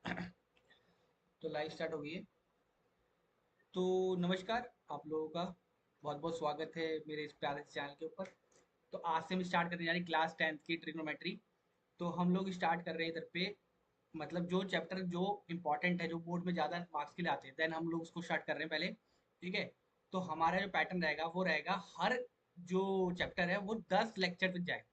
तो live start हो गई है। तो नमस्कार आप लोगों का बहुत बहुत स्वागत है मेरे इस प्यारे से चैनल के ऊपर। तो आज से हम स्टार्ट करने जा रहे हैं क्लास 10th की ट्रिग्नोमेट्री। तो हम लोग स्टार्ट कर रहे हैं इधर पे, मतलब जो चैप्टर जो इंपॉर्टेंट है, जो बोर्ड में ज़्यादा मार्क्स के लिए आते हैं, देन हम लोग उसको स्टार्ट कर रहे हैं पहले। ठीक है। तो हमारा जो पैटर्न रहेगा वो रहेगा, हर जो चैप्टर है वो 10 लेक्चर तक जाए।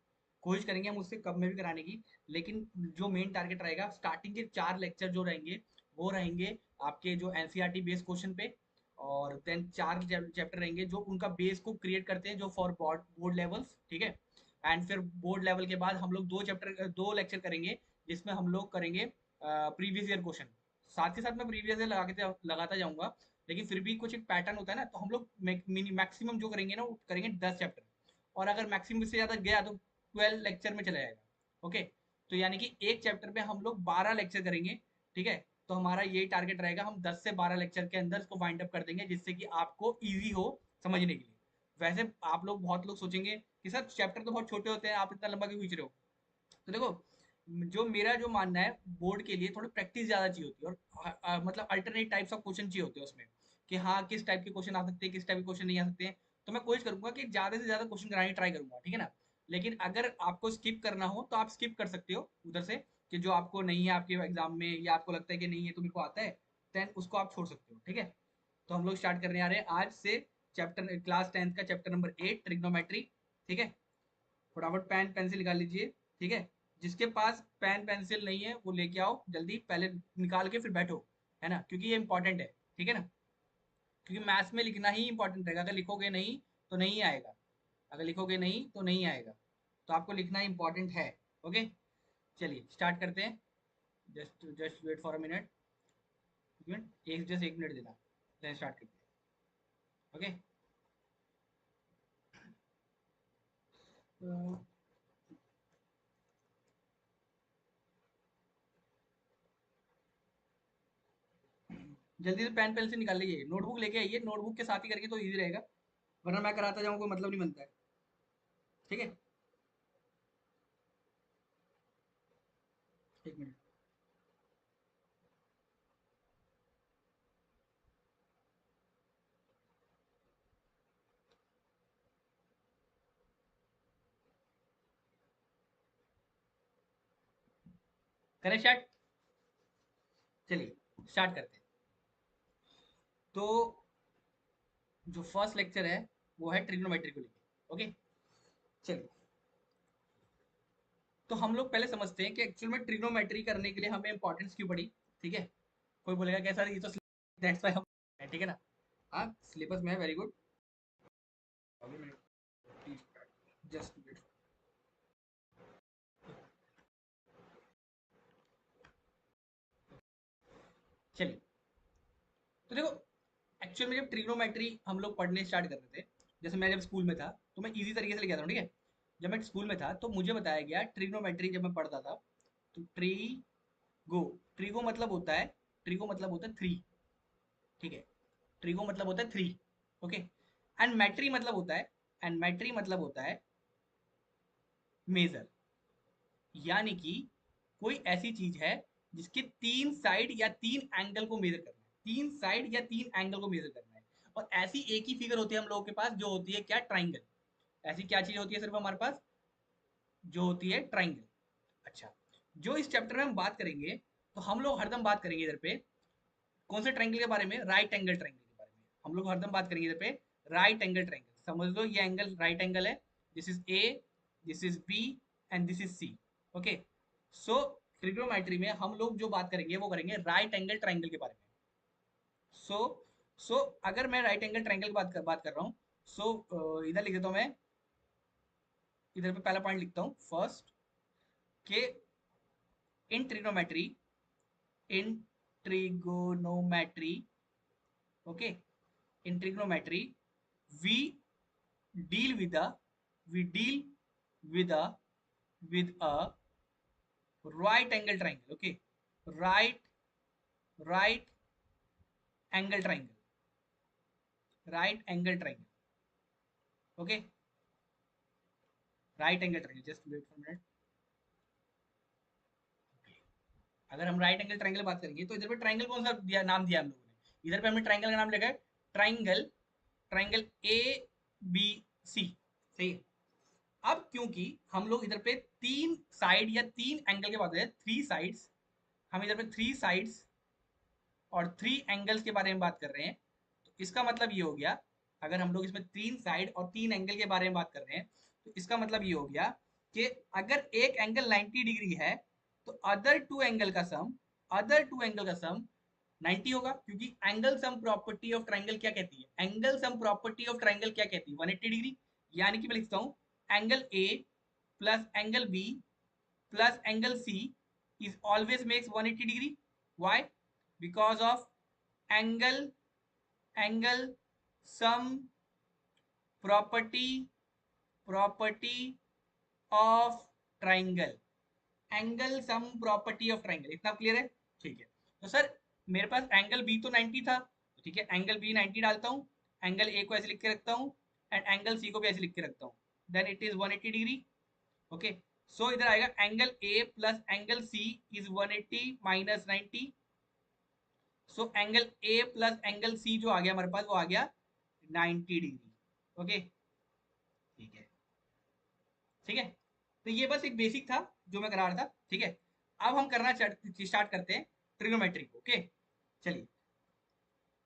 कोशिश करेंगे हम उससे कम में भी कराने की, लेकिन जो मेन टारगेट रहेगा, स्टार्टिंग के 4 लेक्चर जो रहेंगे वो रहेंगे आपके जो एनसीईआरटी बेस्ड क्वेश्चन पे। और देन 4 चैप्टर रहेंगे जो उनका बेस को क्रिएट करते हैं, जो फॉर बोर्ड बोर्ड लेवल्स। ठीक है। एंड फिर बोर्ड लेवल के बाद हम लोग 2 लेक्चर करेंगे, जिसमें हम लोग करेंगे प्रीवियस ईयर क्वेश्चन। साथ ही साथ मैं प्रीवियस ईयर लगाता जाऊंगा, लेकिन फिर भी कुछ एक पैटर्न होता है ना, तो हम लोग मैक्सिमम जो करेंगे ना, वो करेंगे 10 चैप्टर। और अगर मैक्सिमम से ज़्यादा गया तो 12 लेक्चर में चला जाएगा। ओके। तो यानी कि एक चैप्टर पे हम लोग 12 लेक्चर करेंगे। ठीक है। तो हमारा यही टारगेट रहेगा, हम 10 से 12 लेक्चर के अंदर इसको वाइंड अप कर देंगे, जिससे कि आपको ईजी हो समझने के लिए। वैसे आप लोग, बहुत लोग सोचेंगे कि सर चैप्टर तो बहुत छोटे होते हैं, आप इतना लंबा क्यों खींच रहे हो। तो देखो, जो मेरा जो मानना है, बोर्ड के लिए थोड़ी प्रैक्टिस ज़्यादा चाहिए होती है, और मतलब अल्टरनेट टाइप्स ऑफ क्वेश्चन चाहिए होते हैं उसमें, कि हाँ किस टाइप के क्वेश्चन आ सकते हैं, किस टाइप के क्वेश्चन नहीं आ सकते हैं। तो मैं कोशिश करूंगा कि ज़्यादा से ज़्यादा क्वेश्चन कराने की ट्राई करूंगा, ठीक है ना। लेकिन अगर आपको स्किप करना हो तो आप स्किप कर सकते हो उधर से, कि जो आपको नहीं है आपके एग्जाम में, या आपको लगता है कि नहीं है तो मेरे को आता है, देन उसको आप छोड़ सकते हो। ठीक है। तो हम लोग स्टार्ट करने आ रहे हैं आज से चैप्टर क्लास 10th का चैप्टर नंबर 8 ट्रिग्नोमेट्री। ठीक है। फटाफट पेन पेंसिल निकाल लीजिए। ठीक है। जिसके पास पेन पेंसिल नहीं है वो लेके आओ जल्दी, पहले निकाल के फिर बैठो, है ना, क्योंकि ये इंपॉर्टेंट है। ठीक है ना। क्योंकि मैथ्स में लिखना ही इंपॉर्टेंट रहेगा, अगर लिखोगे नहीं तो नहीं आएगा। अगर लिखोगे नहीं तो नहीं आएगा। तो आपको लिखना इंपॉर्टेंट है। ओके। चलिए स्टार्ट करते हैं। Just just wait for a minute. एक जस्ट 1 मिनट देना, देन स्टार्ट करते हैं। ओके। जल्दी से पेन पेंसिल निकाल लीजिए, नोटबुक लेके आइए, नोटबुक के साथ ही करेंगे तो इजी रहेगा, वरना मैं कराता जाऊँ कोई मतलब नहीं बनता है। ठीक है। 1 मिनट। करें स्टार्ट। चलिए स्टार्ट करते हैं। तो जो फर्स्ट लेक्चर है वो है ट्रिग्नोमेट्री को लेके। ओके। चलिए, तो हम लोग पहले समझते हैं कि एक्चुअल में ट्रिग्नोमेट्री करने के लिए हमें इंपॉर्टेंस क्यों पड़ी। ठीक है। कोई बोलेगा कैसा, ये तो दैट्स व्हाई हम, ठीक है ना। हाँ, सिलेबस में है, वेरी गुड। Just wait. चलिए, तो देखो, एक्चुअल में जब ट्रिग्नोमेट्री हम लोग पढ़ने स्टार्ट कर रहे थे, जैसे मैं जब स्कूल में था, तो मैं इजी तरीके से लेके आता हूँ। ठीक है। जब मैं स्कूल में था तो मुझे बताया गया, ट्रिग्नोमेट्री जब मैं पढ़ता था, तो गो ट्रिगो मतलब होता है, ट्रिगो मतलब होता है 3। ठीक है। ट्रिगो मतलब होता है 3। ओके। एंड मैट्री मतलब होता है, एंड मैट्री मतलब होता है मेजर। यानी कि कोई ऐसी चीज है जिसके 3 साइड या 3 एंगल को मेजर करना है, 3 साइड या 3 एंगल को मेजर करना है। और ऐसी एक ही फिगर होती है हम लोगों के पास, जो होती है क्या, ट्राइंगल। ऐसी क्या चीज होती है सिर्फ हमारे पास, जो होती है ट्राइंगल। अच्छा, जो इस चैप्टर में हम बात करेंगे, तो हम लोग हरदम बात करेंगे इधर पे कौन से ट्रायंगल के बारे में, राइट एंगल ट्रायंगल के बारे में हम लोग हरदम बात करेंगे इधर पे। राइट एंगल ट्रायंगल समझ लो, ये एंगल राइट एंगल है। This is A, this is B, and this is C. Okay. So trigonometry में हम लोग जो बात करेंगे वो करेंगे राइट एंगल ट्रायंगल के बारे में। सो सो अगर मैं राइट एंगल ट्रायंगल की बात कर रहा हूँ, सो इधर लिख देता हूँ मैं, इधर पे पहला पॉइंट लिखता हूँ फर्स्ट, के in trigonometry, in trigonometry, okay, in trigonometry we deal with a we deal with a right angle triangle. Okay. Right right angle triangle, right angle triangle. Okay. Right angle triangle, just wait for a minute. अगर हम right angle triangle बात करेंगे तो इधर पे triangle कौन सा दिया, नाम दिया हम लोगों ने, इधर पे हमने ट्राइंगल का नाम लिखा है triangle, triangle A B C, सही है। अब क्योंकि हम लोग इधर पे तीन साइड या तीन एंगल के बात करें, थ्री साइड्स, हम इधर पे थ्री साइड्स और थ्री एंगल्स के बारे में बात कर रहे हैं, तो इसका मतलब ये हो गया, अगर हम लोग इसमें तीन साइड और तीन एंगल के बारे में बात कर रहे हैं, तो इसका मतलब ये हो गया कि अगर एक एंगल 90 डिग्री है तो अदर टू एंगल का सम, अदर टू एंगल का सम 90 होगा, क्योंकि angle sum property of triangle क्या कहती है, angle sum property of triangle क्या कहती है, 180 डिग्री। यानी कि मैं लिखता हूं angle A plus angle B plus angle C is always makes 180 degree. Why? Because of angle sum property of triangle, angle sum property of triangle. इतना clear है? ठीक है। तो सर मेरे पास एंगल बी तो 90 था, तो ठीक है एंगल बी 90 डालता हूँ, एंगल ए को ऐसे लिख के रखता हूँ एंड एंगल सी को भी ऐसे लिख के रखता हूँ, then it is 180 degree. Okay, so इधर आएगा angle A plus angle C is 180 minus 90। So angle A plus angle C जो आ गया हमारे पास, वो आ गया 90 डिग्री। ओके, ठीक है, ठीक है। तो ये बस एक बेसिक था जो मैं करा रहा था, ठीक है। अब हम करना स्टार्ट करते हैं ट्रिग्नोमेट्री को। ओके, चलिए।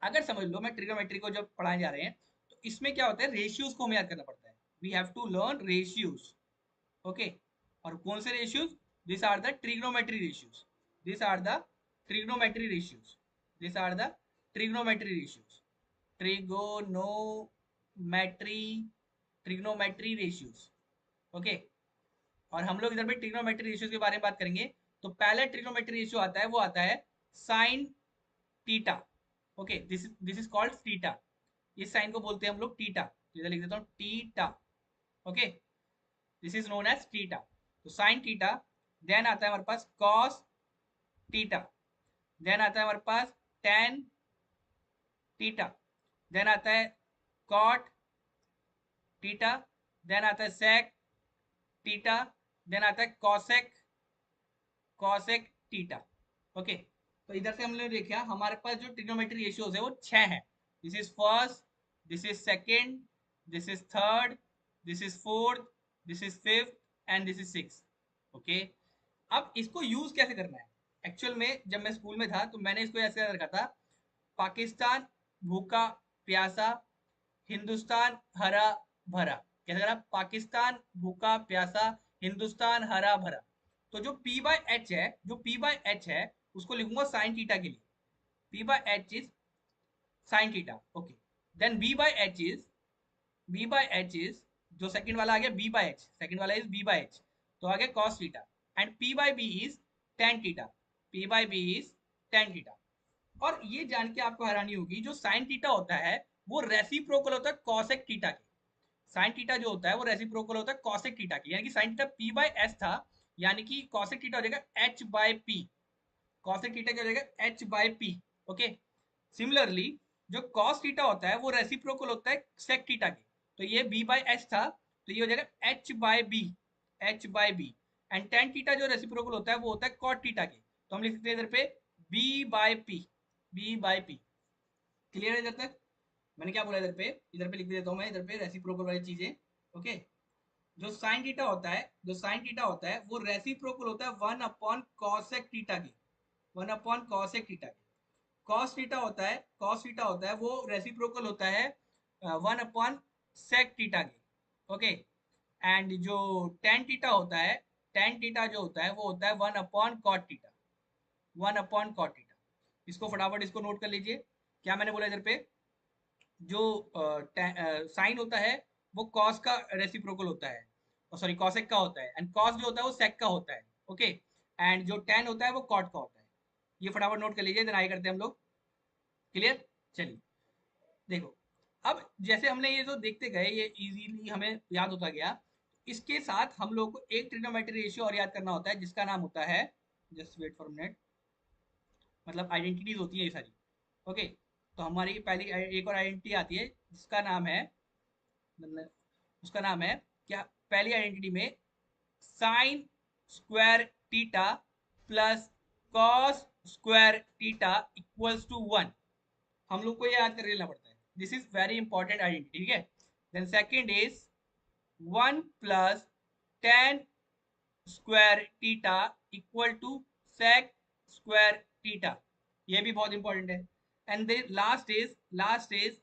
अगर समझ लो मैं ट्रिग्नोमेट्री को जब पढ़ाने जा रहे हैं, तो इसमें क्या होता है, रेशियोज को हमें याद करना पड़ता है। We have to learn ratios. Okay, और कौन से ratios? This are the trigonometry ratios, this are the trigonometry ratios, this are the trigonometry ratios, trigonometry, trigonometry ratios. Okay, और हम लोग इधर पे ट्रिग्नोमेट्री रेशियोज के बारे में बात करेंगे। तो पहला ट्रिग्नोमेट्री रेशियो आता है, वो आता है sign theta. Okay, this is called theta, इस साइन को बोलते हैं हम लोग थीटा, तो इधर लिख देता हूँ theta. Okay, this is known as theta. तो साइन थीटा, देन आता है हमारे पास कॉस थीटा, देन आता है हमारे पास टेन थीटा, देन आता है कॉट थीटा, देन आता है सेक थीटा, देन आता है कॉसेक, कॉसेक थीटा। ओके, तो इधर से हमने देखा हमारे पास जो ट्रिग्नोमेट्री रेशियोज है वो 6 है। This is first, this is second, this is third, this is fourth, this is fifth and this is six. Okay, अब इसको यूज कैसे करना है? एक्चुअल में जब मैं स्कूल में था तो मैंने इसको ऐसे याद रखा था, पाकिस्तान भूखा प्यासा, हिंदुस्तान हरा भरा। कैसे करा? पाकिस्तान भूखा प्यासा, हिंदुस्तान हरा भरा। तो जो P बाय एच है, जो P बाय एच है उसको लिखूंगा साइन थीटा के लिए, P by H is sine theta. Okay, then B by H is, जो सेकंड वाला आ गया B बाय एच, सेकंड वाला इज B बाय एच, तो आ गया cos theta, and P by B is tan theta, P by B is tan theta. और ये जान के आपको हैरानी होगी, जो साइन थीटा होता है वो रेसिप्रोकल होता है कॉसेक थीटा के। साइन थीटा जो होता है वो रेसिप्रोकल होता है कॉसेक थीटा के, यानी कि sine theta P by S था, यानी कि कॉसेक थीटा हो जाएगा H by P, cosec theta क्या हो जाएगा H by P। Okay, similarly जो कॉस थीटा होता है वो रेसिप्रोकल होता है सेक थीटा के, तो ये B बाय H था, तो ये हो जाएगा H by B, H by B। And tan theta जो रेसिप्रोकल होता है वो होता है कॉट थीटा के, तो हम लिख सकते हैं इधर पे B by P, B by P। Clear है इधर तक? मैंने क्या बोला इधर पे लिख देता हूँ मैं, इधर पे रेसिप्रोकल वाली चीजें। ओके, जो साइन थीटा होता है, जो साइन थीटा होता है वो रेसिप्रोकल होता है वन अपॉन कॉसेक थीटा के, वन अपॉन कॉसेक थीटा के। कॉस थीटा होता है, कॉस थीटा होता है वो रेसिप्रोकल होता है वन अपॉन सेक थीटा के। ओके, एंड जो टेन थीटा होता है, टेन थीटा जो होता है वो होता है one upon cot theta, one upon cot theta. इसको फटाफट इसको नोट कर लीजिए, क्या मैंने बोला इधर पे, जो साइन होता है वो कॉस का रेसिप्रोकल होता है, सॉरी कॉसेक का होता है, एंड कॉस जो होता है वो सेक का होता है। ओके, एंड जो टेन होता है वो कॉट का होता है। ये फटाफट नोट कर लीजिए, देन आगे करते हैं हम लोग। क्लियर? चलिए, देखो, अब जैसे हमने ये जो देखते गए ये इजीली हमें याद होता गया, इसके साथ हम लोग को एक ट्रिग्नोमेट्री रेशियो और याद करना होता है जिसका नाम होता है, जस्ट वेट फॉर मिनट, मतलब आइडेंटिटीज होती है ये सारी। ओके, तो हमारी पहली एक और आइडेंटिटी आती है जिसका नाम है, मतलब उसका नाम है क्या, पहली आइडेंटिटी में sine square theta plus cos square theta equals to 1। हम लोग को ये याद कर लेना पड़ता है, this is very important identity, ठीक है। Then second is 1 plus tan square theta equal to sec square theta, ये भी बहुत इंपॉर्टेंट है। And then last is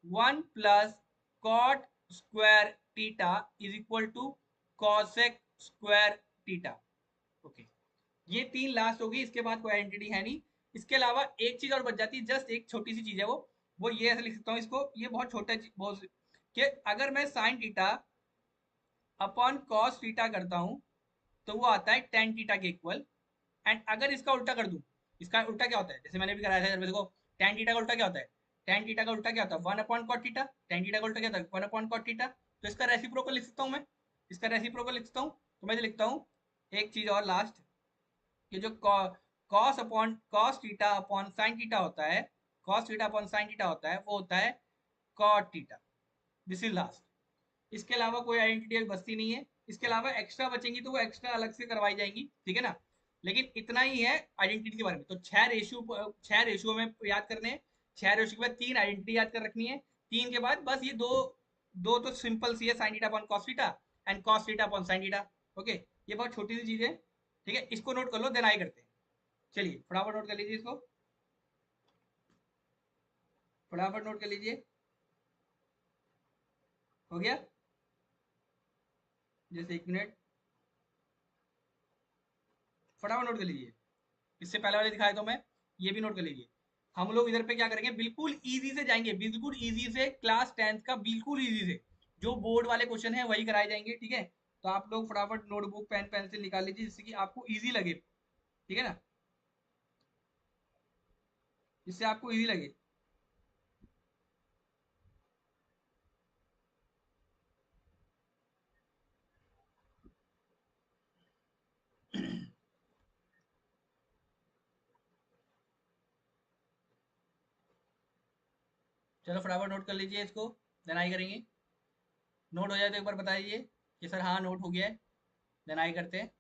1 plus cot square theta is equal to cosec square theta. Okay, ये तीन last होगी, इसके बाद कोई आइडेंटिटी है नहीं। इसके अलावा एक चीज और बच जाती है, जस्ट एक छोटी सी चीज है वो ये ऐसे लिख सकता हूँ इसको, ये बहुत छोटा बहुत कि अगर मैं sine theta upon cos theta करता हूँ तो वो आता है टेन थीटा के इक्वल। एंड अगर इसका उल्टा कर दूं, इसका उल्टा क्या होता है, जैसे मैंने भी कराया था, देखो टेन थीटा का उल्टा क्या होता है, टेन थीटा का उल्टा क्या होता है, one upon cot theta. Tan theta का उल्टा क्या होता है, वन अपॉन कॉट थीटा। तो इसका रेसिप्रोकल लिख सकता हूँ मैं, इसका रेसिप्रोकल लिख सकता हूँ। तो मैं लिखता हूँ एक चीज और लास्ट, कि जो cos theta upon sine theta होता है, cos theta upon sine theta होता है, वो होता है cot theta. This is last. इसके अलावा कोई आइडेंटिटी अभी बचती नहीं है। इसके अलावा एक्स्ट्रा बचेंगी तो वो एक्स्ट्रा अलग से करवाई जाएंगी, ठीक है ना। लेकिन इतना ही है आइडेंटिटी के बारे में। तो छह रेशियो में याद करने हैं। छह रेशियो के बाद तीन आइडेंटिटी याद कर रखनी है। तीन के बाद बस ये दो दो तो सिंपल सी है, sine theta upon cos theta and cos theta upon sine theta. Okay, ये बहुत छोटी सी चीज है, ठीक है, इसको नोट कर लो, देन आई करते हैं। चलिए फटाफट नोट कर लीजिए इसको, फटाफट नोट कर लीजिए। हो गया, जैसे एक मिनट, फटाफट नोट कर लीजिए। इससे पहले वाले दिखाया तो मैं, ये भी नोट कर लीजिए। हम लोग इधर पे क्या करेंगे, बिल्कुल इजी से जाएंगे, बिल्कुल इजी से, क्लास 10th का बिल्कुल इजी से जो बोर्ड वाले क्वेश्चन है वही कराए जाएंगे, ठीक है। तो आप लोग फटाफट नोटबुक पेन पेंसिल निकाल लीजिए, जिससे कि आपको इजी लगे, ठीक है ना, जिससे आपको इजी लगे। चलो फटाफट नोट कर लीजिए इसको, देन आई करेंगे। नोट हो जाए तो एक बार बता दीजिए कि सर हाँ नोट हो गया है, देन आई करते हैं।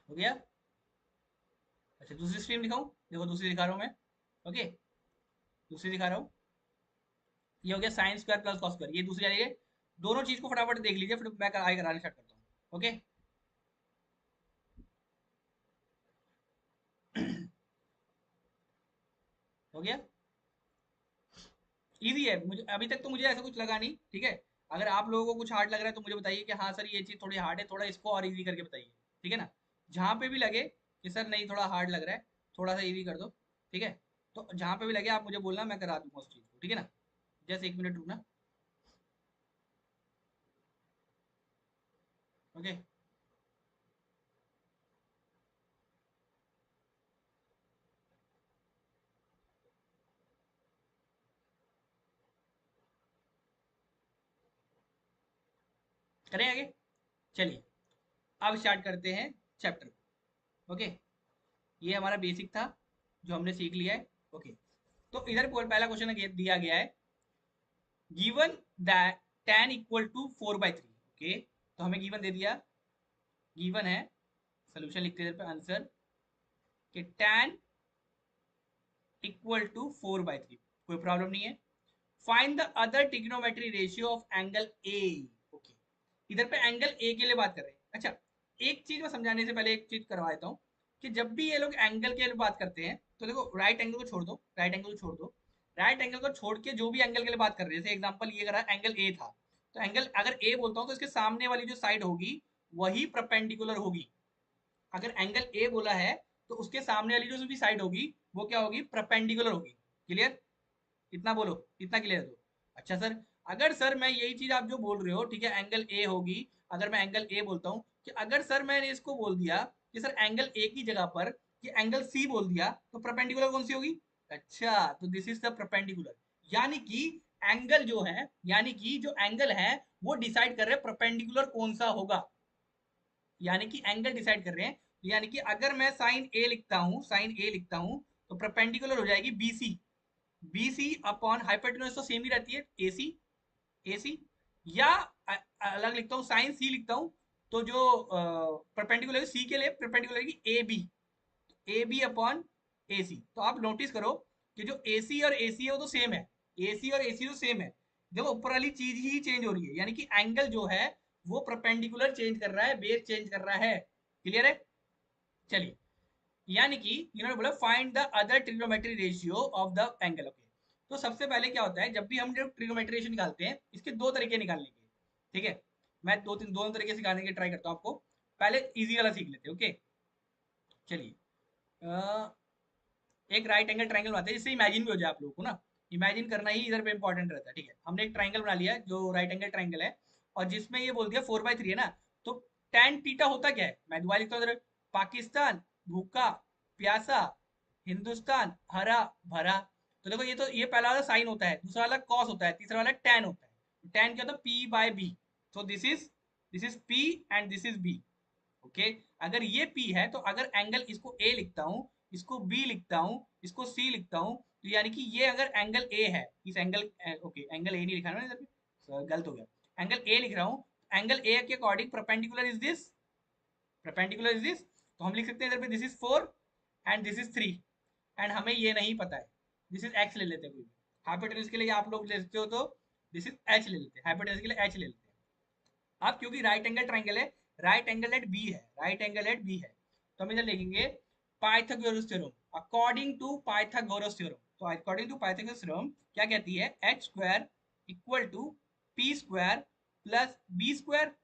हो गया। अच्छा दूसरी स्ट्रीम दिखाऊं, देखो दूसरी दिखा रहा हूँ मैं। ओके, दूसरी दिखा रहा हूँ। ये हो गया sine square plus cos square, ये दूसरी आ रही है। दोनों चीज को फटाफट देख लीजिए, फिर मैं आगे कराने स्टार्ट करता हूँ। ओके, हो गया, इजी है। मुझे अभी तक तो मुझे ऐसा कुछ लगा नहीं, ठीक है। अगर आप लोगों को कुछ हार्ड लग रहा है तो मुझे बताइए कि हाँ सर ये चीज थोड़ी हार्ड है, थोड़ा इसको और इजी करके बताइए, ठीक है ना। जहाँ पे भी लगे कि सर नहीं थोड़ा हार्ड लग रहा है, थोड़ा सा इजी कर दो, ठीक है। तो जहाँ पे भी लगे आप मुझे बोलना, मैं करा दूंगा उस चीज को, ठीक है ना। जस्ट एक मिनट रुकना। ओके, करें आगे। चलिए अब स्टार्ट करते हैं चैप्टर। ओके, ये हमारा बेसिक था जो हमने सीख लिया है। ओके, तो इधर पहला क्वेश्चन दिया गया है, given that tan equal to 4/3। Okay, तो हमें गिवन दे दिया, गिवन है, सोल्यूशन लिखते हैं इधर पे आंसर, कि tan इक्वल टू 4/3, कोई प्रॉब्लम नहीं है। Find the other trigonometry ratio of angle A. Okay, इधर पे एंगल ए के लिए बात कर रहे हैं। अच्छा, एक चीज मैं समझाने से पहले एक चीज करवा देता हूँ, कि जब भी ये लोग एंगल के लिए बात करते हैं तो देखो राइट एंगल को छोड़ दो, राइट एंगल को छोड़ दो, राइट एंगल को छोड़ के जो भी एंगल के लिए बात कर रहे हैं, जैसे एग्जांपल ये करा एंगल ए था, तो एंगल अगर ए बोलता हूँ तो इसके सामने वाली जो साइड होगी वही परपेंडिकुलर होगी। अगर एंगल ए बोला है तो उसके सामने वाली जो भी साइड होगी वो क्या होगी, परपेंडिकुलर होगी। क्लियर, इतना बोलो, इतना क्लियर दो। अच्छा सर, अगर सर मैं यही चीज आप जो बोल रहे हो, ठीक है, एंगल ए होगी, अगर मैं एंगल ए बोलता हूँ, कि अगर सर मैंने इसको बोल दिया कि सर एंगल ए की जगह पर कि एंगल सी बोल दिया, तो परपेंडिकुलर कौन सी होगी। अच्छा, तो दिस इज द परपेंडिकुलर, यानी कि एंगल जो है, यानी कि जो एंगल है वो डिसाइड कर रहे हैं परपेंडिकुलर कौन सा होगा, यानी कि एंगल डिसाइड कर रहे हैं यानी कि अगर मैं साइन ए लिखता हूँ, साइन ए लिखता हूँ, तो परपेंडिकुलर हो जाएगी बीसी, बीसी अपॉन हाइपोटेन्यूज तो सेम ही रहती है एसी, एसी, या अलग लिखता हूँ साइन सी लिखता हूँ, तो जो परपेंडिकुलर सी के लिए परपेंडिकुलर की A B, A B upon A C. तो आप नोटिस करो कि जो ए सी और ए सी है वो तो सेम है, ए सी और ए सी तो सेम है, देखो ऊपर वाली चीज ही चेंज हो रही है, यानी कि एंगल जो है वो परपेंडिकुलर चेंज कर रहा है, बेस चेंज कर रहा है। क्लियर है? चलिए, यानी कि इन्होंने बोला find the other trigonometry ratio of the angle. Okay, तो सबसे पहले क्या होता है, जब भी हम जब ट्रिग्नोमेट्री रेशियो निकालते हैं, इसके दो तरीके निकालने के, ठीक है, मैं दोनों तरीके से निकालने की ट्राई करता हूँ आपको। पहले इजी वाला सीख लेते हैं। ओके, चलिए, एक राइट एंगल ट्राइंगल बनाते हैं, जिससे इमेजिन भी हो जाए आप लोगों को ना, इमेजिन करना ही इधर पे इंपॉर्टेंट रहता है। ठीक है, हमने एक ट्राइंगल बना लिया है जो राइट एंगल ट्राइंगल है, और जिसमें ये बोल दिया 4/3 है ना, तो tan थीटा होता क्या है, मैं दोबारा लिखता हूँ इधर, पाकिस्तान भूखा प्यासा, हिंदुस्तान हरा भरा। तो देखो ये तो ये पहला वाला साइन होता है, दूसरा वाला कॉस होता है, तीसरा वाला टैन होता है। टैन क्या होता है, P/B। तो this is P and this is B। Okay, अगर ये P है तो अगर एंगल इसको A लिखता हूँ, इसको B लिखता हूँ, इसको C लिखता हूँ, तो यानी कि ये अगर एंगल A है, इस एंगल, ओके एंगल A नहीं लिखा ना इधर पे, गलत हो गया, एंगल A लिख रहा हूँ, एंगल A के according perpendicular is this, perpendicular is this, तो हम लिख सकते हैं इधर पे this is 4 and this is 3, and हमें ये नहीं पता है, दिस इज x ले लेते हैं कोई भी, हाइपोटेन्यूज के लिए आप लोग लेते हो तो दिस इज h ले लेते हैं, हाइपोटेन्यूज के लिए h ले लेते हैं। अब क्योंकि राइट एंगल ट्राइंगल है, राइट एंगल एट बी है, राइट एंगल एट बी है, तो हम इधर लिखेंगे Pythagoras theorem, according to Pythagoras theorem. तो अकॉर्डिंग टू पाइथागोरस थ्योरम क्या कहती है, h square equal to p square plus b square.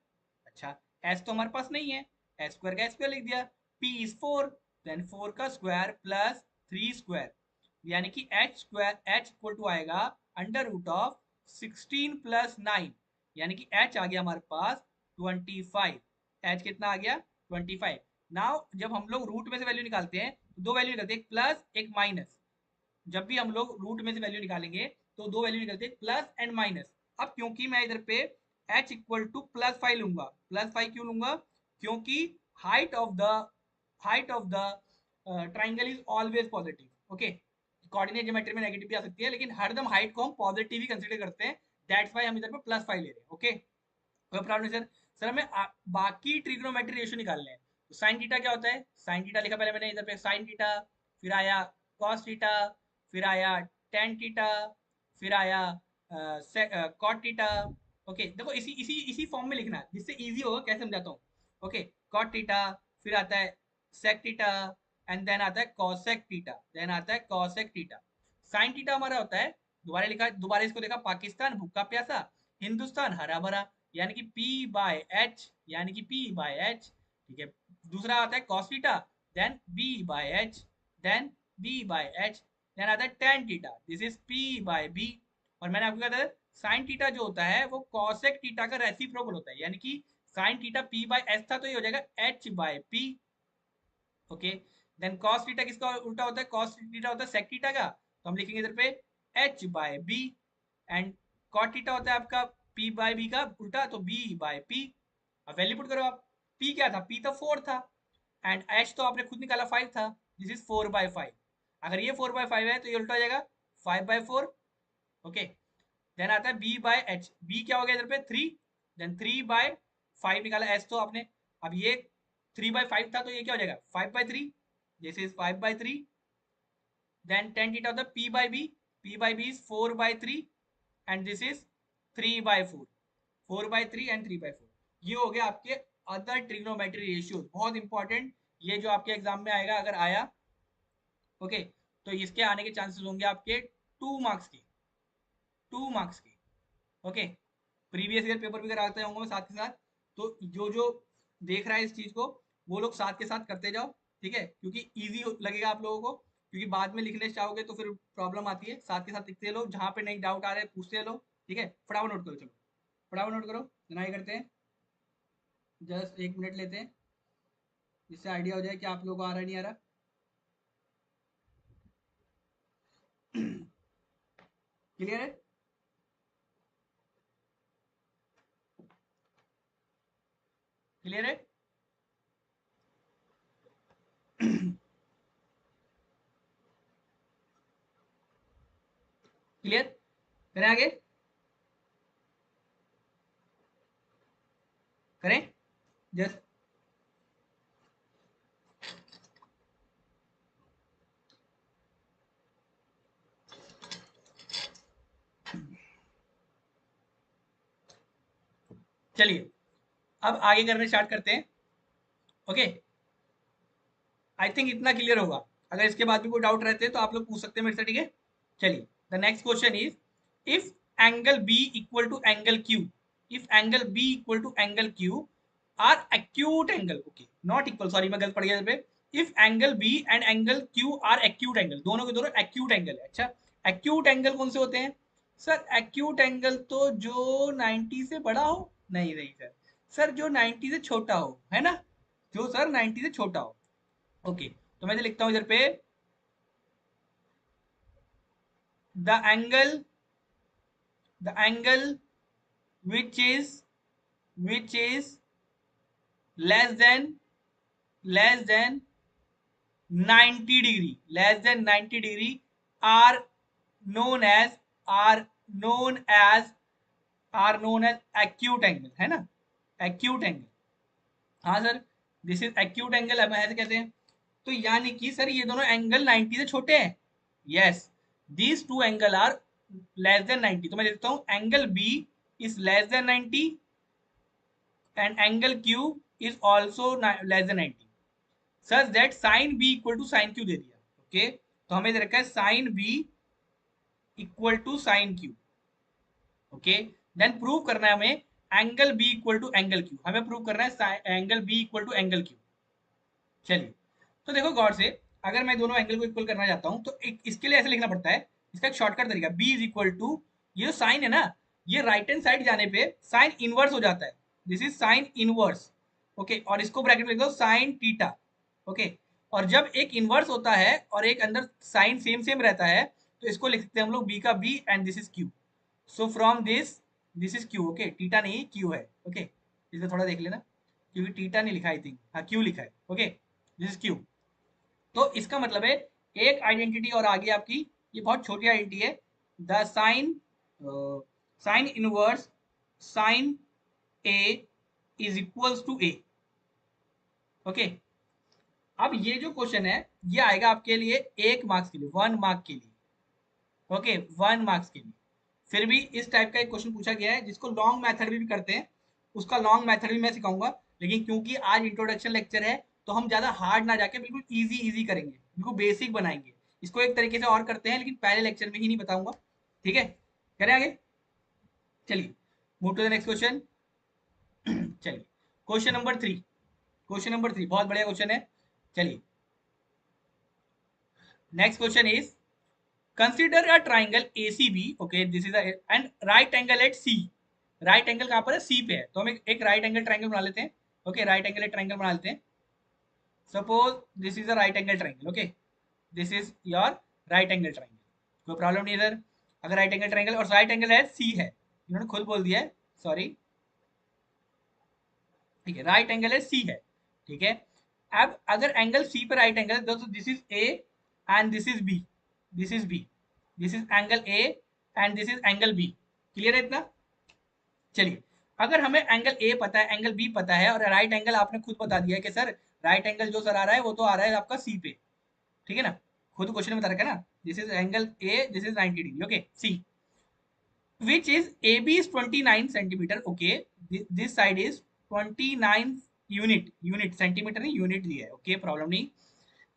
अच्छा, s तो हमारे पास नहीं है, s स्क्वायर का स्क्वायर लिख दिया, p इज 4, देन 4 का स्क्वायर प्लस 3 स्क्वायर, यानी कि h square, h equal to आएगा अंडर रूट ऑफ 16 प्लस 9, यानी कि h आ गया हमारे पास 25। h कितना आ गया, 25। नाउ जब हम लोग रूट में से वैल्यू निकालते हैं तो दो वैल्यू निकलते हैं, एक प्लस एक माइनस। जब भी हम लोग रूट में से वैल्यू निकालेंगे तो दो वैल्यू निकलते हैं, प्लस एंड माइनस। अब क्योंकि मैं इधर पे h इक्वल टू +5 लूंगा, +5 क्यों लूंगा, क्योंकि height of the height of the triangle is always positive. Okay, coordinate geometry में नेगेटिव भी आ सकती है, लेकिन हरदम हाइट को हम पॉजिटिव ही कंसीडर करते हैं, दैट्स व्हाई हम इधर पे +5 ले रहे हैं। ओके, कोई प्रॉब्लम नहीं सर। सर हमें बाकी ट्रिग्नोमेट्री रेशियो निकालने हैं, तो साइन थीटा क्या होता है, साइन थीटा लिखा पहले मैंने इधर पे साइन थीटा, फिर आया कॉस थीटा, फिर आया टेन थीटा, फिर आया कॉट थीटा। ओके, देखो इसी इसी इसी फॉर्म में लिखना है जिससे इजी होगा, कैसे समझाता हूँ। ओके, कॉट थीटा, फिर आता है सेक थीटा, एंड देन आता है कॉसेक थीटा, देन आता है कॉसेक थीटा। साइन थीटा हमारा होता है, दोबारा लिखा, दोबारा इसको देखा, पाकिस्तान भूखा प्यासा, हिंदुस्तान हरा भरा, यानी कि P/H, यानी कि P/H। ठीक है, दूसरा आता है cos theta, then B/H, then B/H, then आता है tan theta, this is P/B। और मैंने आपको कहा था साइन थीटा जो होता है वो cosec थीटा का रेसिप्रोकल होता है, यानी कि साइन थीटा P/S था तो ये हो जाएगा H/P। Okay, then cos theta किसका उल्टा होता है, cos थीटा होता है sec थीटा का, तो हम लिखेंगे इधर पे H/B, एंड cot थीटा होता है आपका P/B का उल्टा, तो B/P। अब वैल्यू पुट करो आप, P क्या था, P तो 4 था, एंड H तो आपने खुद निकाला 5 था, दिस इज 4/5। अगर ये 4/5 है तो ये उल्टा हो जाएगा 5/4। ओके, देन आता है B/H, B क्या हो गया इधर पे 3, देन 3/5 निकाला, H तो आपने, अब ये 3/5 था तो ये क्या हो जाएगा 5/3, this is 5/3। Then tan theta होता है P/B, P/B is 4/3 and this is 3/4, 4/3 and 3/4। ये हो गया आपके अदर ट्रिग्नोमेट्री रेशियो, बहुत इंपॉर्टेंट, ये जो आपके एग्जाम में आएगा अगर आया। ओके, तो इसके आने के चांसेस होंगे आपके 2 मार्क्स के, 2 मार्क्स के। ओके, प्रीवियस ईयर पेपर भी कराते होंगे साथ के साथ, तो जो जो देख रहा है इस चीज को वो लोग साथ के साथ करते जाओ, ठीक है, क्योंकि इजी लगेगा आप लोगों को, क्योंकि बाद में लिखने चाहोगे तो फिर प्रॉब्लम आती है, साथ के साथ लिखते लो, जहाँ पे नहीं डाउट आ रहे पूछते लो। ठीक है, फटाफट नोट करो, चलो फटाफट नोट करो, देना करते हैं, जस्ट 1 मिनट लेते हैं, जिससे आइडिया हो जाए कि आप लोगों को आ रहा है नहीं आ रहा। क्लियर है? क्लियर है? करें आगे, करें जस्ट चलिए अब आगे करने स्टार्ट करते हैं। ओके, आई थिंक इतना क्लियर होगा। अगर इसके बाद भी कोई डाउट रहते हैं तो आप लोग पूछ सकते हैं मेरे से, ठीक है। चलिए the next question is, if angle B equal to angle Q, if angle B equal to angle Q are acute angle, okay not equal, sorry मैं गलत पढ़ गया इस पे। If angle B and angle Q are acute angle, दोनों के दोनों acute angle है। अच्छा, एक्यूट एंगल कौन से होते हैं सर? एक्यूट एंगल तो जो 90 से बड़ा हो, नहीं नहीं सर, सर जो 90 से छोटा हो, है ना, जो सर 90 से छोटा हो। ओके, तो मैं लिखता हूं इधर पे, the angle, the angle which is which is less than less than 90 degree, less than 90 degree are known as are known as are known as acute angle, है ना, acute angle। हाँ sir, this is acute angle, हम ऐसे कहते हैं। तो यानी कि सर ये दोनों एंगल 90 से छोटे हैं। Yes, these two angle are less than 90। तो मैं लिखता हूं angle B is less than 90 and angle Q is also less than 90 such that sin B equal to sin Q दे दिया। ओके, तो हमें दे रखा है sin B equal to sin Q। Okay, then prove करना है हमें angle B equal to angle Q, हमें प्रूव करना है angle B equal to angle Q। चलिए, तो देखो गौर से, अगर मैं दोनों एंगल को इक्वल करना चाहता हूं तो एक इसके लिए ऐसे लिखना पड़ता है, इसका एक शॉर्टकट तरीका, B इज इक्वल टू, ये जो साइन है ना, ये राइट हैंड साइड जाने पे साइन इनवर्स हो जाता है, this is sine inverse. Okay, और इसको ब्रैकेट में लिख दो साइन थीटा। ओके, और जब एक इनवर्स होता है और एक अंदर साइन सेम सेम रहता है, तो इसको लिख सकते हैं हम लोग बी का B and this is Q. So from this is Q. Okay, theta नहीं क्यू है। ओके, इसे थोड़ा देख लेना, क्योंकि थीटा नहीं लिखा, आई थिंक हाँ क्यू लिखा है। Okay, this is Q. तो इसका मतलब है एक आइडेंटिटी और आगे आपकी, ये बहुत छोटी आइडेंटिटी है, the sine sine inverse sine A is equals to A. Okay, अब ये जो क्वेश्चन है ये आएगा आपके लिए 1 मार्क्स के लिए, 1 मार्क के लिए। ओके, 1 मार्क्स के लिए। फिर भी इस टाइप का एक क्वेश्चन पूछा गया है जिसको लॉन्ग मेथड भी करते हैं, उसका लॉन्ग मेथड भी मैं सिखाऊंगा। लेकिन क्योंकि आज इंट्रोडक्शन लेक्चर है तो हम ज्यादा हार्ड ना जाके बिल्कुल इजी इजी करेंगे, बिल्कुल बेसिक बनाएंगे। इसको एक तरीके से और करते हैं लेकिन पहले लेक्चर में ही नहीं बताऊंगा, ठीक है। करें आगे, चलिए move to the next question. चलिए क्वेश्चन नंबर 3, क्वेश्चन नंबर 3 बहुत बढ़िया क्वेश्चन है। चलिए next question is, consider a triangle ACB, okay this is and right angle at C। Right angle कहां पर है? C पे है, तो हम एक राइट एंगल ट्राइंगल बना लेते हैं। ओके, राइट एंगल ट्राइंगल बना लेते हैं। Suppose this is a right angle triangle. Okay, this is your right angle triangle, कोई प्रॉब्लम नहीं इधर। अगर राइट एंगल ट्राइंगल और राइट एंगल है C है, इन्होंने खुद बोल दिया है, सॉरी, ठीक है, राइट एंगल है C है, ठीक है। अब अगर एंगल C पे राइट एंगल है तो this is A and this is B, this is B, this is angle A and this is angle B। Clear है इतना? चलिए, अगर हमें एंगल ए पता है, एंगल बी पता है, और राइट एंगल आपने खुद बता दिया है कि सर राइट एंगल जो सर आ रहा है वो तो आ रहा है आपका सी पे, ठीक है ना, खुद क्वेश्चन में बता रखा है ना, this is angle A, this is 90 degree. Okay, see which is A B is 29 centimetre. Okay, this side is 29 unit, unit centimetre नहीं यूनिट दिया है। ओके, प्रॉब्लम नहीं।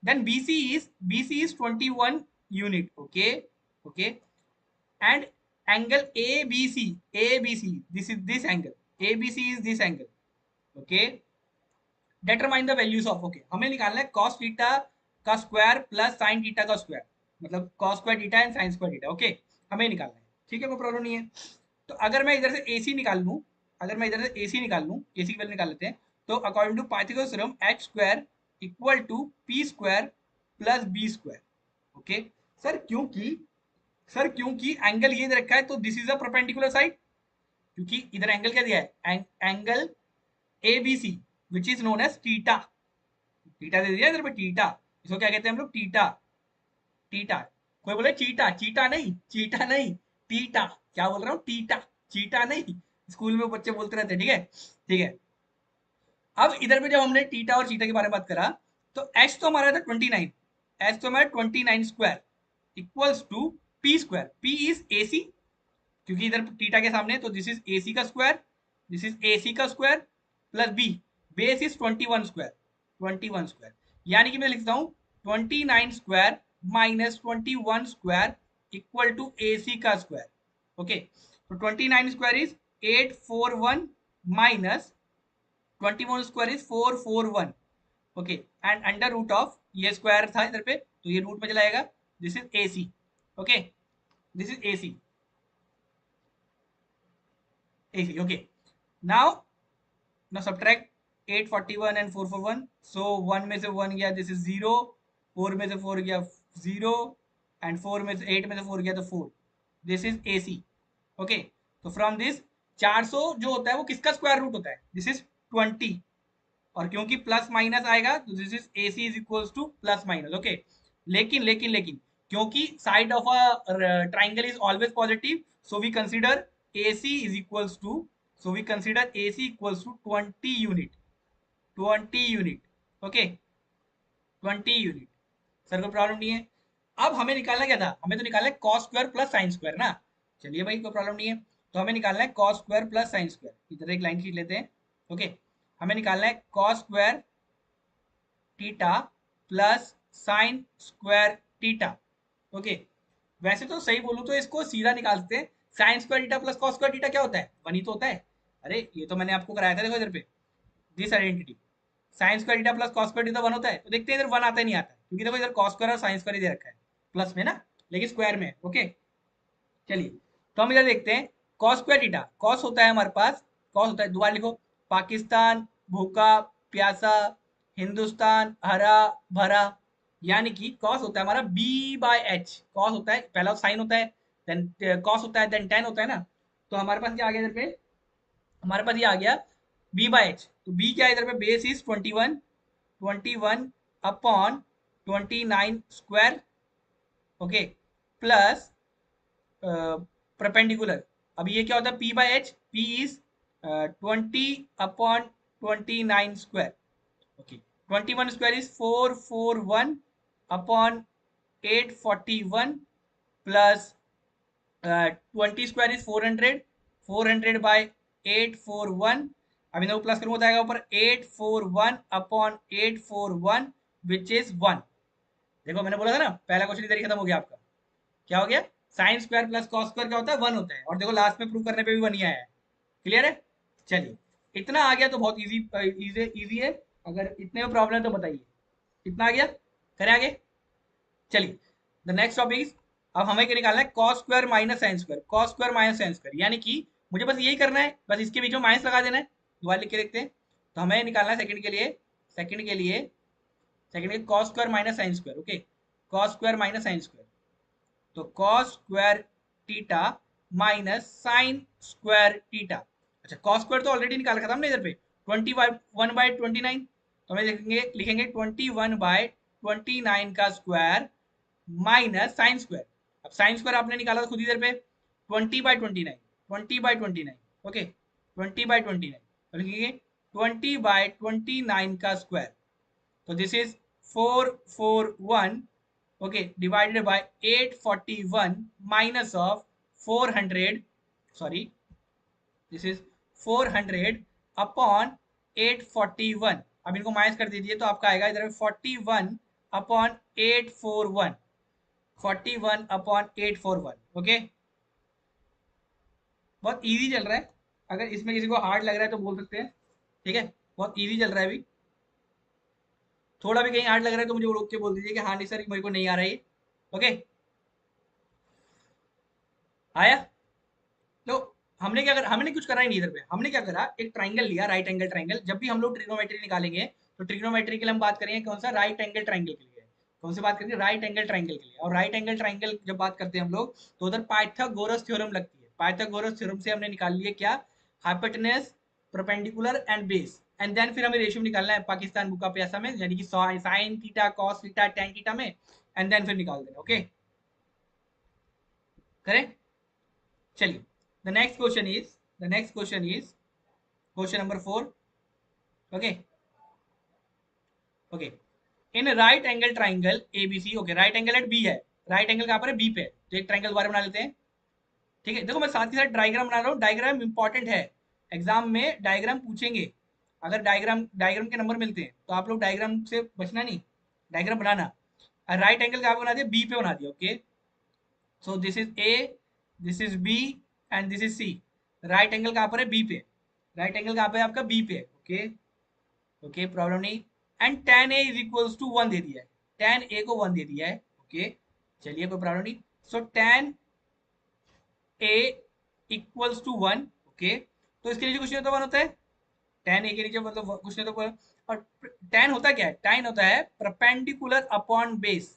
Then BC is 21 unit। Okay, okay, and angle ABC, this is this angle, ABC is this angle। okay, determine the values of, okay, हमें निकालना है cos theta का square plus sin theta का square, मतलब cos square theta and sin square theta. Okay, हमें निकालना है, ठीक है, कोई प्रॉब्लम नहीं है। तो अगर मैं इधर से AC निकाल लूं, अगर मैं इधर से AC निकाल लूं, AC की वैल्यू निकाल लेते हैं, तो according to Pythagoras theorem h square equal to p square plus b square. Okay क्योंकि एंगल ये दे रखा है तो this is a perpendicular side, क्योंकि इधर एंगल क्या दिया है, angle ABC which is known as theta, theta दे दिया इधर पे थीटा, इसको क्या कहते हैं हम लोग, थीटा, थीटा। कोई बोले चीटा, चीटा नहीं, चीटा नहीं, थीटा। क्या बोल रहा हूँ, टीटा, चीटा नहीं, स्कूल में बच्चे बोलते रहते हैं, ठीक है, ठीक है। अब इधर पे जब हमने टीटा और चीटा के बारे में बात करा, तो एच तो हमारा था 29, एच तो हमारा 29 square equals to P square, P is A C, क्योंकि इधर टीटा के सामने, तो दिस इज ए सी का square, this is A C का square plus B, base is 21 square, 21 square, यानी कि मैं लिखता हूँ 29 square minus 21 square equal to A C का स्क्वायर, ओके। तो 29 square is 841 minus 21 square is 441, okay, and under root of, ये square था इधर पे तो ये रूट में चला जाएगा, this is A C, okay, this is A C, A C, okay. Now now subtract 841 and 441, so 1 में से 1 गया, दिस इज 0, 4 में से 4 गया 0, एंड 4 में से 8 में से 4 गया तो 4, this is A C, okay. तो फ्रॉम दिस 400 जो होता है वो किसका स्क्वायर रूट होता है, दिस इज 20, और क्योंकि प्लस माइनस आएगा तो this is A C is equals to plus minus, okay. लेकिन लेकिन लेकिन क्योंकि side of a triangle is always positive, so we consider A C is equals to, so we consider AC equals to 20 unit, 20 unit, okay, 20 unit. Sir कोई problem नहीं है। अब हमें निकालना क्या था, हमें तो निकालना है cos square plus sine square ना, चलिए भाई कोई प्रॉब्लम नहीं है। तो हमें निकालना है cos square plus sine square, इधर एक लाइन खींच लेते हैं, ओके। हमें निकालना है cos square theta plus sign square theta, okay. वैसे तो सही बोलूं तो इसको सीधा निकाल सकते हैं, sign square theta plus cos square theta क्या होता है, 1 ही तो होता है। अरे ये तो मैंने आपको कराया था, देखो इधर पे, this identity, sign square theta plus cos square theta 1 होता है, तो देखते हैं इधर 1 आता है नहीं आता है, क्योंकि देखो इधर कॉस स्क्वायर और साइन स्क्वायर ही दे रखा है प्लस में ना, लेकिन स्क्वायर में, ओके। चलिए, तो हम इधर देखते हैं कॉस स्क्वायर टीटा, कॉस होता है हमारे पास, कॉस होता है, दोबारा लिखो, पाकिस्तान भूखा प्यासा, हिंदुस्तान हरा भरा, यानी कि कॉस होता है हमारा बी बाय एच, कॉस होता है, पहला साइन होता है, देन कॉस होता है, देन टेन होता है ना। तो हमारे पास क्या आ गया इधर पे, हमारे पास ये आ गया बी बाय एच, तो बी क्या है इधर पे, base is 21, 21 upon 29 square, okay, plus perpendicular. अब ये क्या होता है, P by H, P is 20 upon 29 square, okay, 21 square is 441 upon 841 plus 20 square is 400, 400 by 841, अब इनको प्लस करूंगा तो आएगा ऊपर 841 अपॉन 841 विच इज 1। देखो मैंने बोला था ना, पहला क्वेश्चन इधर ही खत्म हो गया आपका, क्या हो गया, sine square plus cos square क्या होता है, 1 होता है, और देखो लास्ट में प्रूव करने पे भी 1 ही आया है, क्लियर है। चलिए, इतना आ गया तो बहुत इजी, इजी इजी है, अगर इतने में प्रॉब्लम है तो बताइए, इतना आ गया, करें आगे। चलिए, द नेक्स्ट टॉपिक, अब हमें क्या निकालना है, cos square minus sine square, cos square minus sine square, यानी कि मुझे बस यही करना है, बस इसके बीच में माइनस लगा देना है, दोबारा लिख के देखते हैं। तो हमें निकालना है सेकंड के लिए, सेकंड के लिए, सेकंड के cos square minus sine square, okay, cos square minus sine square, तो cos square theta minus sine square theta. अच्छा, कॉस स्क्वायर तो ऑलरेडी निकाल रखा था हमने इधर पे, 21/29, तो हमें लिखेंगे लिखेंगे 21/29 का स्क्वायर माइनस साइन स्क्वायर। अब साइन स्क्वायर आपने निकाला था खुद इधर पे, 20/29, 20/29, ओके, 20/29, तो लिखेंगे 20/29 का स्क्वायर, तो this is 441, okay, divided by 841 minus of 400, sorry, this is 400 upon 841, अब इनको माइनस कर दीजिए तो आपका आएगा इधर 41 अपॉन 841, 41 अपॉन 841, ओके। बहुत इजी चल रहा है, अगर इसमें किसी को हार्ड लग रहा है तो बोल सकते हैं, ठीक है, बहुत इजी चल रहा है अभी। थोड़ा भी कहीं हार्ड लग रहा है तो मुझे रोक के बोल दीजिए कि हाँ नहीं सर मेरे को नहीं आ रहा है, ओके, आया। तो हमने क्या करा, हमने कुछ करा ही नहीं इधर पे, हमने क्या करा, एक ट्राइंगल लिया, राइट एंगल ट्राइंगल। जब भी हम लोग ट्रिग्नोमेट्री निकालेंगे तो ट्रिग्नोमेट्री के लिए हम बात करेंगे कौन सा, राइट एंगल ट्राइंगल के लिए, कौन सी बात करेंगे, राइट एंगल ट्राइंगल के लिए। और राइट एंगल ट्राइंगल जब बात करते हैं हम लोग तो उधर पाइथागोरस थ्योरम लगती है, पाइथागोरस थ्योरम से हमने निकाल लिया क्या, hypotenuse, perpendicular and base, and then फिर हमें रेशियो निकालना है पाकिस्तान भूखा प्यासा में, यानी कि sine theta cos theta tan theta में, एंड देन फिर निकाल देना, ओके, करें। चलिए, the next question is question number 4. Okay. Okay. In right angle triangle ABC. Okay, right angle at B है. राइट एंगल कहाँ पर है? बी पे. तो एक ट्राइंगल बारे बना लेते हैं. ठीक है, देखो मैं साथ के साथ डायग्राम बना रहा हूँ. डायग्राम इंपॉर्टेंट है, एग्जाम में डायग्राम पूछेंगे. अगर डायग्राम डायग्राम के नंबर मिलते हैं तो आप लोग डायग्राम से बचना नहीं, डायग्राम बनाना. राइट एंगल कहाँ पे बना दिया? बी पे बना दिया. Okay. So this is A, this is B and this is C. Right angle कहाँ पर है? बी पे. राइट एंगल कहाँ पे है आपका? बी पे. ओके. ओके, प्रॉब्लम नहीं. And tan a is equals to 1 दे दिया है. tan a को 1 दे दिया है. ओके. चलिए, कोई प्रॉब्लम नहीं. So tan a equals to 1. Okay. तो इसके नीचे कुछ नहीं होता, 1 होता है. tan a के नीचे मतलब कुछ नहीं होता. और tan होता क्या है? tan होता है परपेंडिकुलर अपॉन बेस.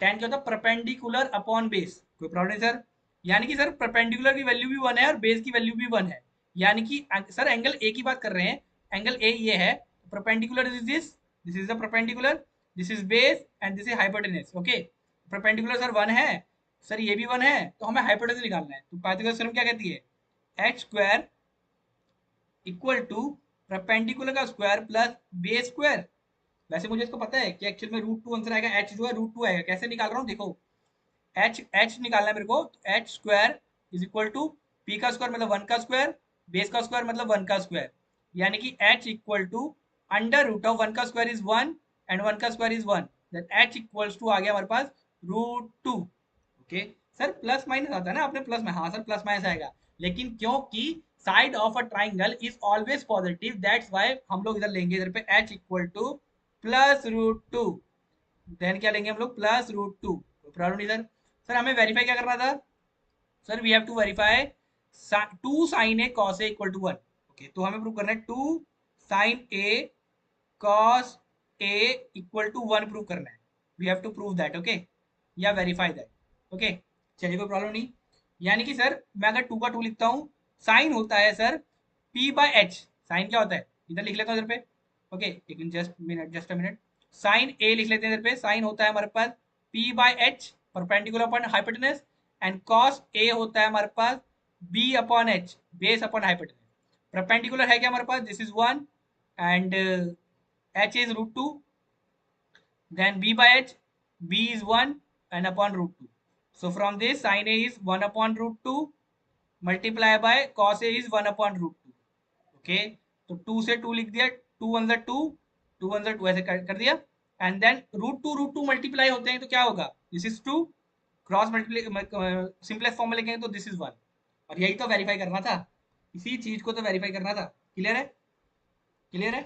tan क्या होता है? Perpendicular upon base. कोई प्रॉब्लम नहीं सर. यानी कि सर परपेंडिकुलर की वैल्यू भी 1 है और बेस की वैल्यू भी 1 है. यानी कि सर एंगल ए की बात कर रहे हैं. एंगल ए ये है. Perpendicular is this is the perpendicular, this is base and this is hypotenuse. Okay. Perpendicular sir 1 है, सर ये भी 1 है, तो हमें हाइपोटेनस निकालना है. तो पाइथागोरस थ्योरम क्या कहती है? H square equal to perpendicular का स्क्वायर प्लस बेस स्क्वायर. वैसे मुझे इसको पता है कि एक्चुअल में √2 आंसर आएगा. एच जो है √2 आएगा. कैसे निकाल रहा हूँ देखो. एच निकालना है मेरे को. H square is equal to P का स्क्वायर मतलब 1 का स्क्वायर, बेस का स्क्वायर मतलब 1 का स्क्वायर. यानी कि H equal to under root of 1 का स्क्वायर इज 1 एंड 1 का square is 1. Then H equals to आ गया हमारे पास √2. ओके. सर प्लस माइनस आता है ना, आपने प्लस में, हाँ सर प्लस माइनस आएगा. लेकिन क्योंकि side of a triangle is always positive, that's why हम लोग इधर लेंगे, इधर पे एच इक्वल टू +√2. देन क्या लेंगे हम लोग? +√2. प्रॉब्लम नहीं सर. सर हमें वेरीफाई क्या करना था? Sir we have to verify 2 sin a cos a equal to 1. Okay, तो हमें प्रूव करना है 2 sin a cos a equal to 1 prove करना है. We have to prove that. Okay, या वेरीफाई दैट. ओके. चलिए, कोई प्रॉब्लम नहीं. यानी कि सर मैं अगर 2 का 2 लिखता हूँ, साइन होता है sir p by H. Sine क्या होता है? इधर लिख लेता हूँ इधर पे. ओके, लेकिन just a minute. Sine A लिख लेते हैं इधर पे. साइन होता है हमारे पास p by H, perpendicular upon hypotenuse. And cos A होता है हमारे पास b upon H, base upon hypotenuse. Perpendicular है क्या हमारे पास? This is 1 and h is √2. Then b by h, b is 1 and upon √2. So from this sin a is 1 upon √2 multiply by cos a is 1 upon √2. Okay, तो 2 से 2 लिख दिया. 2 one ज़ा 2, 2 one ज़ा 2 ऐसे कर दिया. एंड देन √2 मल्टीप्लाई होते हैं तो क्या होगा? This is 2. Cross multiply simplest form में लिखेंगे तो दिस इज 1. और यही तो वेरीफाई करना था, इसी चीज को तो वेरीफाई करना था. क्लियर है? क्लियर है?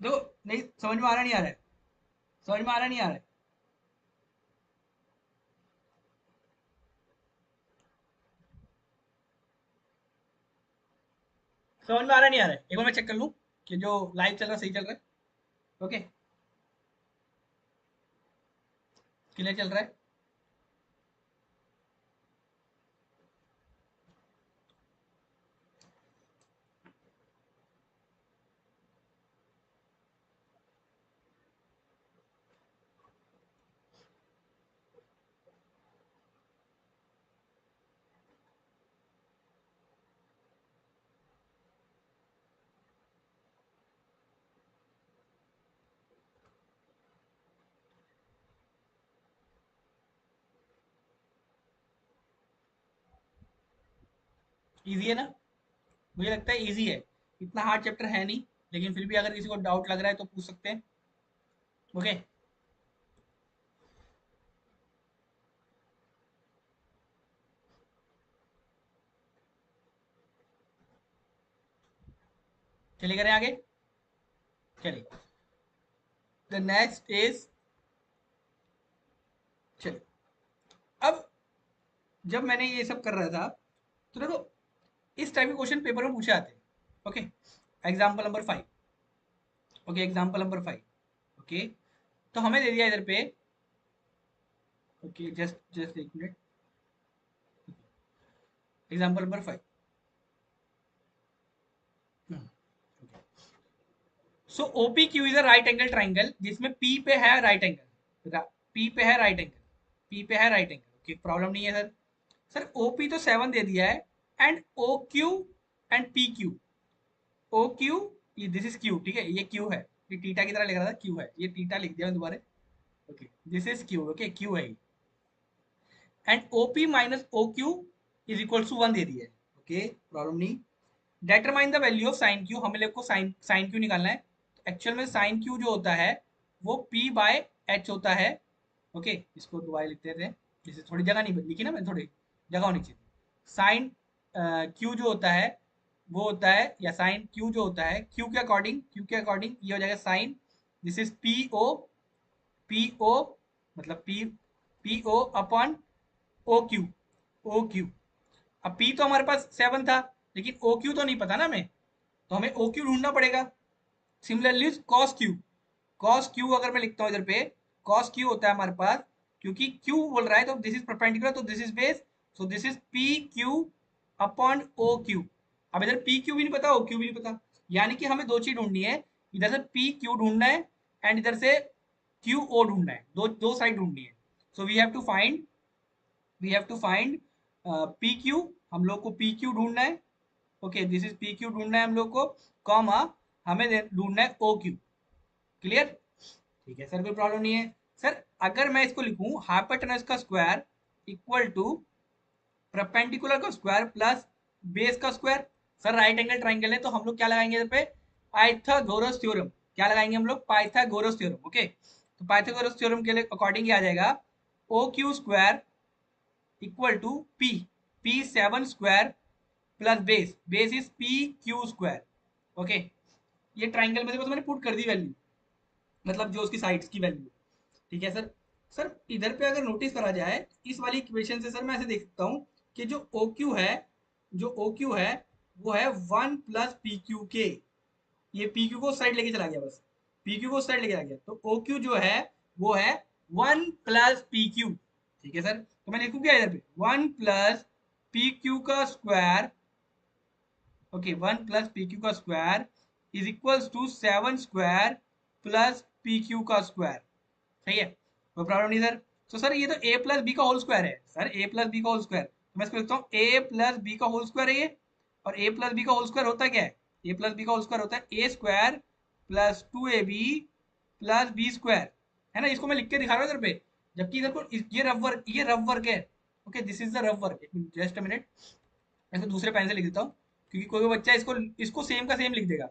देखो, नहीं समझ में आ रहा, नहीं आ रहा है? समझ में आ रहा, नहीं आ रहा है? समझ में आ रहा, नहीं आ रहा है? एक बार मैं चेक कर लूँ कि जो लाइव चल रहा है सही चल रहा है. ओके, क्लियर चल रहा है. इजी है ना? मुझे लगता है इजी है. इतना हार्ड चैप्टर है नहीं, लेकिन फिर भी अगर किसी को डाउट लग रहा है तो पूछ सकते हैं. ओके. चलिए करें आगे. चलिए, द नेक्स्ट इज. चलिए, अब जब मैंने ये सब कर रहा था तो देखो, इस टाइप के क्वेश्चन पेपर में पूछे आते हैं. Okay. Example number 5. Okay, example number 5. Okay, तो हमें दे दिया इधर पे. ओके, जस्ट जस्ट एक minute. Example number 5. So OP Q is a right angle triangle जिसमें पी पे है राइट एंगल, पी पे है राइट एंगल, पी पे है राइट एंगल, ओके प्रॉब्लम नहीं है सर। सर ओपी तो 7 दे दिया है, and O Q and P Q, O Q, ये दिस इज क्यू, ठीक है ये क्यू है, ये टीटा की तरह लिख रहा था क्यू है, ये टीटा लिख दिया मैं दोबारा, okay this is Q, okay Q है, and OP minus O Q is equal to 1 दे दिया है, ओके प्रॉब्लम नहीं। Determine the value of sine Q, हमें लोग को साइन साइन क्यू निकालना है। एक्चुअल में साइन क्यू जो होता है वो पी बाय एच होता है, ओके इसको दोबारा लिखते थे, जैसे थोड़ी जगह नहीं लिखी ना, मैं थोड़ी जगह होनी चाहिए। साइन क्यू जो होता है वो होता है, या साइन क्यू जो होता है क्यू के अकॉर्डिंग, क्यू के अकॉर्डिंग ये हो जाएगा sine, this is P O, P O मतलब P, P O upon O Q, O Q. अब पी तो हमारे पास 7 था, लेकिन ओ क्यू तो नहीं पता ना हमें, तो हमें ओ क्यू ढूंढना पड़ेगा। Similarly cos Q, cos Q अगर मैं लिखता हूँ इधर पे, कॉस क्यू होता है हमारे पास, क्योंकि क्यू बोल रहा है तो दिस इज परपेंडिकुलर, तो this is base, so this is P Q upon O Q. अब इधर पी क्यू भी नहीं पता, ओ क्यू भी नहीं पता, यानी कि हमें दो चीज ढूंढनी है, इधर से पी क्यू ढूंढना है, एंड इधर से क्यू ओ ढूंढना है, दो दो साइड ढूंढनी है। So we have to find P Q, हम लोग को पी क्यू ढूंढना है, okay this is P Q ढूंढना है हम लोग को, कॉमा हमें ढूंढना है ओ क्यू, क्लियर, ठीक है सर कोई प्रॉब्लम नहीं है। सर अगर मैं इसको लिखूं हाइपोटेनस का स्क्वायर इक्वल टू परपेंडिकुलर का स्क्वायर प्लस बेस का square, sir right angle triangle है तो हम लोग क्या लगाएंगे इधर पे, पाइथागोरस थ्योरम, क्या लगाएंगे हम लोग, पाइथागोरस थ्योरम, ओके तो पाइथागोरस थ्योरम के लिए अकॉर्डिंग ये आ जाएगा O Q square equal to P, P 7 square plus base, base is P Q square, okay ये ट्राइंगल में से बस मैंने पुट कर दी वैल्यू, मतलब जो उसकी साइड्स की वैल्यू, ठीक है सर। सर इधर पे अगर नोटिस करा जाए इस वाली इक्वेशन से, सर मैं ऐसे देख सकता हूँ कि जो ओ क्यू है, जो ओ क्यू है वो है 1 प्लस पी क्यू के, ये पी क्यू को साइड लेके चला गया, बस पी क्यू को साइड लेके चला गया, तो ओ क्यू जो है वो है 1 प्लस पी क्यू, ठीक है सर, तो मैं लिखूँ क्या इधर पे 1 प्लस पी क्यू का square, okay 1 plus P Q का square is equals to 7 square plus P Q का स्क्वायर, सही है कोई प्रॉब्लम नहीं सर। तो सर ये तो ए प्लस बी का होल स्क्वायर है, सर ए प्लस बी का होल स्क्वायर, तो मैं इसको लिखता हूँ ए प्लस बी का होल स्क्वायर है ये, और ए प्लस बी का होल स्क्वायर होता है क्या है, ए प्लस बी का होल स्क्वायर होता है A square plus 2ab plus B square, है ना, इसको मैं लिख के दिखा रहा हूँ इधर पे, जबकि इधर को ये रफ वर्क, ये रफ वर्क है, okay this is the rough work, just a minute, मैं इसको दूसरे पेन से लिख देता हूँ, क्योंकि कोई कोई बच्चा इसको इसको सेम का सेम लिख देगा,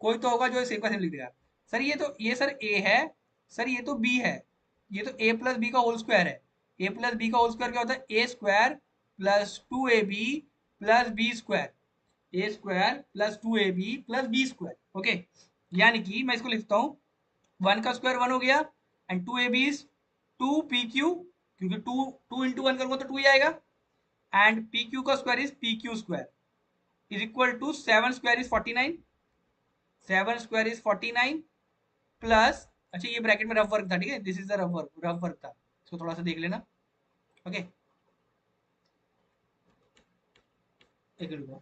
कोई तो होगा जो सेम का सेम लिख देगा। सर ये तो ये सर ए है, सर ये तो बी है, ये तो ए प्लस बी का होल स्क्वायर है, ए प्लस बी का होल स्क्वायर क्या होता है, A square plus 2ab plus B square, A square plus 2ab plus B square, okay यानी कि मैं इसको लिखता हूँ 1 का स्क्वायर 1 हो गया, एंड 2ab इज 2pq, क्योंकि 2 2 इंटू 1 करूंगा तो 2 ही आएगा, एंड pq का square is pq square is equal to 7 square is 49, 7 square is 49 plus, अच्छा ये ब्रैकेट में रफ वर्क था, ठीक है this is the rough work था, इसको थोड़ा सा देख लेना, ओके एक minute,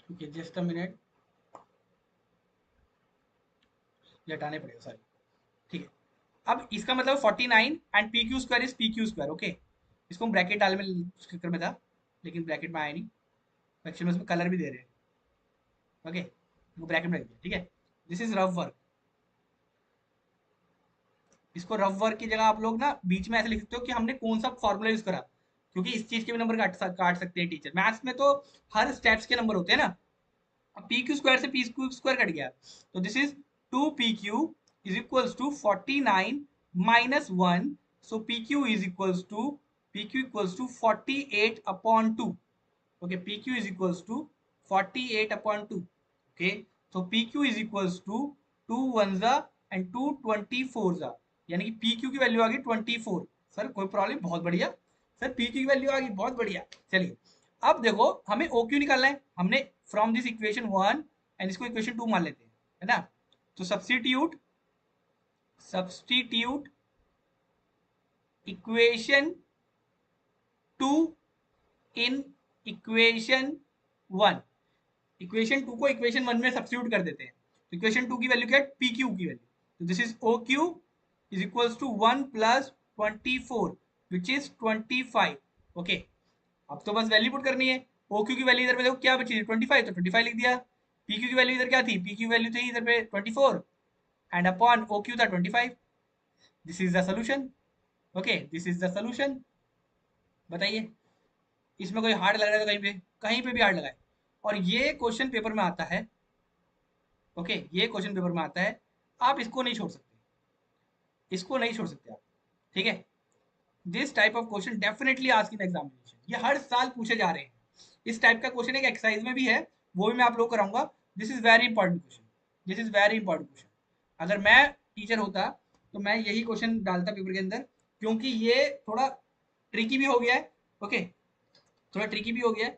okay just a minute, ये हटाने पड़ेगा सॉरी, ठीक है। अब इसका मतलब 49 and P Q square is P Q square, okay इसको हम ब्रैकेट डालने में चक्कर में था, लेकिन ब्रैकेट में आया नहीं, एक्चुअली में उसमें कलर भी दे रहे हैं, ओके वो ब्रैकेट में रख दिया, ठीक है दिस इज रफ वर्क, इसको रफ वर्क की जगह आप लोग ना बीच में ऐसे लिख सकते हो कि हमने कौन सा फॉर्मूला यूज करा, क्योंकि इस चीज के भी नंबर काट सकते हैं टीचर, मैथ्स में तो हर स्टेप्स के नंबर होते हैं ना, अब पी क्यू स्क्वायर से पी क्यू स्क्वायर कट गया, तो this is 2pq is equals to 49 minus 1, सो pq is equals to, pq equals to 48 upon 2, okay pq is equals to 48 upon 2, okay तो pq इज इक्वल्स टू 2 1 जा and 2 24 जा, यानी कि pq की value आ गई 24, सर कोई प्रॉब्लम, बहुत बढ़िया सर pq की वैल्यू आ गई, बहुत बढ़िया, चलिए अब देखो हमें ओ क्यू निकालना है, हमने फ्रॉम दिस इक्वेशन 1 एंड इसको इक्वेशन 2 मान लेते हैं, है ना। तो substitute equation 2 in equation 1, equation 2 को इक्वेशन 1 में सब्स्टिट्यूट कर देते हैं। तो इक्वेशन 2 की वैल्यू क्या है, पी क्यू की वैल्यू। तो this is O Q is equals to 1 plus 24 which is 25। Okay, अब तो बस वैल्यू पुट करनी है। ओ क्यू की वैल्यू इधर पे देखो क्या बची, 25, तो 25 लिख दिया। पी क्यू की वैल्यू इधर क्या थी, पी क्यू वैल्यू थी इधर पे 24 एंड अपॉन ओ क्यू था 25। This is the solution. Okay, this is the solution. बताइए इसमें कोई हार्ड लग रहा है तो कहीं पे भी हार्ड लगाए। और ये क्वेश्चन पेपर में आता है। ओके, ये क्वेश्चन पेपर में आता है, आप इसको नहीं छोड़ सकते, इसको नहीं छोड़ सकते आप। ठीक है, this type of question definitely ask in examination, ये हर साल पूछे जा रहे हैं। इस टाइप का क्वेश्चन एक एक्सरसाइज में भी है, वो भी मैं आप लोग कराऊंगा। This is very important question, this is very important question. अगर मैं टीचर होता तो मैं यही क्वेश्चन डालता पेपर के अंदर, क्योंकि ये थोड़ा ट्रिकी भी हो गया है। ओके, थोड़ा ट्रिकी भी हो गया है।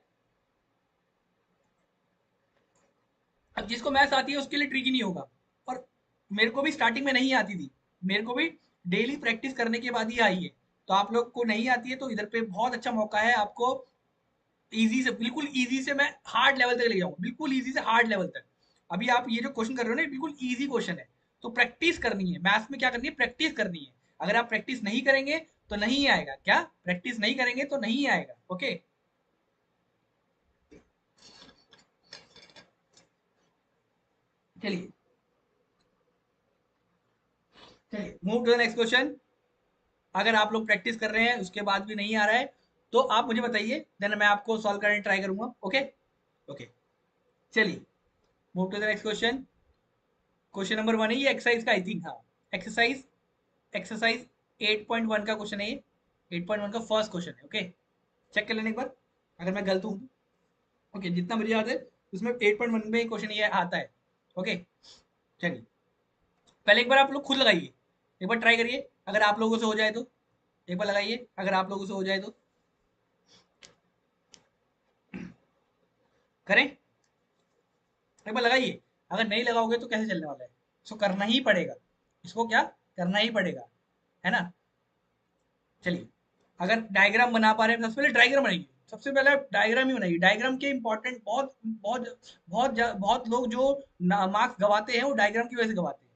अब जिसको मैथ्स आती है उसके लिए ट्रिकी नहीं होगा। और मेरे को भी स्टार्टिंग में नहीं आती थी, मेरे को भी डेली प्रैक्टिस करने के बाद ही आई है। तो आप लोग को नहीं आती है तो इधर पे बहुत अच्छा मौका है आपको, इजी से बिल्कुल इजी से मैं हार्ड लेवल तक ले जाऊंगा, बिल्कुल इजी से हार्ड लेवल तक। अभी आप ये जो क्वेश्चन कर रहे हो ना, बिल्कुल इजी क्वेश्चन है। तो प्रैक्टिस करनी है, मैथ्स में क्या करनी है, प्रैक्टिस करनी है। अगर आप प्रैक्टिस नहीं करेंगे तो नहीं आएगा, क्या प्रैक्टिस नहीं करेंगे तो नहीं आएगा। ओके, चलिए चलिए move to the next question. अगर आप लोग प्रैक्टिस कर रहे हैं उसके बाद भी नहीं आ रहा है तो आप मुझे बताइए, देन मैं आपको सॉल्व करने ट्राई करूंगा। ओके ओके, चलिए move to the next question. Question number 1 है ये, एक्सरसाइज का आई थिंक, हाँ एक्सरसाइज, एक्सरसाइज 8.1 का क्वेश्चन है ये, 8.1 का फर्स्ट क्वेश्चन है। ओके, चेक कर लेने एक बार अगर मैं गलत हूँ। ओके, जितना मुझे याद है उसमें 8.1 में क्वेश्चन ये आता है। ओके, चलिए पहले एक बार आप लोग खुद लगाइए, एक बार ट्राई करिए, अगर आप लोगों से हो जाए तो एक बार लगाइए, अगर आप लोगों से हो जाए तो करें, एक बार लगाइए। अगर नहीं लगाओगे तो कैसे चलने वाला है, इसको करना ही पड़ेगा, इसको क्या करना ही पड़ेगा, है ना। चलिए, अगर डायग्राम बना पा रहे हैं, सबसे पहले डायग्राम बनाइए, सबसे पहले डायग्राम ही बनाइए। डायग्राम के इंपॉर्टेंट बहुत बहुत बहुत लोग जो मार्क्स गवाते हैं वो डायग्राम की वजह से गवाते हैं।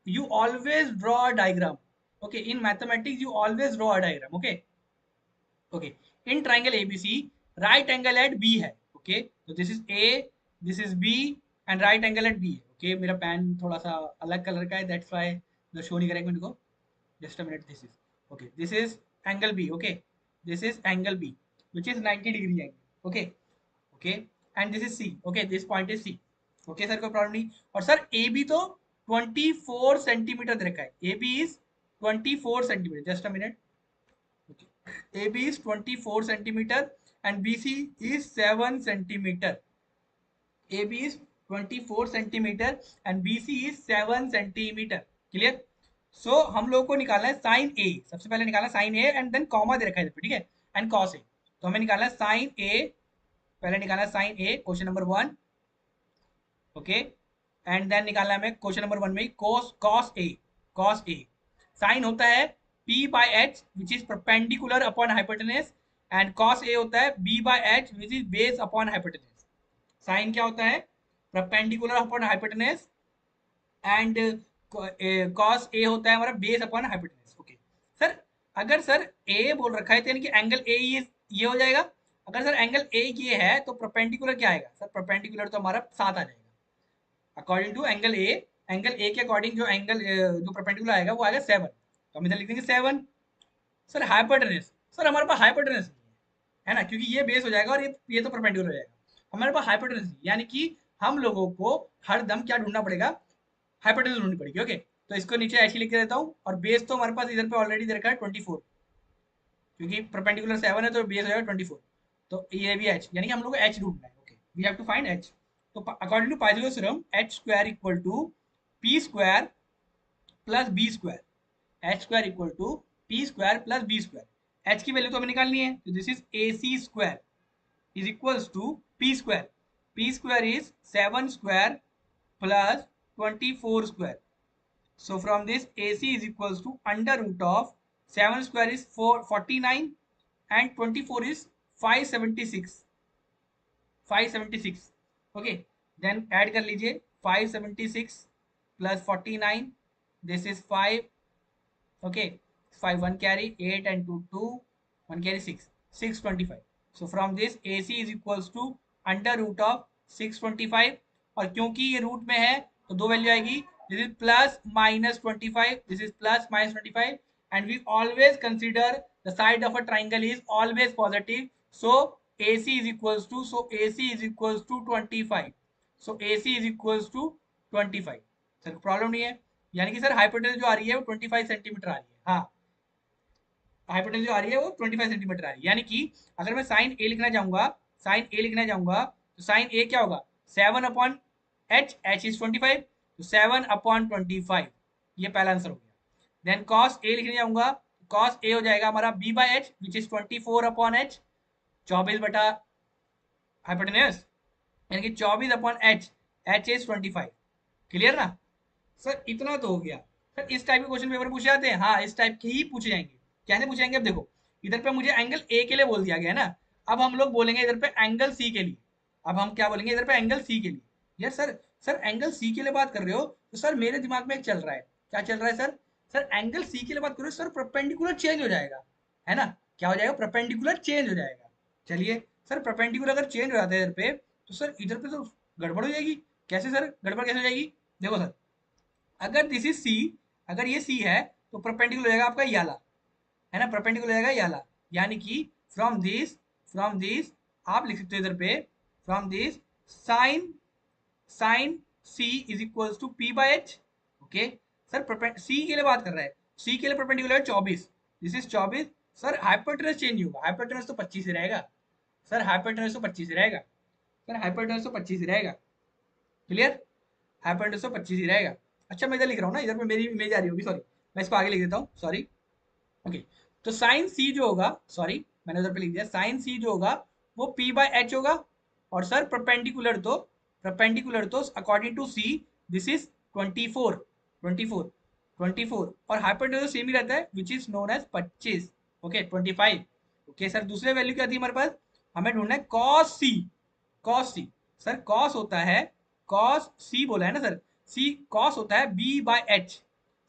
You always draw a diagram. Okay, in mathematics you always draw a diagram. Okay okay, in triangle ABC right angle at B है। ओके, तो this is A, this is B and right angle at B है। Okay, मेरा pen थोड़ा सा अलग colour का है, that's why the show नहीं करेगा मेरे को। Just a minute, this is okay, this is angle B. Okay, this is angle B which is 90 degree angle. Okay okay, and this is C. Okay, this point is C. Okay sir, कोई problem नहीं। और sir A B तो 24 centimetre दे रखा है, A B is 24 centimetre. Just a minute, A B is 24 centimetre and B C is 7 centimetre. A B is 24 centimetre and B C is 7 centimetre. Clear. So हम लोग को निकालना है sine ए, सबसे पहले निकालना sine A and then comma दे रखा है, ठीक है, एंड कॉस ए। तो हमें निकालना है साइन ए, पहले निकालना है sine A, question number 1। Okay, and then निकालना है हमें क्वेश्चन नंबर 1 में cos, cos A, cos A. Sine होता है P by H which is perpendicular upon hypotenuse, and cos A होता है B by H which is base upon hypotenuse. Sine क्या होता है, perpendicular upon hypotenuse, and cos A होता है हमारा base upon hypotenuse. Okay sir, अगर sir A बोल रखा है तो यानी कि एंगल ए ये हो जाएगा। अगर सर एंगल ए ये है तो परपेंडिकुलर क्या आएगा सर, परपेंडिकुलर तो हमारा 7 आ जाएगा according to angle A. Angle A के अकॉर्डिंग जो एंगल जो परपेंडिकुलर आएगा वो आएगा 7, तो हम इधर लिख देंगे 7। सर हाइपोटेनस, सर हमारे पास हाइपोटेनस नहीं है ना, क्योंकि ये बेस हो जाएगा और ये तो परपेंडिकुलर हो जाएगा। हमारे पास हाइपोटेनस नहीं, यानी कि हम लोगों को हर दम क्या ढूंढना पड़ेगा, हाइपोटेनस ढूंढनी पड़ेगी। ओके, तो इसको नीचे ऐसे लिख के देता हूँ, और बेस तो हमारे पास इधर पे ऑलरेडी दे रखा है 24, क्योंकि परपेंडिकुलर 7 है तो बेस हो जाएगा 24। तो ये भी एच, यानी कि हम लोग को एच ढूंढना है। Okay, we have to find H. तो according to Pythagoras theorem H square equal to P square plus B square, H square equal to P square plus B square. H की value तो हमें निकालनी है, तो this is A C square, is equals to p square. P square is 7 square plus 24 square. So from this AC is equals to under root of 7 square is 49 and 24 is 576. 576. Okay, then add कर लीजिए 576 plus 49. This is 5. Okay, 5 1 carry 8 and 2 2 1 carry 6 625. So from this AC is equals to under root of 625 और क्योंकि ये root में है तो दो value आएगी. This is plus minus 25. This is plus minus 25 and we always consider the side of a triangle is always positive. So AC is equals to 25. So AC is equals to 25. Sir problem नहीं है, यानी कि sir hypotenuse जो आ रही है वो 25 centimetre आ रही है. हाँ, हाइपोटेन्यूज जो आ रही है वो 25 सेंटीमीटर आ रही है. यानी कि अगर मैं साइन ए लिखना चाहूंगा, तो साइन ए क्या होगा 7 अपॉन एच. एच इज 25, तो 7 अपॉन 25. ये पहला आंसर हो गया. देन कॉस ए लिखने जाऊंगा, कॉस ए हो जाएगा हमारा B by H which is 24 upon H. 24 बटा हाइपोटेन्यूज यानी कि 24 upon H. H is 25. Clear ना सर? इतना तो हो गया. सर इस टाइप के क्वेश्चन पेपर पूछे जाते हैं. हाँ, इस टाइप के ही पूछे जाएंगे. कैसे पूछे जाएंगे? अब देखो, इधर पे मुझे एंगल ए के लिए बोल दिया गया है ना. अब हम लोग बोलेंगे इधर पे एंगल सी के लिए. अब हम क्या बोलेंगे इधर पे एंगल सी के लिए. यार सर एंगल सी के लिए बात कर रहे हो तो सर मेरे दिमाग में एक चल रहा है. क्या चल रहा है सर? सर एंगल सी के लिए बात करो सर, परपेंडिकुलर चेंज हो जाएगा, है ना? क्या हो जाएगा? परपेंडिकुलर चेंज हो जाएगा. चलिए सर, परपेंडिकुलर अगर चेंज हो जाता है इधर पे तो सर इधर पे तो गड़बड़ हो जाएगी. कैसे सर गड़बड़ कैसे हो जाएगी? देखो सर, अगर दिस इज सी, अगर ये सी है तो परपेंडिकुलर हो जाएगा आपका याला, है ना? परपेंडिकुलर हो जाएगा याला. यानी कि फ्रॉम दिस आप लिख सकते हो इधर पे from this sine C is equals to P by H. Okay sir, C के लिए बात कर रहा है. सी के लिए परपेंडिकुलर है 24. This is 24. Sir hypotenuse change होगा. हाइपोटेनस तो 25 ही रहेगा. सर हाइपोटेनस तो 25 ही रहेगा. सर हाइपोटेनस तो 25 ही रहेगा. क्लियर? हाइपोटेनस तो 25 ही रहेगा. अच्छा, मैं इधर लिख रहा हूँ ना, इधर पे मेरी इमेज आ रही होगी. सॉरी, मैं इसको आगे लिख देता हूँ. सॉरी. ओके, तो साइन सी जो होगा, सॉरी मैंने उधर पे लिख दिया, साइन सी जो होगा वो पी बाई एच होगा. और सर परपेंडिकुलर तो according to C this is 24. 24 और हाइपोटेनस सेम ही रहता है which is known as 25. Okay 25. Okay sir, दूसरे वैल्यू क्या थी हमारे पास? हमें ढूंढना है cos C. Cos C sir cos होता है, कॉस सी बोला है ना सर, सी कॉस होता है बी बाय एच.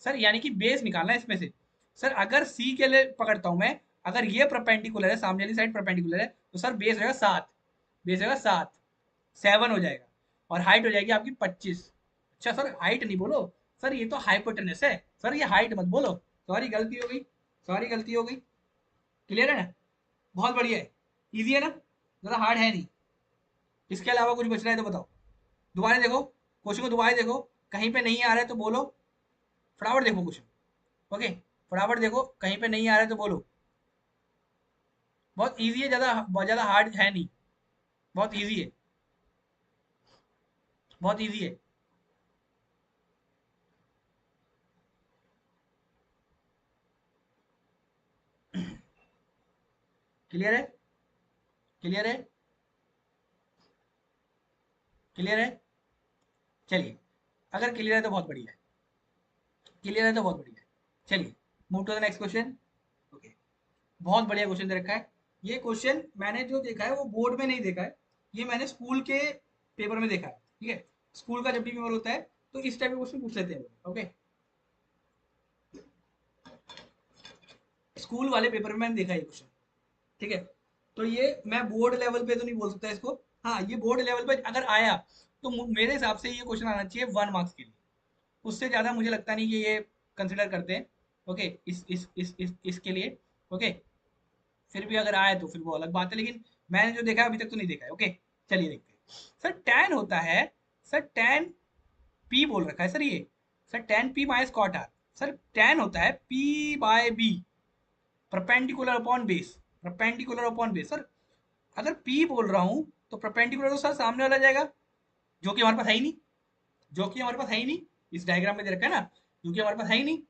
सर यानी कि बेस निकालना है इसमें से. सर अगर सी के लिए पकड़ता हूं मैं, अगर ये परपेंडिकुलर है, सामने वाली साइड परपेंडिकुलर है, तो सर बेस रहेगा 7. बेस रहेगा 7, 7 हो जाएगा. और हाइट हो जाएगी आपकी 25. अच्छा सर, हाइट नहीं बोलो सर, ये तो हाइपोटेनस है. सर ये हाइट मत बोलो. सॉरी गलती हो गई, सॉरी गलती हो गई. क्लियर है ना? बहुत बढ़िया है, इजी है ना, ज़्यादा हार्ड है नहीं. इसके अलावा कुछ बच रहा है तो बताओ. दोबारा देखो क्वेश्चन को, दोबारा देखो. कहीं पे नहीं आ रहा है तो बोलो, फटाफट देखो क्वेश्चन. ओके, फटाफट देखो, कहीं पे नहीं आ रहा है तो बोलो. बहुत इजी है, बहुत ज़्यादा हार्ड है नहीं, बहुत इजी है, बहुत इजी है. क्लियर है? क्लियर है? क्लियर है? चलिए, अगर क्लियर है तो बहुत बढ़िया है. क्लियर है तो बहुत बढ़िया है. चलिए move to the next question. Okay, बहुत बढ़िया क्वेश्चन दे रखा है. ये क्वेश्चन मैंने जो देखा है वो बोर्ड में नहीं देखा है, ये मैंने स्कूल के पेपर में देखा है. ठीक है, स्कूल का जब भी पेपर होता है तो इस टाइप के क्वेश्चन पूछ लेते हैं. ओके, स्कूल वाले पेपर में मैंने देखा है क्वेश्चन. ठीक है, तो ये मैं बोर्ड लेवल पे तो नहीं बोल सकता इसको. हाँ, ये बोर्ड लेवल पे अगर आया तो मेरे हिसाब से ये क्वेश्चन आना चाहिए 1 मार्क्स के लिए. उससे ज़्यादा मुझे लगता नहीं कि ये कंसिडर करते हैं. ओके, इसके लिए. ओके, फिर भी अगर आए तो फिर वो अलग बात है, लेकिन मैंने जो देखा है अभी तक तो नहीं देखा है. ओके, चलिए देखते हैं. सर टैन होता है, सर टैन पी बोल रखा है सर ये. Sir tan P minus cot R. Sir tan होता है P by B perpendicular upon base. Perpendicular upon base. Sir अगर पी बोल रहा हूँ तो परपेंडिकुलर तो सर सामने वाला जाएगा, जो कि हमारे पास है ही नहीं. जो कि हमारे पास है ही नहीं, इस डायग्राम में दे रखा है ना, जो कि हमारे पास है ही नहीं.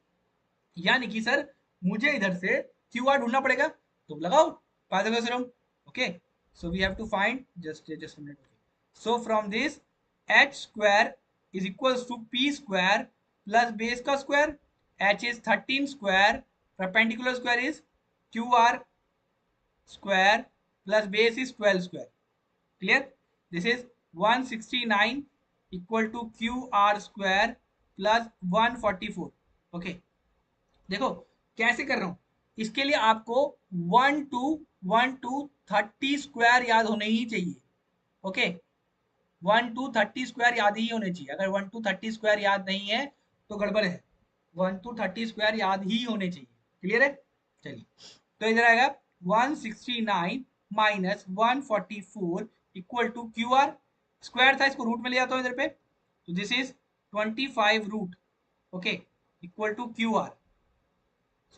यानी कि सर मुझे इधर से क्यू आर ढूंढना पड़ेगा. तो लगाओ Pythagoras theorem. Okay, So we have to find just a minute. So from this h square is equals to p square plus base का square. H is 13 square, perpendicular square is qr square plus base is 12 square. Clear? This is 169 equal to qr square plus 144. Okay, देखो कैसे कर रहा हूं. इसके लिए आपको 1 to 30 याद होने ही चाहिए. ओके, 1 to 30 याद ही होने चाहिए. अगर 1 to 30 याद नहीं है तो गड़बड़ है. 1 to 30 याद ही होने चाहिए. क्लियर है? चलिए, तो इधर आएगा 169 minus 144 equal to Q R. Square था, इसको रूट में ले आता हूं इधर पे. तो this is 25 root. Okay, equal to Q R.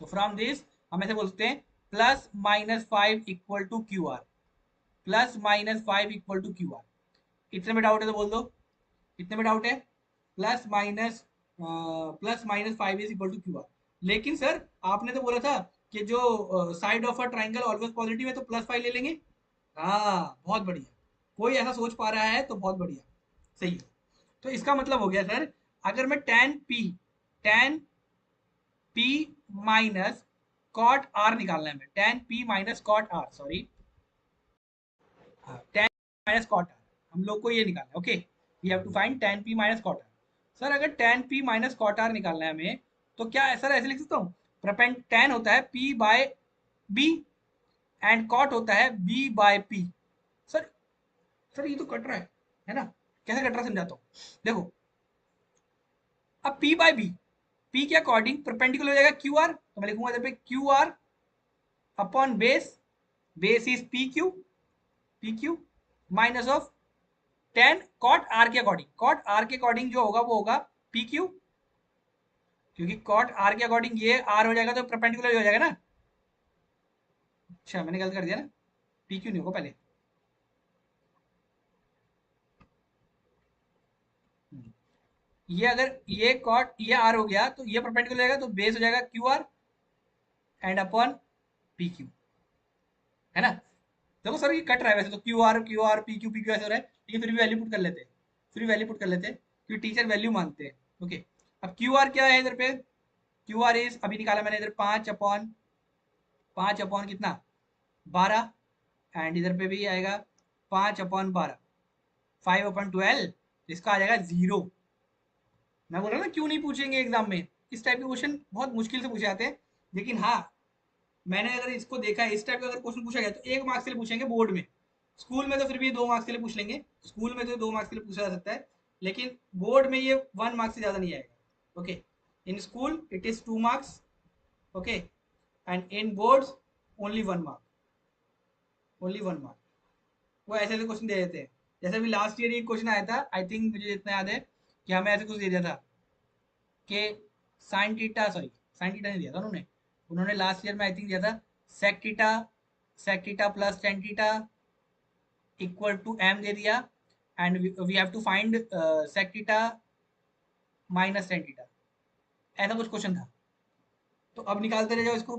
So from this हम ऐसे बोलते हैं +-5 equal to Q R. +-5 equal to Q R. इतने में डाउट है तो बोल दो. इतने में डाउट है? +-5 is equal to Q R. लेकिन सर आपने तो बोला था कि जो side of a triangle always positive है तो +5 ले लेंगे. हाँ, बहुत बढ़िया. कोई ऐसा सोच पा रहा है तो बहुत बढ़िया, सही है. तो इसका मतलब हो गया सर, अगर मैं tan p minus cot r निकालना है, मैं tan p minus cot r, sorry, tan minus cot r हम लोग को ये निकालना है. Okay, we have to find tan p minus cot r. Sir अगर tan p minus cot r निकालना है हमें, तो क्या सर ऐसे लिख सकता हूँ, tan होता है p by b and cot होता है b बाय p. सर ये तो कट रहा है ना? कैसे कट रहा है समझाता हूँ. देखो, अब p बाय b, p के अकॉर्डिंग परपेंडिकुलर हो जाएगा क्यू आर. तो मैं लिखूंगा इधर पे Q R upon base. Base is P Q minus of tan cot r के अकॉर्डिंग. cot r के अकॉर्डिंग जो होगा वो होगा पी क्यू, क्योंकि cot r के अकॉर्डिंग ये r हो जाएगा तो परपेंडिकुलर हो जाएगा ना. अच्छा, मैंने गलत कर दिया ना, पी क्यू नहीं होगा पहले. ये अगर ये cot ये r हो गया तो ये परपेंडिकुलर हो जाएगा, तो बेस हो जाएगा Q R and upon P Q, है ना. देखो सर ये कट रहा है वैसे तो, क्यू आर पी क्यू ऐसे हो रहा है, लेकिन फिर भी वैल्यू पुट कर लेते हैं. क्योंकि टीचर वैल्यू मानते हैं. ओके, अब क्यू आर क्या है इधर पे? क्यू आर इज, अभी निकाला मैंने इधर 5 अपॉन कितना, 12. एंड इधर पे भी आएगा 5/12, 5/12. इसका आ जाएगा 0. मैं बोल रहा हूँ ना क्यों नहीं पूछेंगे एग्जाम में. इस टाइप के क्वेश्चन बहुत मुश्किल से पूछे जाते हैं. लेकिन हाँ, मैंने अगर इसको देखा है, इस टाइप का अगर क्वेश्चन पूछा गया तो 1 मार्क्स के लिए पूछेंगे बोर्ड में. स्कूल में तो फिर भी 2 मार्क्स के लिए पूछ लेंगे. स्कूल में तो 2 मार्क्स के लिए पूछा जा सकता है, लेकिन बोर्ड में ये 1 मार्क्स से ज़्यादा नहीं आएगा. Okay, in school it is 2 marks. Okay, and in boards only 1 mark. Only 1 mark. वो ऐसे ऐसे क्वेश्चन दे देते हैं. जैसे भी लास्ट ईयर एक क्वेश्चन आया था, आई थिंक मुझे इतना याद है कि हमें ऐसे कुछ दे दिया था कि साइन थीटा नहीं दिया था उन्होंने लास्ट ईयर में आई थिंक दिया था sec theta plus tan theta equal to m दे दिया, and we have to find sec theta minus tan theta. ऐसा कुछ क्वेश्चन था. तो अब निकालते रह जाओ इसको,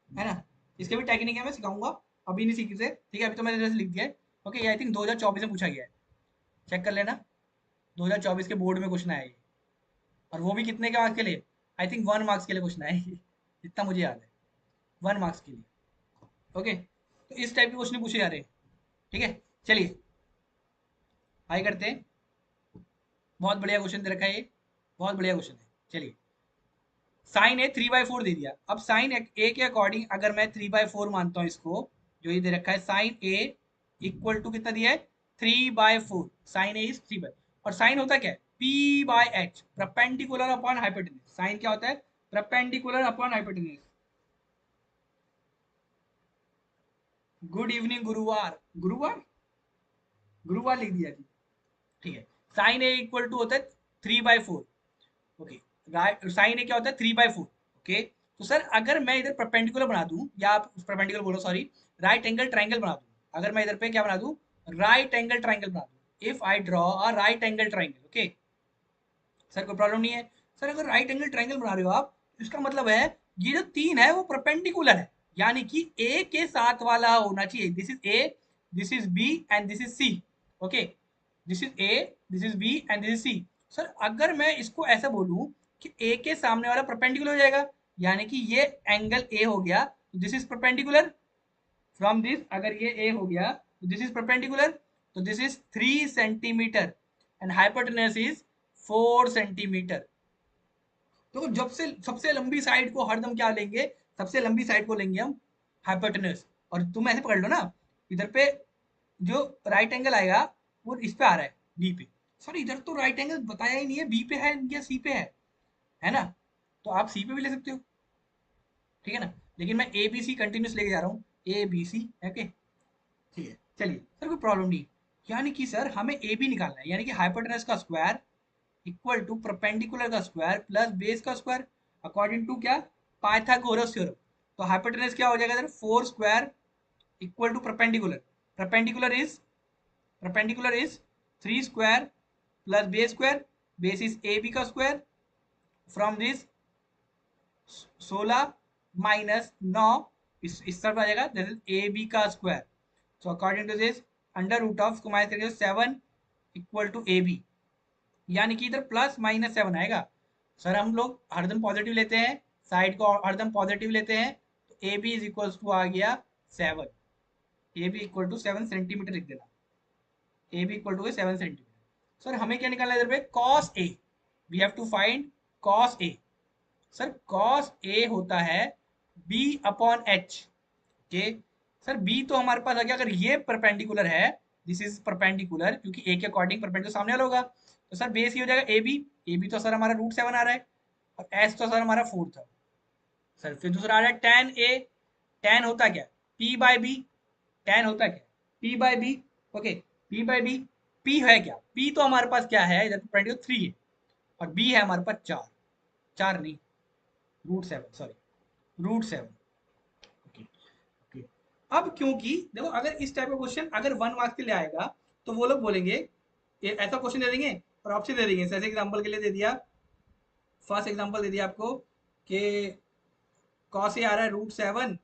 है ना. इसके भी टेक्निक है, मैं सिखाऊंगा. अभी नहीं सीखी से, ठीक है. अभी तो मैंने जैसे लिख दिया है. ओके, ये आई थिंक 2024 में पूछा गया है, चेक कर लेना. 2024 के बोर्ड में क्वेश्चन आया ये, और वो भी कितने के मार्क्स के लिए? आई थिंक 1 मार्क्स के लिए क्वेश्चन आया ये, जितना मुझे याद है, 1 मार्क्स के लिए. ओके, तो इस टाइप के क्वेश्चन पूछे जा रहे हैं. ठीक है, चलिए आगे करते हैं. बहुत बढ़िया क्वेश्चन दे रखा है ये, बहुत बढ़िया क्वेश्चन है. चलिए, साइन ए 3/4 दे दिया. अब साइन ए के अकॉर्डिंग अगर मैं 3/4 मानता हूँ इसको, जो ये दे रखा है साइन ए इक्वल टू कितना दिया है, 3/4. साइन ए इज 3/, और साइन होता क्या है, p by h, perpendicular upon hypotenuse. Sine क्या होता है, perpendicular upon hypotenuse. Good evening गुरुवार. गुरुवार गुरुवार लिख दिया जी. ठीक है, साइन ए इक्वल टू होता है 3/4. Okay, right. साइन ए क्या होता है, 3/4. ओके, तो सर अगर मैं इधर परपेंडिकुलर बना दूं, या आप परपेंडिकुलर बोलो, सॉरी, राइट एंगल ट्राइंगल बना दूं. अगर मैं इधर पे क्या बना दूं, राइट एंगल ट्राइंगल बना दूं. If I draw a right angle triangle. Okay sir, कोई प्रॉब्लम नहीं है. सर अगर राइट एंगल ट्राइंगल बना रहे हो आप, इसका मतलब है ये जो 3 है वो परपेंडिकुलर है, यानी कि ए के साथ वाला होना चाहिए. This is A, this is B and this is C. Okay, this is A, this is B and this is C. Sir अगर मैं इसको ऐसा बोलूं कि ए के सामने वाला परपेंडिकुलर हो जाएगा, यानी कि ये एंगल ए हो गया, तो this is perpendicular from this. अगर ये ए हो गया तो दिस इज परपेंडिकुलर, तो this is 3 centimetre and hypotenuse is 4 centimetre. तो जब से सबसे लंबी साइड को हरदम क्या लेंगे, सबसे लंबी साइड को लेंगे हम हाइपोटेनस। और तुम ऐसे पकड़ लो ना, इधर पे जो राइट एंगल आएगा वो इस पे आ रहा है, बी पे। सर इधर तो राइट एंगल बताया ही नहीं है, बी पे है या सी पे है ना? तो आप सी पे भी ले सकते हो, ठीक है ना? लेकिन मैं ए बी सी कंटिन्यूस लेके जा रहा हूँ, ए बी सी। ओके, ठीक है, चलिए सर कोई प्रॉब्लम नहीं। यानी कि सर हमें ए बी निकालना है, यानी कि हाइपोटेनस का स्क्वायर इक्वल टू परपेंडिकुलर का स्क्वायर प्लस बेस का स्क्वायर, अकॉर्डिंग टू क्या, पाइथागोरस थ्योरम। तो हाइपोटेनस क्या हो जाएगा sir, 4 square equal to perpendicular, perpendicular is perpendicular is 3 square plus base square, base is A B का square, from this 16 minus 9, इस तरफ आ जाएगा, दिस इज ए बी का square. So according to this under root of को minus करेंगे 7 equal to A B, यानी कि इधर प्लस माइनस 7 आएगा। सर हम लोग हरदम पॉजिटिव लेते हैं, साइड को हरदम पॉजिटिव लेते हैं, तो A B is equal to आ गया 7, A B equal to 7 centimetre लिख देना, A B equal to 7 centimetre. Sir हमें क्या निकालना है इधर पे, cos A, we have to find cos A. Sir cos A होता है B upon H. Okay, sir B तो हमारे पास आ गया, अगर ये परपेंडिकुलर है, दिस इज परपेंडिकुलर, क्योंकि ए के अकॉर्डिंग परपेंडिकुलर सामने वाला होगा, तो सर बेस ही हो जाएगा ए बी। ए बी तो सर हमारा √7 आ रहा है, और एच तो सर हमारा 4 था। सर फिर दूसरा आ रहा है tan ए, tan होता क्या, p बाय बी, tan होता क्या, p by B. Okay, p by B, p है क्या, p तो हमारे पास क्या है इधर परपेंडिकुलर 3 है, और b है हमारे पास 4, 4 नहीं, √7, सॉरी √7। ओके ओके, अब क्योंकि देखो अगर इस टाइप का क्वेश्चन अगर 1 मार्क्स के लिए आएगा, तो वो लोग बोलेंगे ऐसा क्वेश्चन दे देंगे और ऑप्शन दे देंगे। जैसे एग्जांपल के लिए दे दिया, फर्स्ट एग्जांपल दे दिया आपको कि कॉस ए आ रहा है √7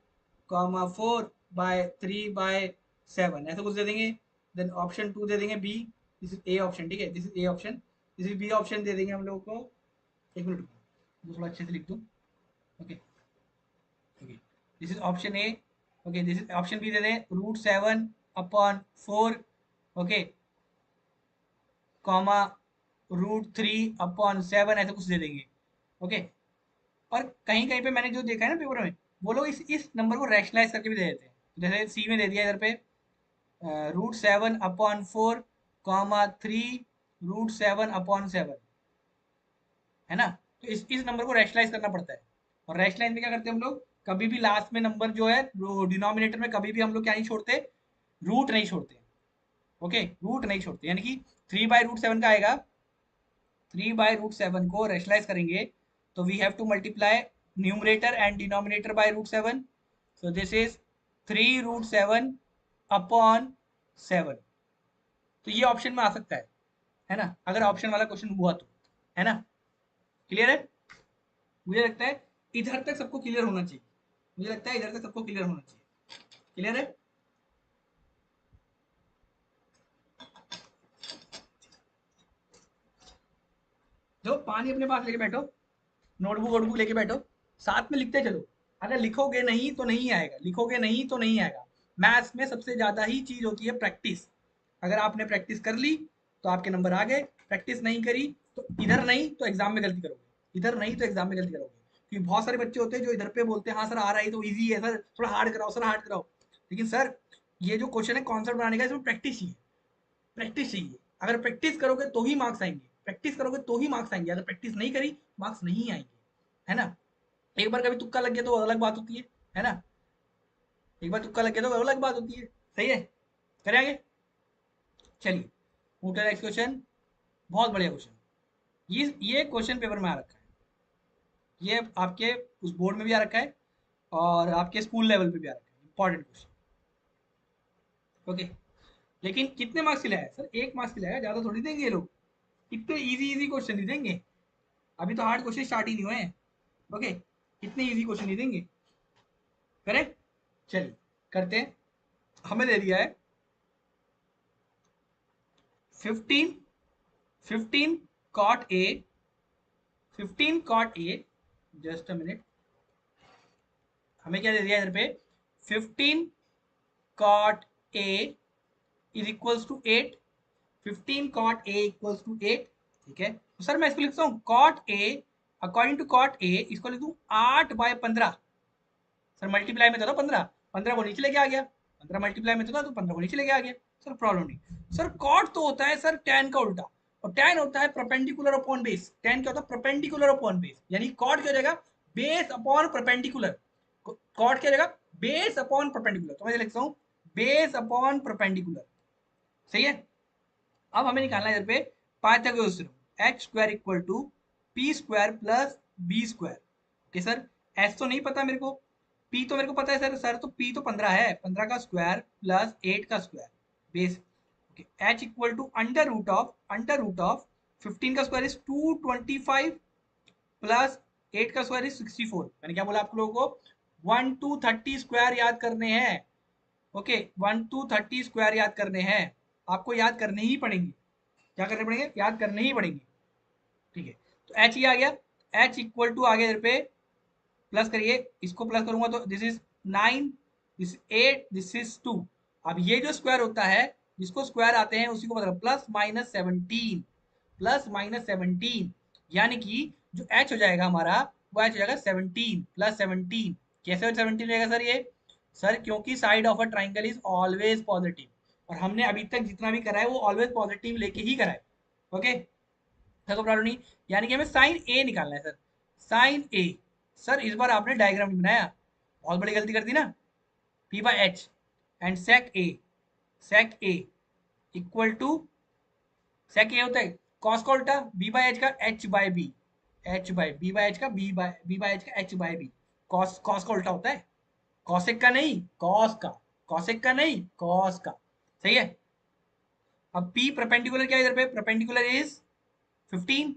कॉमा 4/3/7, ऐसा कुछ दे देंगे। देन ऑप्शन 2 दे देंगे B, this is A option, ठीक है, this is A option, this is B option दे देंगे हम लोगों को। एक मिनट रुको, थोड़ा अच्छे से लिख दूं। Okay okay, this is option A. Okay, this is option B दे दें √7/4, ओके, कॉमा √3/7, ऐसा कुछ दे देंगे। ओके, और कहीं कहीं पे मैंने जो देखा है ना पेपर में, वो लोग इस नंबर को रैशनलाइज करके भी दे देते हैं। जैसे सी में दे दिया इधर पे √7/4 3 √7/7, है ना? तो इस नंबर को रैशनलाइज करना पड़ता है। और रैशनलाइज में क्या करते हैं हम लोग, कभी भी लास्ट में नंबर जो है डिनोमिनेटर में कभी भी हम लोग क्या नहीं छोड़ते, रूट नहीं छोड़ते। ओके, रूट नहीं छोड़ते, यानी कि 3/√7 का आएगा, 3/√7 को रैशनलाइज करेंगे, तो we have to multiply numerator and denominator by √7। So this is 3√7/7। तो ये ऑप्शन में आ सकता है ना, अगर ऑप्शन वाला क्वेश्चन हुआ तो, है ना? क्लियर है? मुझे लगता है इधर तक सबको क्लियर होना चाहिए, मुझे लगता है इधर तक सबको क्लियर होना चाहिए। क्लियर है? जो पानी अपने पास लेके बैठो, नोटबुक वोटबुक लेके बैठो, साथ में लिखते चलो। अगर लिखोगे नहीं तो नहीं आएगा, लिखोगे नहीं तो नहीं आएगा। मैथ्स में सबसे ज्यादा ही चीज होती है प्रैक्टिस। अगर आपने प्रैक्टिस कर ली तो आपके नंबर आ गए, प्रैक्टिस नहीं करी तो इधर नहीं तो एग्जाम में गलती करोगे, इधर नहीं तो एग्जाम में गलती करोगे। क्योंकि बहुत सारे बच्चे होते हैं जो इधर पे बोलते हैं हाँ सर आ रहा है तो ईजी है सर, थोड़ा हार्ड कराओ सर, हार्ड कराओ। लेकिन सर ये जो क्वेश्चन है कॉन्सेप्ट बनाने का, इसमें प्रैक्टिस चाहिए, प्रैक्टिस चाहिए। अगर प्रैक्टिस करोगे तो ही मार्क्स आएंगे, प्रैक्टिस करोगे तो ही मार्क्स आएंगे, अगर प्रैक्टिस नहीं करी मार्क्स नहीं आएंगे, है ना? एक बार कभी तुक्का लग गया तो अलग बात होती है ना? एक बार तुक्का लग गया तो अलग बात होती है। सही है, करें आगे? चलिए, ऊपर नेक्स्ट क्वेश्चन, बहुत बढ़िया क्वेश्चन। ये क्वेश्चन पेपर में आ रखा है, ये आपके उस बोर्ड में भी आ रखा है और आपके स्कूल लेवल पे भी आ रखा है, इंपॉर्टेंट क्वेश्चन। ओके, लेकिन कितने मार्क्स के लिए आया सर, 1 मार्क्स के लिए आया, ज्यादा थोड़ी देंगे ये लोग, इतने इजी इजी क्वेश्चन नहीं देंगे, अभी तो हार्ड क्वेश्चन स्टार्ट ही नहीं हुए हैं। ओके, इतने इजी क्वेश्चन नहीं देंगे। करेक्ट, चलिए करते हैं। हमें दे दिया है 15 15 cot A, 15 cot A, just a minute, हमें क्या दे दिया इधर पे, 15 cot A is equals to 8, 15 cot A equals to 8, ठीक है। तो सर मैं इसको लिखता हूँ cot A, according to cot A इसको लिख दूँ 8/15। सर मल्टीप्लाई में था ना 15, 15 को नीचे लेके आ गया, 15 मल्टीप्लाई में था तो 15 को नीचे लेके आ गया। सर प्रॉब्लम नहीं। सर कॉट तो होता है सर टैन का उल्टा, और टैन होता है परपेंडिकुलर अपॉन बेस। टैन क्या होता है, परपेंडिकुलर अपॉन बेस, यानी कॉट क्या हो जाएगा, बेस अपॉन परपेंडिकुलर। कॉट क्या हो जाएगा, बेस अपॉन परपेंडिकुलर। तो मैं लिखता हूँ बेस अपॉन परपेंडिकुलर, सही है। अब हमें निकालना है इधर पे Pythagoras theorem, X square equal to P square plus B square. Okay sir, S तो नहीं पता मेरे को, पी तो मेरे को पता है सर। सर तो पी तो 15 है, 15 का स्क्वायर प्लस 8 का square base. Okay, H equal to under root of 15 का स्क्वायर इज 225 प्लस 8 का स्क्वायर इज 64। मैंने क्या बोला आप लोगों को, 1 टू 30 स्क्वायर याद करने हैं। ओके, 1 टू 30 स्क्वायर याद करने हैं, आपको याद करने ही पड़ेंगे। क्या करने पड़ेंगे, याद करने ही पड़ेंगे, ठीक है। तो एच ही आ गया, एच इक्वल टू आ गया इधर पे, प्लस करिए, इसको प्लस करूंगा तो this is 9, this 8, this is 2। अब ये जो स्क्वायर होता है, जिसको स्क्वायर आते हैं उसी को मतलब प्लस माइनस 17, प्लस माइनस 17, यानी कि जो एच हो जाएगा हमारा, वो एच हो जाएगा 17 प्लस 17। कैसे 17 हो जाएगा सर ये, सर क्योंकि side of a triangle is always positive, और हमने अभी तक जितना भी करा है वो ऑलवेज पॉजिटिव लेके ही करा है। ओके, कोई प्रॉब्लम नहीं। यानी कि हमें साइन ए निकालना है सर, साइन ए। सर इस बार आपने डायग्राम नहीं बनाया, बहुत बड़ी गलती कर दी ना। P by H and sec A, sec A equal to, sec A होता है कॉस का उल्टा, बी बाई एच का H by B, H by B by H का बी बाई एच का H by B. Cos cos का उल्टा होता है, कॉसेक का नहीं कॉस का, कॉसेक का नहीं कॉस का, सही है। अब पी परपेंडिकुलर क्या है इधर पे, perpendicular is 15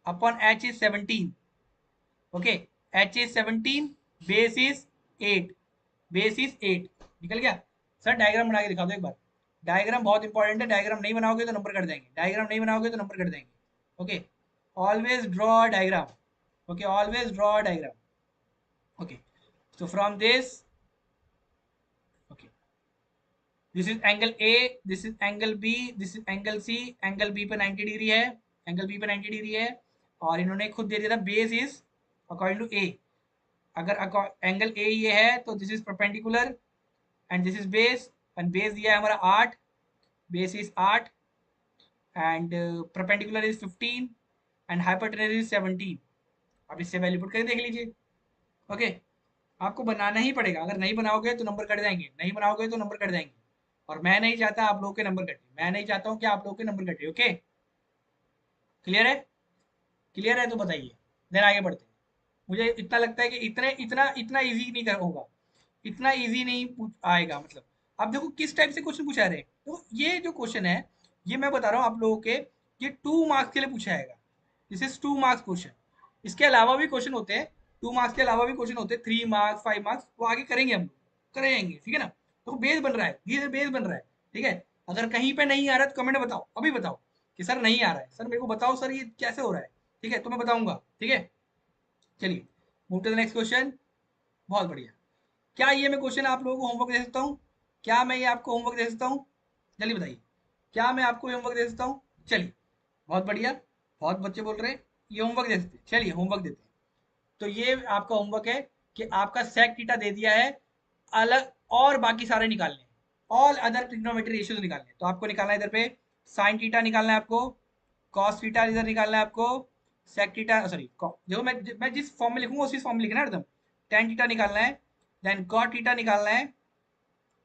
upon H is 17। Okay, H is 17, base is 8, base is 8, निकल गया। सर डायग्राम बना के दिखा दो एक बार, डायग्राम बहुत इंपॉर्टेंट है, डायग्राम नहीं बनाओगे तो नंबर कट जाएंगे, डायग्राम नहीं बनाओगे तो नंबर कट जाएंगे। Okay, always draw diagram, okay always draw diagram. Okay, so from this, okay, this is angle A, this is angle B, this is angle C, angle B पे 90 degree है, angle B पे 90 degree है, और इन्होंने खुद दे दिया था base is according to A। अगर एंगल ए ये है तो this is perpendicular and this is base, and base दिया है हमारा 8, base is 8 and perpendicular is 15 and hypotenuse is 17। अब इससे वैल्यू पुट करके देख लीजिए। ओके, आपको बनाना ही पड़ेगा, अगर नहीं बनाओगे तो नंबर कट जाएंगे, नहीं बनाओगे तो नंबर कट जाएंगे, और मैं नहीं चाहता आप लोगों के नंबर कटे, मैं नहीं चाहता हूँ कि आप लोगों के नंबर कटे। ओके, क्लियर है, क्लियर है तो बताइए, देन आगे बढ़ते हैं। मुझे इतना लगता है कि इतने इतना इतना इजी नहीं होगा, इतना इजी नहीं आएगा। मतलब आप देखो किस टाइप से क्वेश्चन पूछा रहे हैं, तो ये जो क्वेश्चन है, ये मैं बता रहा हूँ आप लोगों के, ये 2 मार्क्स के लिए पूछा जाएगा, दिस इज 2 मार्क्स क्वेश्चन। इसके अलावा भी क्वेश्चन होते हैं, 2 मार्क्स के अलावा भी क्वेश्चन होते हैं, 3 मार्क्स 5 मार्क्स, वो आगे करेंगे हम, करेंगे, ठीक है ना। तो बेस बन रहा है, धीरे बेस बन रहा है, ठीक है। अगर कहीं पे नहीं आ रहा है तो कमेंट में बताओ, अभी बताओ कि सर नहीं आ रहा है, सर मेरे को बताओ सर ये कैसे हो रहा है, ठीक है, तो मैं बताऊंगा, ठीक है। चलिए, move to the next question. बहुत बढ़िया। क्या ये मैं क्वेश्चन आप लोगों को होमवर्क दे सकता हूँ, क्या मैं ये आपको होमवर्क दे सकता हूँ, जल्दी बताइए, क्या मैं आपको होमवर्क दे सकता हूँ। चलिए, बहुत बढ़िया, बहुत बच्चे बोल रहे हैं ये होमवर्क दे सकते हैं, चलिए होमवर्क देते हैं। तो ये आपका होमवर्क है कि आपका सेक थीटा दे दिया है अलग, और बाकी सारे निकालने हैं, ऑल अदर ट्रिग्नोमेट्री रेशियोज निकालने हैं। तो आपको निकालना है इधर पे साइन थीटा निकालना है आपको, कॉस थीटा इधर निकालना है आपको, सेक थीटा सॉरी देखो मैं जिस फॉर्म में लिखूंगा उसी फॉर्म में लिखना है एकदम। टेन थीटा निकालना है, देन कॉट थीटा निकालना है,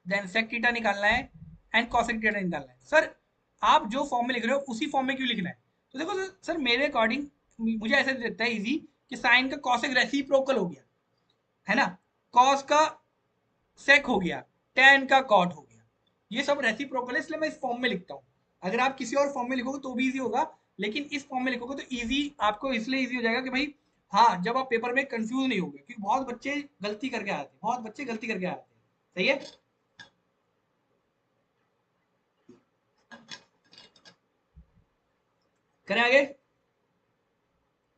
देन सेक थीटा निकालना है, एंड कॉसेक थीटा निकालना है। सर आप जो फॉर्म में लिख रहे हो उसी फॉर्म में क्यों लिखना है, तो देखो सर मेरे अकॉर्डिंग मुझे ऐसा लगता है इजी, कि साइन का कॉसेक रेसिप्रोकल हो गया, है ना, कॉस का सेक हो गया, टेन का कॉट हो गया, ये सब रेसिप्रोकल है, इसलिए मैं इस फॉर्म में लिखता हूँ। अगर आप किसी और फॉर्म में लिखोगे तो भी इजी होगा, लेकिन इस फॉर्म में लिखोगे तो इजी, आपको इसलिए इजी हो जाएगा कि भाई हाँ, जब आप पेपर में कंफ्यूज नहीं होगे, क्योंकि बहुत बच्चे गलती करके आते हैं, बहुत बच्चे गलती करके आते हैं, सही है। करें आगे,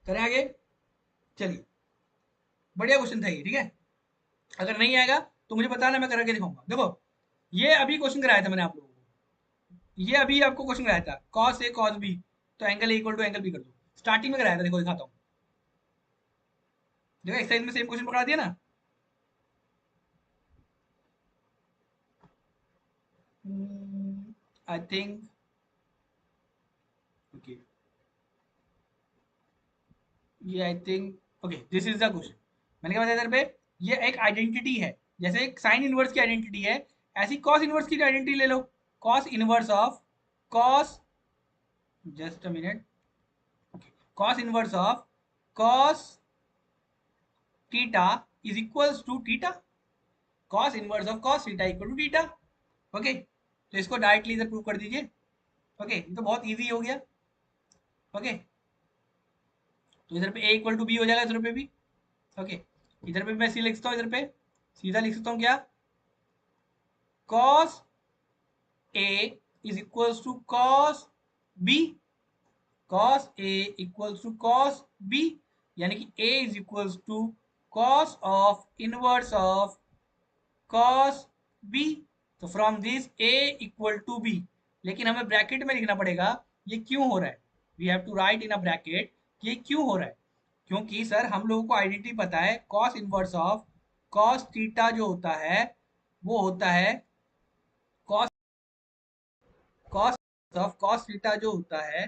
करें आगे। चलिए, बढ़िया क्वेश्चन था ये, ठीक है। अगर नहीं आएगा तो मुझे बताना, मैं करके दिखाऊंगा। देखो, ये अभी क्वेश्चन कराया था मैंने आप लोगों को, ये अभी आपको क्वेश्चन कराया था, कॉस ए कॉस बी, तो angle A equal to angle B कर दो। स्टार्टिंग में कराया था, देखो दिखाता हूँ। देखो एक्सरसाइज में सेम क्वेश्चन पकड़ा दिया ना। आई थिंक, ओके, ये I think okay, this is the question. मैंने क्या बताया इधर पे, ये एक आइडेंटिटी है, जैसे एक साइन इनवर्स की आइडेंटिटी है, ऐसी कॉस इनवर्स की आइडेंटिटी ले लो। Cos inverse of cos, just a minute, cos inverse of cos theta is equals to theta. Cos inverse of cos theta equal to theta. Okay, तो इसको directly इधर prove कर दीजिए। ओके, ये तो बहुत इजी हो गया। ओके, तो इधर पे ए इक्वल टू बी हो जाएगा, इधर पे भी। ओके, इधर पे मैं सी लिख सकता हूँ, इधर पे सीधा लिख सकता हूँ क्या, cos A is equals to cos B, cos A equals to cos B, यानी कि A is equals to cos of inverse of cos B। तो from this A equal to B, लेकिन हमें ब्रैकेट में लिखना पड़ेगा ये क्यों हो रहा है। We have to write in a bracket ये क्यों हो रहा है, क्योंकि सर हम लोगों को आइडेंटिटी पता है, cos inverse of cos theta जो होता है वो होता है cos, cos of cos theta जो होता है,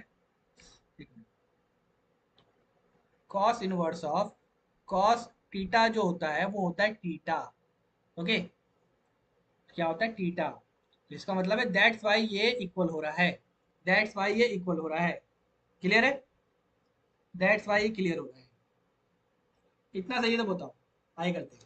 cos inverse of cos theta जो होता है वो होता है थीटा। ओके, क्या होता है थीटा, तो इसका मतलब है दैट्स वाई ये इक्वल हो रहा है, दैट्स वाई ये इक्वल हो रहा है। क्लियर है, दैट्स वाई ये क्लियर हो रहा है। इतना सही है तो बताओ, आगे करते हैं।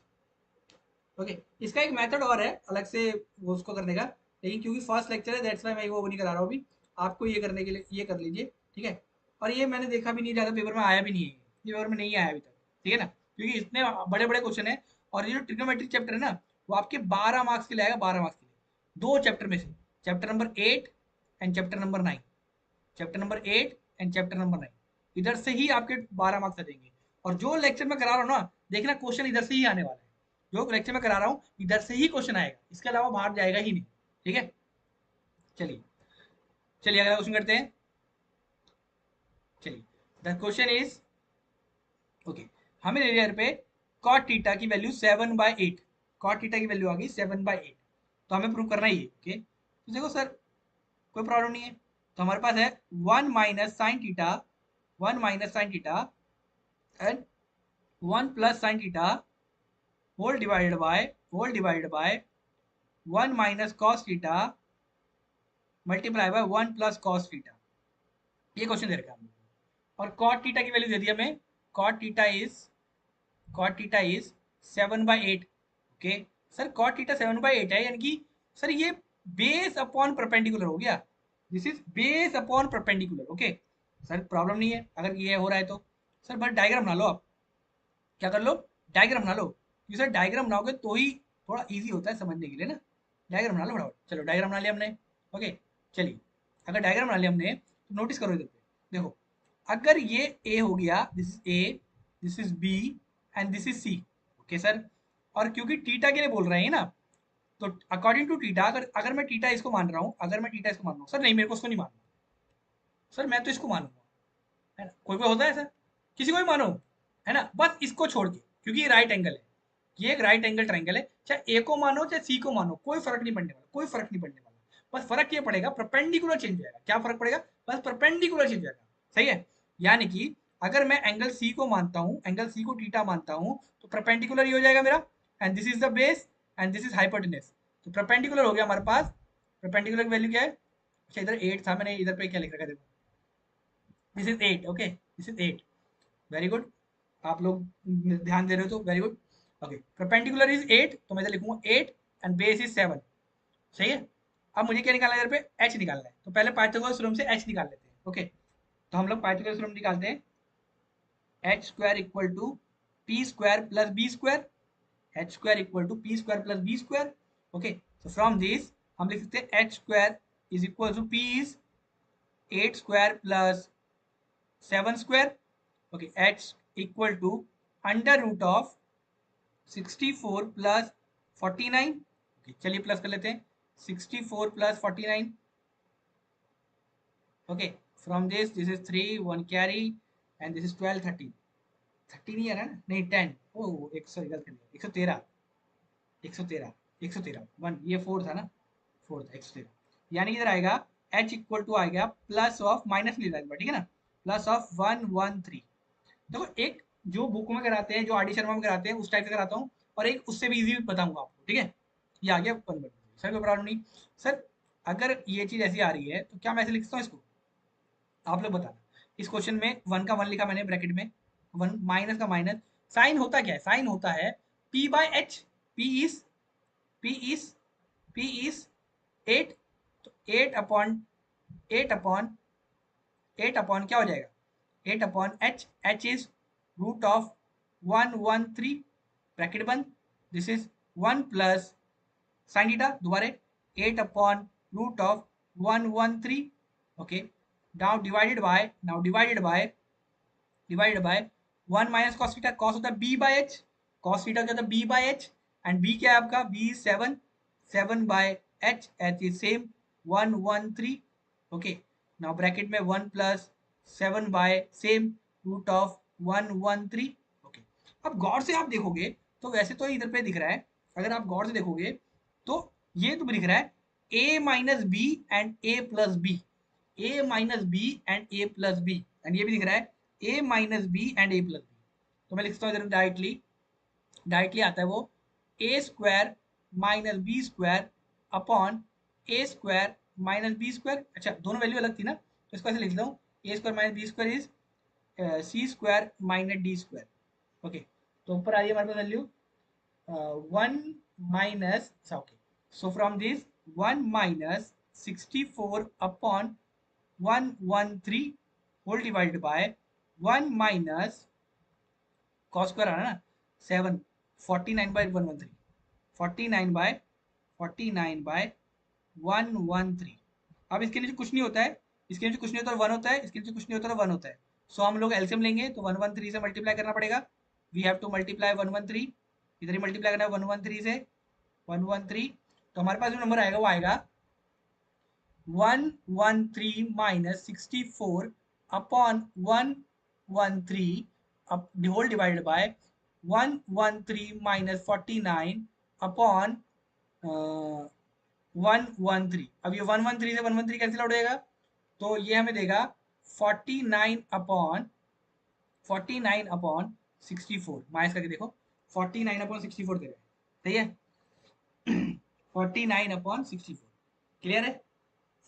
ओके, इसका एक मेथड और है अलग से वो उसको करने का, लेकिन क्योंकि फर्स्ट लेक्चर है दैट्स वाई मैं वो नहीं करा रहा हूँ अभी। आपको ये करने के लिए ये कर लीजिए, ठीक है। और ये मैंने देखा भी नहीं, ज़्यादा पेपर में आया भी नहीं है, ये पेपर में नहीं आया अभी तक, ठीक है ना, क्योंकि इतने बड़े बड़े क्वेश्चन है। और ये जो ट्रिग्नोमेट्रिक चैप्टर है ना, वो आपके 12 मार्क्स के लिए आएगा, 12 मार्क्स के लिए, दो चैप्टर में से, chapter number 8 and chapter number 9, chapter number 8 and chapter number 9, इधर से ही आपके 12 मार्क्स आ जाएंगे। और जो लेक्चर में करा रहा हूँ ना, देखना क्वेश्चन इधर से ही आने वाला है, जो लेक्चर में करा रहा हूँ इधर से ही क्वेश्चन आएगा, इसके अलावा बाहर जाएगा ही नहीं, ठीक है। चलिए, चलिए अगला क्वेश्चन करते हैं। चलिए, द क्वेश्चन इज, ओके, हमें दे दिया पे cot थीटा की वैल्यू 7/8, cot थीटा की वैल्यू आ गई 7/8, तो हमें प्रूव करना ही है। ओके, तो देखो सर, कोई प्रॉब्लम नहीं है, तो हमारे पास है 1 - sin theta, 1 - sin theta and 1 + sin theta whole divided by 1 - cos theta multiply by 1 + cos theta. ये क्वेश्चन दे रखा है हम लोग को। और cot थीटा की वैल्यू दे दी हमें, cot theta is, cot theta is 7/8। Okay, sir cot theta 7/8 है, यानी कि सर ये बेस अपॉन परपेंडिकुलर हो गया, this is base upon perpendicular. Okay, sir problem नहीं है अगर ये हो रहा है तो। सर बस डायग्राम बना लो आप, क्या कर लो, डायग्राम बना लो, क्योंकि सर डायग्राम बनाओगे तो ही थोड़ा इजी होता है समझने के लिए ना। डायग्राम बना लो फटाफट, चलो डायग्राम बना लिया हमने। ओके, चलिए, अगर डायग्राम बना लिया हमने तो नोटिस करो इधर पे, देखो, अगर ये ए हो गया, this is A, this is B and this is C. Okay sir, और क्योंकि टीटा के लिए बोल रहे हैं ना, तो अकॉर्डिंग टू टीटा, अगर अगर मैं टीटा इसको मान रहा हूँ, अगर मैं टीटा इसको मान रहा हूँ, सर नहीं मेरे को उसको नहीं मानना, सर मैं तो इसको मानूंगा, है ना, कोई कोई होता है सर, किसी को भी मानो, है ना, बस इसको छोड़ के, क्योंकि ये राइट एंगल है, ये एक राइट एंगल ट्राइंगल है, चाहे ए को मानो चाहे सी को मानो, कोई फर्क नहीं पड़ने वाला, कोई फर्क नहीं पड़ने वाला, बस फर्क ये पड़ेगा परपेंडिकुलर चेंज हो जाएगा। क्या फर्क पड़ेगा, बस परपेंडिकुलर चेंज हो जाएगा। सही है, यानी कि अगर मैं एंगल सी को मानता हूँ, एंगल सी को थीटा मानता हूँ, तो परपेंडिकुलर ही हो जाएगा मेरा, and this is the base and this is hypotenuse, तो परपेंडिकुलर हो गया हमारे पास। परपेंडिकुलर की वैल्यू क्या है, अच्छा इधर 8 था, मैंने इधर पे क्या लिख रखा है देखो, this is 8। Okay, this is 8, very good, आप लोग ध्यान दे रहे हो तो very good. Okay, perpendicular is 8, तो मैं इधर लिखूंगा 8 एंड बेस इज 7। सही है, अब मुझे क्या निकालना है, इधर पे एच निकालना है, तो पहले पाइथागोरस थ्योरम से एच निकाल लेते हैं। ओके, तो हम लोग पाइथागोरस थ्योरम निकालते हैं, H square equal to P square plus B square, H square equal to P square plus B square. Okay, तो फ्रॉम दिस हम लिख सकते हैं H square is equal to P is 8 square plus 7 square, okay, h equal to under root of 64 plus 49, okay चलिए plus कर लेते हैं, 64 plus 49, okay, from this is 3 1 carry and this is 12 13, 30 नहीं आ रहा ना, नहीं 10, ओ एक सॉरी गलत कर दिया, 113, 113, 113 वन, ये 4 था ना, 4 था, 113, यानी इधर आएगा h इक्वल टू आएगा प्लस ऑफ, माइनस नहीं लगेगा, ठीक है ना, प्लस ऑफ 113। देखो एक जो बुक में कराते हैं, जो आर डी शर्मा में कराते हैं उस टाइप से कराता हूँ, और एक उससे भी इजी बताऊंगा आपको, ठीक है, ये आ गया कन्वर्ट, सर कोई प्रॉब्लम नहीं। सर अगर ये चीज ऐसी आ रही है तो क्या मैं ऐसे लिखता हूँ इसको, आप लोग बताना। इस क्वेश्चन में वन का वन लिखा मैंने ब्रैकेट में, वन माइनस का माइनस, साइन होता क्या है, साइन होता है p by H, p is p is p is 8, तो 8 अपॉन 8 अपॉन 8 अपॉन क्या हो जाएगा, 8 upon h, h is root of 113, bracket बंद, this is 1 plus sine theta दोबारे 8 upon root of 113, okay, now divided by 1 minus cos theta, cos होता है b by h, cos theta क्या होता है b by h, and b क्या है आपका, b is 7, 7 by h, h is same 113, okay, now bracket में 1 plus 7 bye same root of 113, okay. अब गौर से आप देखोगे तो वैसे तो इधर पे दिख रहा है, अगर आप गौर से देखोगे तो ये तो दिख रहा है a minus B and a plus B, a minus B and a plus B, and ये भी दिख रहा है a minus B and a plus B, तो मैं लिखता हूँ इधर डायरेक्टली, डायरेक्टली आता है वो a square minus B square upon a square minus B square, अच्छा दोनों वैल्यू अलग थी ना, तो इसको ऐसे लिख देता हूँ, a square minus B square is C square minus D square, okay, तो ऊपर आ रही है हमारे पास value 1 minus, okay, so from this 1 minus 64 upon 113 whole divided by 1 minus cos square आना ना 7, 49 by 113, 49 by 49 by 113, अब इसके नीचे कुछ नहीं होता है, इसके नीचे कुछ नहीं होता है, 1 होता है, इसके नीचे कुछ नहीं होता है, 1 होता है, सो हम लोग एलसीएम लेंगे तो 113 से मल्टीप्लाई करना पड़ेगा, वी हैव टू मल्टीप्लाई 113, इधर ही मल्टीप्लाई करना है 113 से, 113, तो हमारे पास जो नंबर आएगा वो आएगा 113 minus 64 upon 113 whole divided by 113 minus 49 upon 113, अब ये 113 से 113 कैंसिल आउट हो जाएगा, तो ये हमें देगा 49 अपॉन 64, माइनस करके देखो 49 अपॉन 64 दे रहे हैं, सही है 49 अपॉन 64, क्लियर है,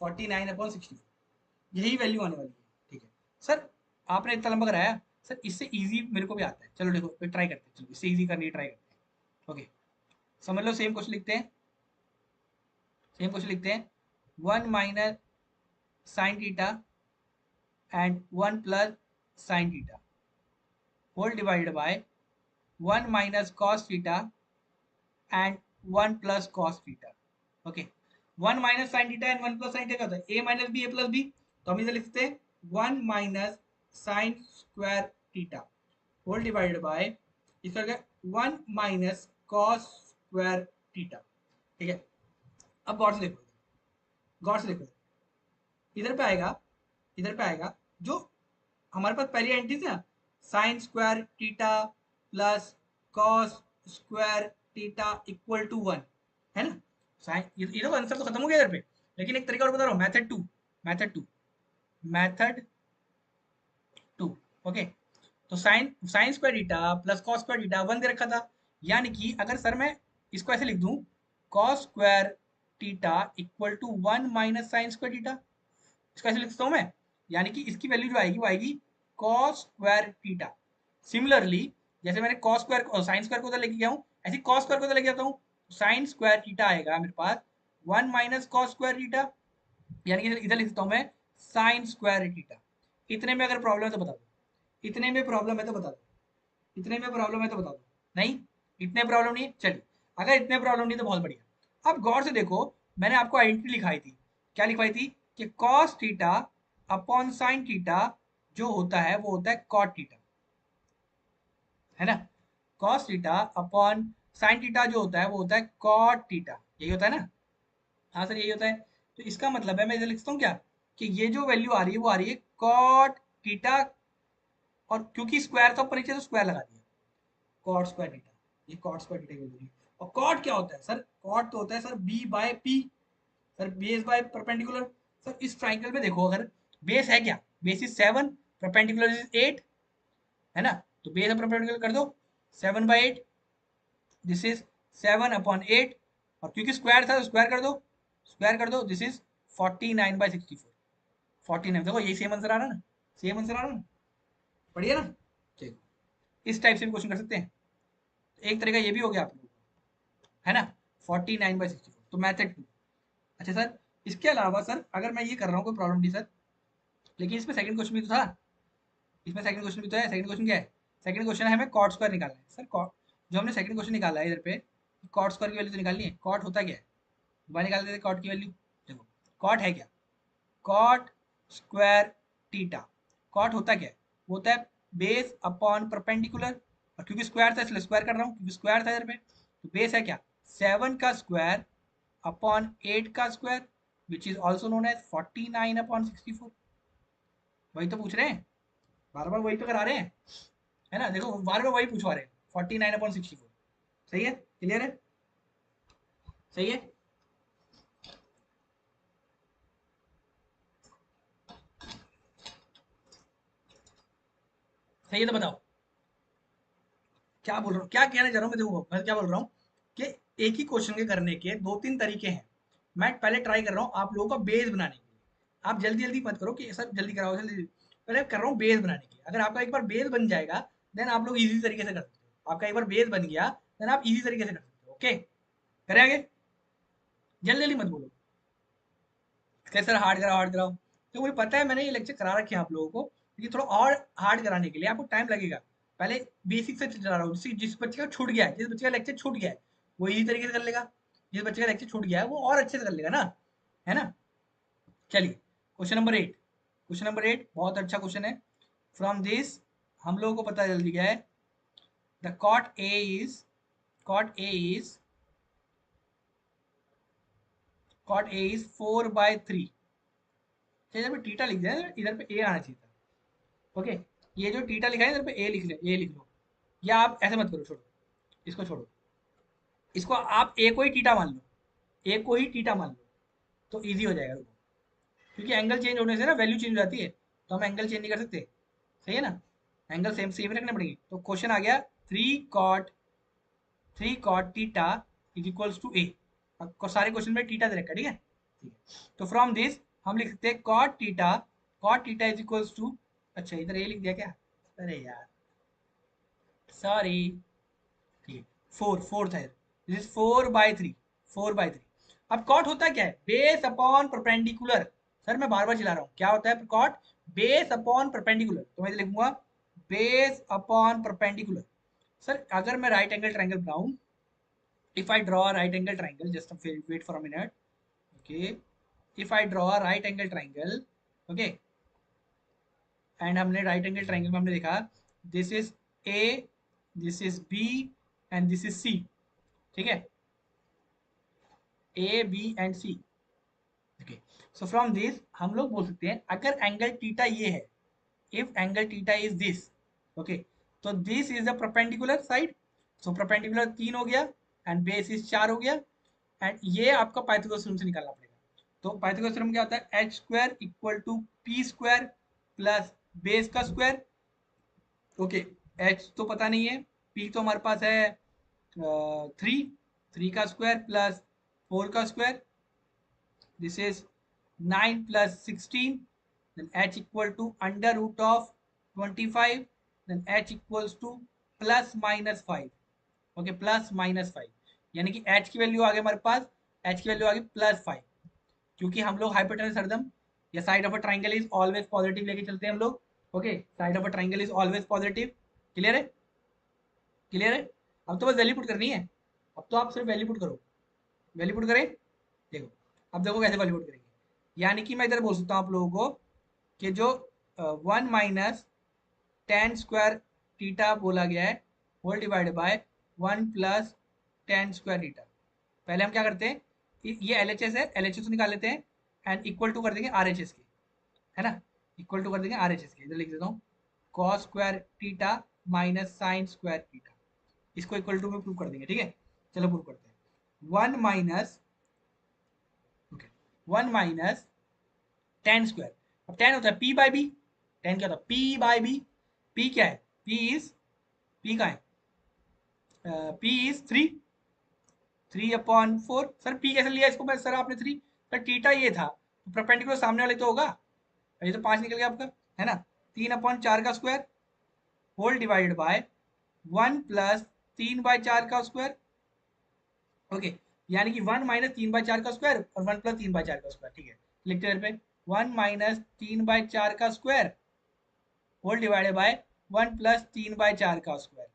49 अपॉन 64 यही वैल्यू आने वाली है, ठीक है। सर आपने इतना लंबा कराया, सर इससे इजी मेरे को भी आता है, चलो देखो ट्राई करते हैं, चलो इससे इजी करने की ट्राई करते हैं, ओके, समझ लो, सेम क्वेश्चन लिखते हैं, सेम क्वेश्चन लिखते हैं, 1 minus sine theta and 1 plus sine theta whole divided by 1 minus cos theta and 1 plus cos theta, okay, 1 minus sine theta and 1 plus sine theta होता है a minus B a plus B, तो हम इसे लिखते हैं 1 minus sine square theta whole divided by इस तरह 1 minus cos square theta, ठीक है। अब गौर से देखो, गौर से देखो, इधर पे आएगा, इधर पे आएगा जो हमारे पास पहली एंट्री थी ना, sine square theta plus cos square theta equal to 1, है ना, साइन, ये तो आंसर तो खत्म हो गया इधर पे, लेकिन एक तरीका और बता रहा हूँ, method two, method two, method two, okay, तो sine sine square theta plus cos square theta 1 दे रखा था, यानी कि अगर सर मैं इसको ऐसे लिख दूं, cos square theta equal to 1 minus sine square theta, इसको ऐसे लिख सकता हूं मैं, यानी कि इसकी वैल्यू जो आएगी वो आएगी कॉस स्क्वायर थीटा, सिमिलरली जैसे मैंने कॉस स्क्वायर साइन स्क्वायर को उधर लेके गया हूं, ऐसे कॉस स्क्वायर को उधर लेके जाता हूं, साइन स्क्वायर थीटा आएगा मेरे पास 1 माइनस कॉस स्क्वायर थीटा, यानी कि इधर लिख सकता हूं मैं साइन स्क्वायर थीटा, इतने में अगर प्रॉब्लम है तो बता दो, इतने में प्रॉब्लम है तो बता दो, इतने में प्रॉब्लम है तो बता दो, नहीं इतने प्रॉब्लम नहीं है, चलिए अगर इतने प्रॉब्लम नहीं तो बहुत बढ़िया। अब गौर से देखो, मैंने आपको आइडेंटिटी लिखाई थी, क्या लिखवाई थी कि cos theta upon sine theta जो होता है वो होता है कॉट थीटा, है ना। Cos theta upon sine theta जो होता है वो होता है कॉट थीटा, यही होता है ना। हाँ सर यही होता है। तो इसका मतलब है मैं इधर लिखता हूँ क्या, कि ये जो वैल्यू आ रही है वो आ रही है कॉट थीटा, और क्योंकि स्क्वायर था ऊपर नीचे तो स्क्वायर लगा दिया, कॉट स्क्वायर थीटा, ये कॉट स्क्वायर थीटा की वैल्यू। और कॉट क्या होता है सर, कॉट तो होता है sir B by P, sir base by perpendicular. Sir इस ट्राइंगल में देखो, अगर बेस है क्या, बेस इज 7, परपेंडिकुलर इज 8, है ना। तो बेस और परपेंडिकुलर कर दो 7/8, दिस इज 7/8, और क्योंकि स्क्वायर था तो स्क्वायर कर दो, स्क्वायर कर दो, दिस इज 49/64, 49। देखो यही सेम आंसर आ रहा है ना, सेम आंसर आ रहा है ना, बढ़िया ना। चलो इस टाइप से भी क्वेश्चन कर सकते हैं। एक तरीका ये भी हो गया आप लोगों का, है ना, 49/64, तो मैथड 2। अच्छा सर, इसके अलावा सर अगर मैं ये कर रहा हूँ कोई प्रॉब्लम नहीं सर, लेकिन इसमें सेकंड क्वेश्चन भी तो था, इसमें सेकंड क्वेश्चन भी तो है। सेकंड क्वेश्चन क्या है, सेकंड क्वेश्चन है हमें कॉट स्क्वायर निकालना है सर। कॉट जो हमने सेकंड क्वेश्चन निकाला है इधर पे, कॉट स्क्वायर की वैल्यू तो निकालनी है। कॉट होता क्या है, दोबारा निकाल देते कॉट की वैल्यू। देखो कॉट है क्या, कॉट स्क्वायर टीटा। कॉट होता क्या है, वो होता है बेस अपॉन परपेंडिकुलर, और क्योंकि स्क्वायर था इसलिए स्क्वायर कर रहा हूँ, क्योंकि स्क्वायर था इधर पे। तो बेस है क्या, 7 का स्क्वायर अपॉन 8 का square, which is also known as 49/64। वही तो पूछ रहे हैं, बार बार वही तो करा रहे हैं, है ना। देखो बार बार वही पूछवा रहे हैं, 49/64। सही है, क्लियर है, सही है। सही है तो बताओ क्या बोल रहा हूँ, क्या कहना चाह रहा हूँ मैं। देखो मैं क्या बोल रहा हूँ कि एक ही क्वेश्चन के करने के दो तीन तरीके हैं। मैं पहले ट्राई कर रहा हूँ आप लोगों का बेस बनाने के लिए। आप जल्दी जल्दी मत करो कि सर जल्दी कराओ जल्दी, पहले कर रहा हूँ बेस बनाने के लिए। अगर आपका एक बार बेस बन जाएगा देन आप लोग इजी तरीके से कर सकते हो। आपका एक बार बेस बन गया देन आप इजी तरीके से कर सकते हो। ओके, करें आगे, जल्दी जल्दी मत बोलो कैसे सर हार्ड कराओ हार्ड कराओ। तो मुझे पता है मैंने ये लेक्चर करा रखे हैं आप लोगों को, लेकिन थोड़ा और हार्ड कराने के लिए आपको टाइम लगेगा। पहले बेसिक से चला रहा हूँ, जिस बच्चे का छूट गया है, जिस बच्चे का लेक्चर छूट गया है वो इजी तरीके से कर लेगा, जिस बच्चे का लेक्चर छूट गया है वो और अच्छे से कर लेगा ना, है ना। चलिए क्वेश्चन नंबर 8 बहुत अच्छा क्वेश्चन है। फ्रॉम दिस हम लोगों को पता चल गया है द कॉट ए इज 4/3। इधर पे टीटा लिख दिया, इधर पे ए आना चाहिए था। ओके, ये जो टीटा लिखा है इधर पे ए लिख ले, ए लिख लो, या आप ऐसे मत करो, छोड़ो इसको, छोड़ो इसको, आप ए को ही टीटा मान लो, ए को ही टीटा मान लो, तो इजी हो जाएगा। रुको, क्योंकि एंगल चेंज होने से ना वैल्यू चेंज हो जाती है, तो हम एंगल चेंज नहीं कर सकते, सही है ना। एंगल सेम सेम रखने पड़ेगी। तो क्वेश्चन आ गया 3 cot theta is equals to A. सारे क्वेश्चन में टीटा दे रखा है, ठीक है, ठीक है। तो फ्रॉम दिस हम लिख सकते हैं cot theta is equals to, अच्छा इधर ए लिख दिया क्या, अरे यार सॉरी, ठीक है, 4 था, दिस इज 4/3, 4/3। अब कॉट होता क्या है, बेस अपॉन परपेंडिकुलर। सर मैं बार बार चिल्ला रहा हूँ, क्या होता है कॉट, बेस अपॉन परपेंडिकुलर। तो मैं लिखूंगा बेस अपॉन परपेंडिकुलर। सर अगर मैं राइट एंगल ट्राइंगल बनाऊं, if I draw a right angle triangle, just wait for a minute, okay, if I draw a right angle triangle, okay, and हमने right angle triangle में हमने देखा this is A, this is B and this is C, ठीक है, A B and C, okay, so from this हम लोग बोल सकते हैं अगर एंगल थीटा ये है, if angle theta is this, okay, तो this is the perpendicular side, so perpendicular 3 हो गया and base is 4 हो गया, एंड ये आपका पाइथागोरस थ्योरम से निकालना पड़ेगा। तो पाइथागोरस थ्योरम क्या होता है, H square equal to P square plus base का स्क्वायर। ओके, एच तो पता नहीं है, पी तो हमारे पास है 3, का स्क्वायर प्लस 4 का square, this is 9 + 16, then h equal to under root of 25, then h equals to ±5। Okay, +-5, यानी कि h की वैल्यू आ गई हमारे पास, h की वैल्यू आ गई +5, क्योंकि हम लोग हाइपोटेनस हरदम या side of a triangle is always positive लेके चलते हैं हम लोग। Okay, side of a triangle is always positive. Clear है, क्लियर है। अब तो बस वैल्यू पुट करनी है, अब तो आप सिर्फ वैल्यू पुट करो, वैल्यू पुट करें। देखो अब देखो कैसे वैल्यू पुट करेंगे, यानी कि मैं इधर बोल सकता हूँ आप लोगों को कि जो 1 माइनस टेन स्क्वायर थीटा बोला गया है whole divide by 1 plus tan square theta. पहले हम क्या करते हैं, ये एल एच एस है, एल एच एस निकाल लेते हैं एंड इक्वल टू कर देंगे आर एच एस के, है ना, इक्वल टू कर देंगे आर एच एस के। इधर लिख देता हूँ cos square theta minus sine square theta, इसको इक्वल टू में प्रूव कर देंगे। ठीक है, चलो प्रूव करते हैं। 1 minus, okay, 1 minus ten square, अब टेन होता है पी बाई बी, टेन क्या होता है पी बाई बी, पी क्या है, पी इज, पी का है, P is three, 3/4। Sir P कैसे लिया इसको मैं, सर आपने थ्री, सर टीटा ये था तो परपेंडिकुलर सामने वाले तो होगा, ये तो 5 निकल गया आपका, है ना, 3/4 का square whole divided by 1 plus 3/4 का स्क्वायर। ओके, यानी कि 1 माइनस 3/4 का स्क्वायर और 1 प्लस 3/4 का स्क्वायर। ठीक है, लिखते हैं पे 1 माइनस 3/4 का square whole divided by 1 plus 3/4 का स्क्वायर,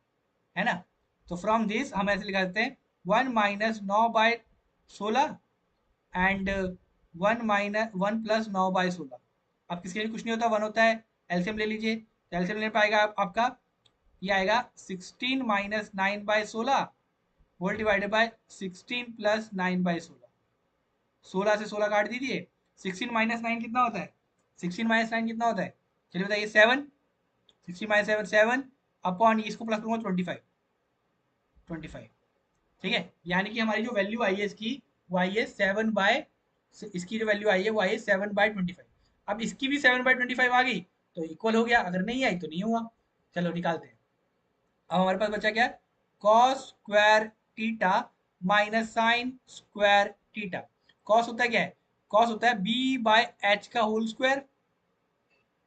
है ना। तो फ्रॉम दिस हम ऐसे लिखा देते हैं 1 माइनस 9/16 एंड 1 प्लस 9/16। अब किसके लिए कुछ नहीं होता, 1 होता है, एलसीएम ले लीजिए, तो एलसीएम ले पाएगा आपका, ये आएगा 16 minus 9/16 whole divided by 16 plus 9/16। 16 से 16 काट दीजिए, 16 माइनस 9 कितना होता है, 16 माइनस 9 कितना होता है, चलिए बताइए 7, 16 माइनस 7 7 अपॉन इसको प्लस करूंगा 25, 25। ठीक है, यानी कि हमारी जो वैल्यू आई है इसकी, वो आई है 7/, इसकी जो वैल्यू आई है वो आई है 7/25। अब इसकी भी 7/25 आ गई तो इक्वल हो गया, अगर नहीं आई तो नहीं हुआ। चलो निकालते हैं। अब हमारे पास बचा क्या, cos square theta minus sine square theta. Cos होता है क्या है, कॉस होता है बी बाय एच का होल स्क्वायर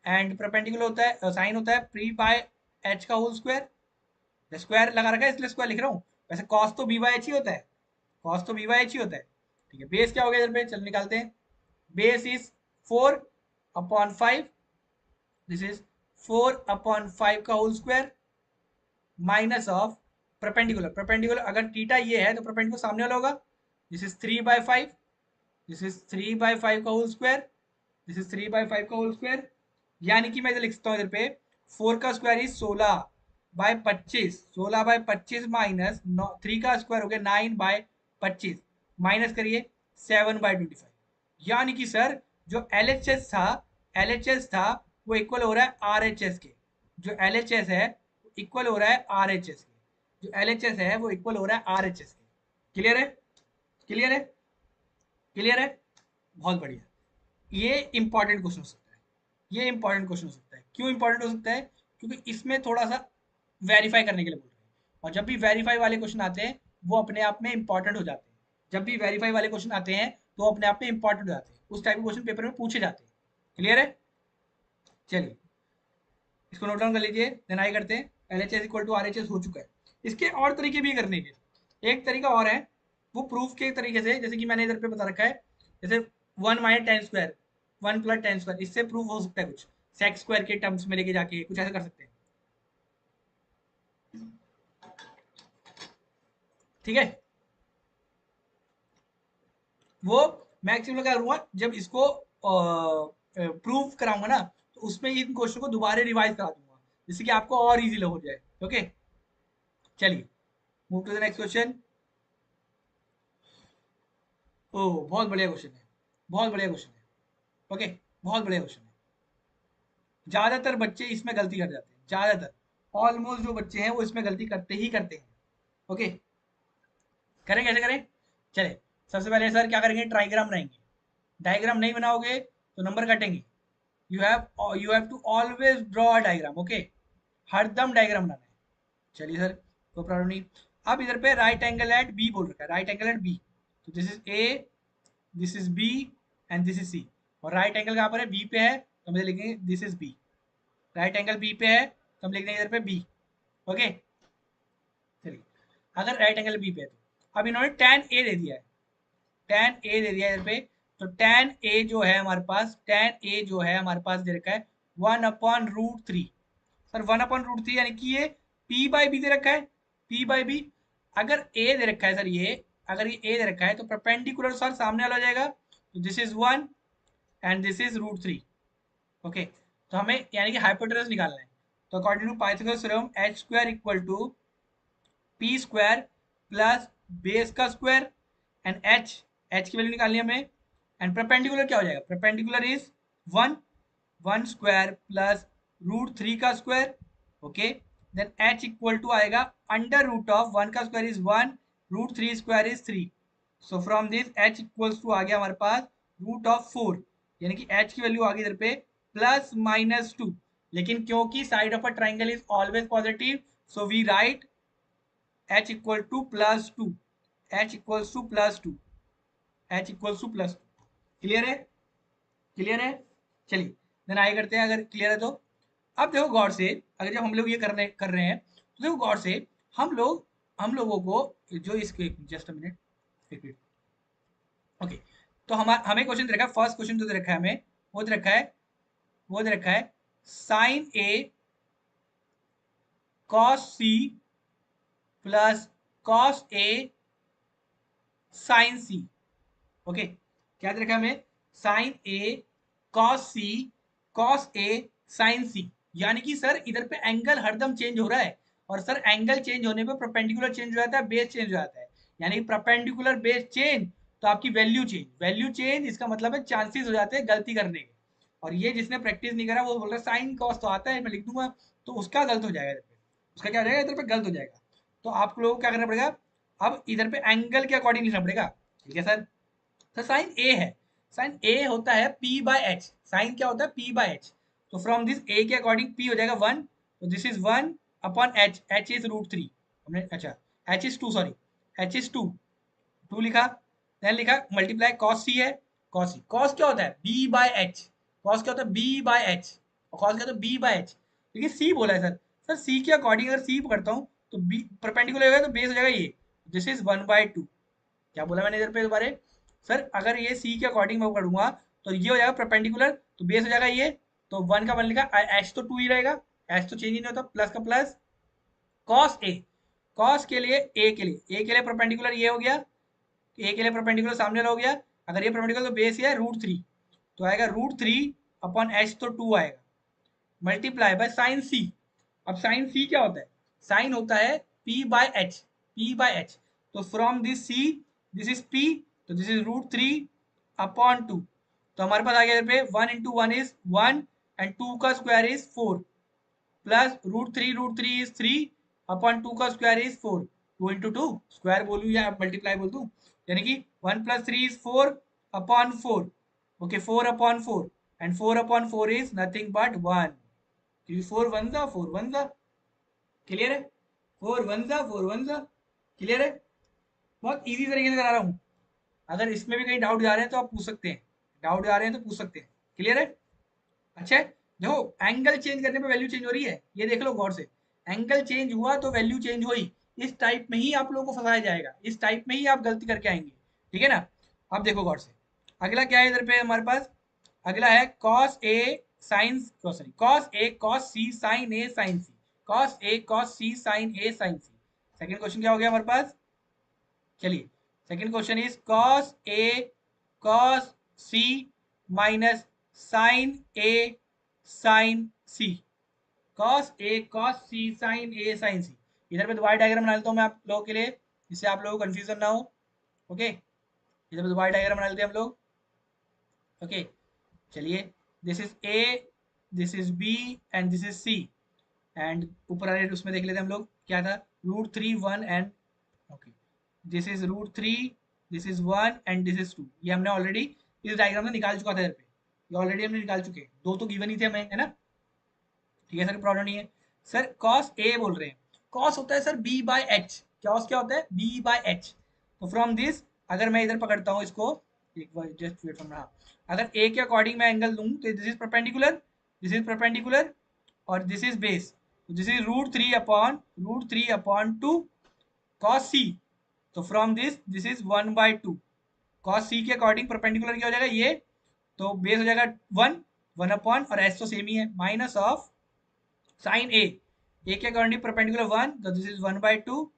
एंड परपेंडिकुलर होता है, साइन होता है प्री बाय एच का होल स्क्वायर। स्क्वायर लगा रखा है इसलिए स्क्वायर लिख रहा हूँ, वैसे कॉस तो बी बाय एच ही होता है, कॉस तो बी बाय एच ही होता है। ठीक है, बेस क्या हो गया इधर पे, चलो निकालते हैं। बेस इज 4/5, दिस इज 4/5 का whole square minus of perpendicular, perpendicular अगर थीटा ये है तो परपेंडिकुलर सामने वाला होगा, दिस इज 3/5, दिस इज 3/5 का होल स्क्वायर, दिस इज 3/5 का होल स्क्वायर। यानी कि मैं इधर लिख सकता हूँ इधर पे 4 का स्क्वायर इज 16/25, 16/25 माइनस 3 का स्क्वायर हो गया 9/25, माइनस करिए 7/25। यानी कि सर जो एलएचएस था, एलएचएस था वो इक्वल हो रहा है आरएचएस के, जो एलएचएस है इक्वल हो रहा है आरएचएस के, जो एलएचएस है वो इक्वल हो रहा है आरएचएस के। क्लियर है, क्लियर है, क्लियर है, बहुत बढ़िया। ये इंपॉर्टेंट क्वेश्चन हो सकता है, ये इंपॉर्टेंट क्वेश्चन हो सकता है। क्यों इंपॉर्टेंट हो सकता है, क्योंकि इसमें थोड़ा सा वेरीफाई करने के लिए बोल रहे हैं, और जब भी वेरीफाई वाले क्वेश्चन आते हैं वो अपने आप में इंपॉर्टेंट हो जाते हैं। जब भी वेरीफाई वाले क्वेश्चन आते हैं तो अपने आप में इंपॉर्टेंट हो जाते हैं, उस टाइप के क्वेश्चन पेपर में पूछे जाते हैं। क्लियर है, चलिए इसको नोट डाउन कर लीजिए, देन आई करते हैं। L H S equal to R H S हो चुका है। इसके और तरीके भी करने के, एक तरीका और है, वो प्रूफ के तरीके से, जैसे कि मैंने इधर पे बता रखा है, जैसे 1 minus ten square, 1 plus tan square, इससे प्रूफ हो सकता है कुछ, सेक स्क्वायर के टर्म्स में लेके जाके कुछ ऐसा कर सकते हैं। ठीक है, वो मैक्सिमम क्या करूंगा, जब इसको प्रूफ कराऊंगा ना तो उसमें इन क्वेश्चन को दोबारा रिवाइज करा दूंगा, जिससे कि आपको और इजी हो जाए। ओके, चलिए move to the next question. ओह बहुत बढ़िया क्वेश्चन है, बहुत बढ़िया क्वेश्चन है। ओके, बहुत बढ़िया क्वेश्चन है। ज्यादातर बच्चे इसमें गलती कर जाते हैं, ज्यादातर, ऑलमोस्ट जो बच्चे हैं वो इसमें गलती करते ही करते हैं। ओके, करें कैसे करें, चले सबसे पहले सर क्या करेंगे, ट्राइग्राम बनाएंगे। डायग्राम नहीं बनाओगे तो नंबर कटेंगे। You have to always draw a diagram. Okay, हरदम डायग्राम बनाना है। चलिए सर, कोई प्रॉब्लम नहीं। अब इधर पे राइट एंगल एट बी बोल रखा है, राइट एंगल एट बी, तो this is A, this is B and this is C. और राइट एंगल कहाँ पर है, बी पे है, तो हम इधर लिखेंगे this is B. Right angle B पे है तो हम लिख देंगे इधर पे बी। ओके, चलिए अगर राइट एंगल बी पे है तो अब इन्होंने tan ए दे दिया है, tan ए दे दिया है इधर पे, तो tan ए जो है हमारे पास, tan ए जो है हमारे पास दे रखा है 1/√3। सर 1/√3 यानी कि ये p बाई बी दे रखा है, p बाई बी। अगर a दे रखा है सर, ये अगर ये a दे रखा है तो परपेंडिकुलर सर सामने वाला हो जाएगा, तो this is 1 and this is √3। Okay, तो हमें यानी कि हाइपोटेनस निकालना है। तो according to Pythagoras theorem H square equal to P square plus base का स्क्वायर एंड एच की वैल्यू निकालनी है हमें। एंड परपेंडिकुलर क्या हो जाएगा, perpendicular is 1 1 square plus root 3 का square. Okay, then H equal to आएगा अंडर रूट ऑफ 1 का square is 1, root 3 square is 3। So from this H equals to आ गया हमारे पास रूट ऑफ 4, यानी कि एच की वैल्यू आ गई इधर पे +-2। लेकिन क्योंकि side of a triangle is always positive, so we write h equal to +2, h equals to +2, h equals to +2। Clear है, क्लियर है। चलिए देन आगे करते हैं, अगर क्लियर है तो। अब देखो गौर से, अगर जब हम लोग ये कर रहे हैं तो देखो गौर से, हम लोगों को जो इसके, जस्ट अ मिनट, एक मिनट। ओके, तो हमें क्वेश्चन दे रखा है, फर्स्ट क्वेश्चन जो दे रखा है हमें, वो दे रखा है, वो दे रखा है sine A cos C plus cos A sine C. Okay, क्या दे रखा है हमें, sign A cos C cos A sine सी। यानी कि सर इधर पे एंगल हरदम चेंज हो रहा है, और सर एंगल चेंज होने पे परपेंडिकुलर चेंज हो जाता है, बेस चेंज हो जाता है। यानी कि परपेंडिकुलर बेस चेंज तो आपकी वैल्यू चेंज, वैल्यू चेंज इसका मतलब है चांसेस हो जाते हैं गलती करने के। और ये जिसने प्रैक्टिस नहीं करा वो बोल रहा है साइन कॉस तो आता है मैं लिख दूंगा, तो उसका गलत हो जाएगा इधर पे, उसका क्या हो जाएगा इधर पे गलत हो जाएगा। तो आप लोगों को क्या करना पड़ेगा, अब इधर पे एंगल के अकॉर्डिंग लिखना पड़ेगा। ठीक है सर, तो साइन ए है, साइन ए होता है p बाय एच। साइन क्या होता है, p बाय एच। तो फ्रॉम दिस a के अकॉर्डिंग p हो जाएगा 1, तो this is 1 upon H, H is root 3। हमने अच्छा H is 2, sorry H is 2, 2 लिखा। देन लिखा मल्टीप्लाई कॉस सी है, कॉस सी, कॉस क्या होता है b बाय एच, कॉस क्या होता है b बाय एच, और कॉस क्या होता है b बाय एच। देखिए c बोला है सर, सर c के अकॉर्डिंग अगर c पकड़ता हूँ तो b परपेंडिकुलर होगा तो बेस हो जाएगा ये, दिस इज 1/2। क्या बोला मैंने इधर पे दोबारा, सर अगर ये सी के अकॉर्डिंग मैं करूंगा तो ये हो जाएगा परपेंडिकुलर, तो बेस हो जाएगा ये, तो 1 का 1 लिखा, एच तो 2 ही रहेगा, एच तो चेंज ही नहीं होता, प्लस का प्लस कॉस ए, कॉस के लिए ए के लिए परपेंडिकुलर ये हो गया, ए के लिए परपेंडिकुलर सामने वाला हो गया। अगर ये परपेंडिकुलर तो बेस ये है रूट 3, तो आएगा रूट 3 अपॉन एच तो 2 आएगा, मल्टीप्लाई बाय साइन सी। अब साइन सी क्या होता है, साइन होता है p by H, p by H. तो from this c, this is p, तो दिस इज रूट 3 अपॉन 2। तो हमारे पास आ गया पे 1 इंटू 1 इज 1 एंड 2 का square is 4 plus root 3 is 3 upon 2 का स्क्वायर इज 4। 2 इंटू 2 स्क्वायर बोलूँ या मल्टीप्लाई बोल दूँ, यानी कि 1 + 3 is 4 upon 4। Okay, 4 upon 4 and 4 upon 4 is nothing but 1, क्योंकि 4 × 1 = 4 × 1। क्लियर है, 4 × 1 = 4 × 1। क्लियर है, बहुत इजी तरीके से करा रहा हूँ। अगर इसमें भी कहीं डाउट जा रहे हैं तो आप पूछ सकते हैं, डाउट जा रहे हैं तो पूछ सकते हैं। क्लियर है, अच्छा है। देखो एंगल चेंज करने पे वैल्यू चेंज हो रही है, ये देख लो गौर से, एंगल चेंज हुआ तो वैल्यू चेंज हुई। इस टाइप में ही आप लोगों को फंसाया जाएगा, इस टाइप में ही आप गलती करके आएंगे। ठीक है ना, अब देखो गौर से, अगला क्या है इधर पे हमारे पास, अगला है cos A sine, sorry cos A cos C sine A sine C, cos A cos C sine A sine C. Second question क्या हो गया हमारे पास, चलिए second question is cos A cos C minus sine A sine C, cos A cos C sine A sine C. इधर पे दोबारा diagram बना लेता हूँ मैं आप लोगों के लिए, जिससे आप लोगों को कंफ्यूजन ना हो। ओके, इधर पे दोबारा डायग्राम बना लेते हैं हम लोग। ओके, चलिए this is A, this is B and this is C. And ऊपर वाले उसमें देख लेते हैं हम लोग क्या था, root 3 1 and, okay this is root 3, this is 1 and this is 2। ये हमने ऑलरेडी इस डायग्राम में निकाल चुका था इधर पे, ये ऑलरेडी हमने निकाल चुके हैं, दो तो गिवन ही थे हमें, है ना। ठीक है सर, प्रॉब्लम नहीं है। सर कॉस ए बोल रहे हैं, कॉस होता है sir B by H, cos क्या होता है बी बाय एच। तो फ्रॉम दिस अगर मैं इधर पकड़ता हूँ इसको, एक बार जस्ट वेट फ्रॉम, हाँ अगर ए के अकॉर्डिंग मैं एंगल दूं तो this is perpendicular, this is perpendicular और this is base, this is root 3 upon 2 cos C. तो from this this is 1/2, cos C के अकॉर्डिंग परपेंडिकुलर क्या हो जाएगा ये, तो बेस हो जाएगा 1, 1 अपॉन, और एस तो सेम ही है, माइनस ऑफ साइन ए के अकॉर्डिंग परपेंडिकुलर 1, तो this is 1/2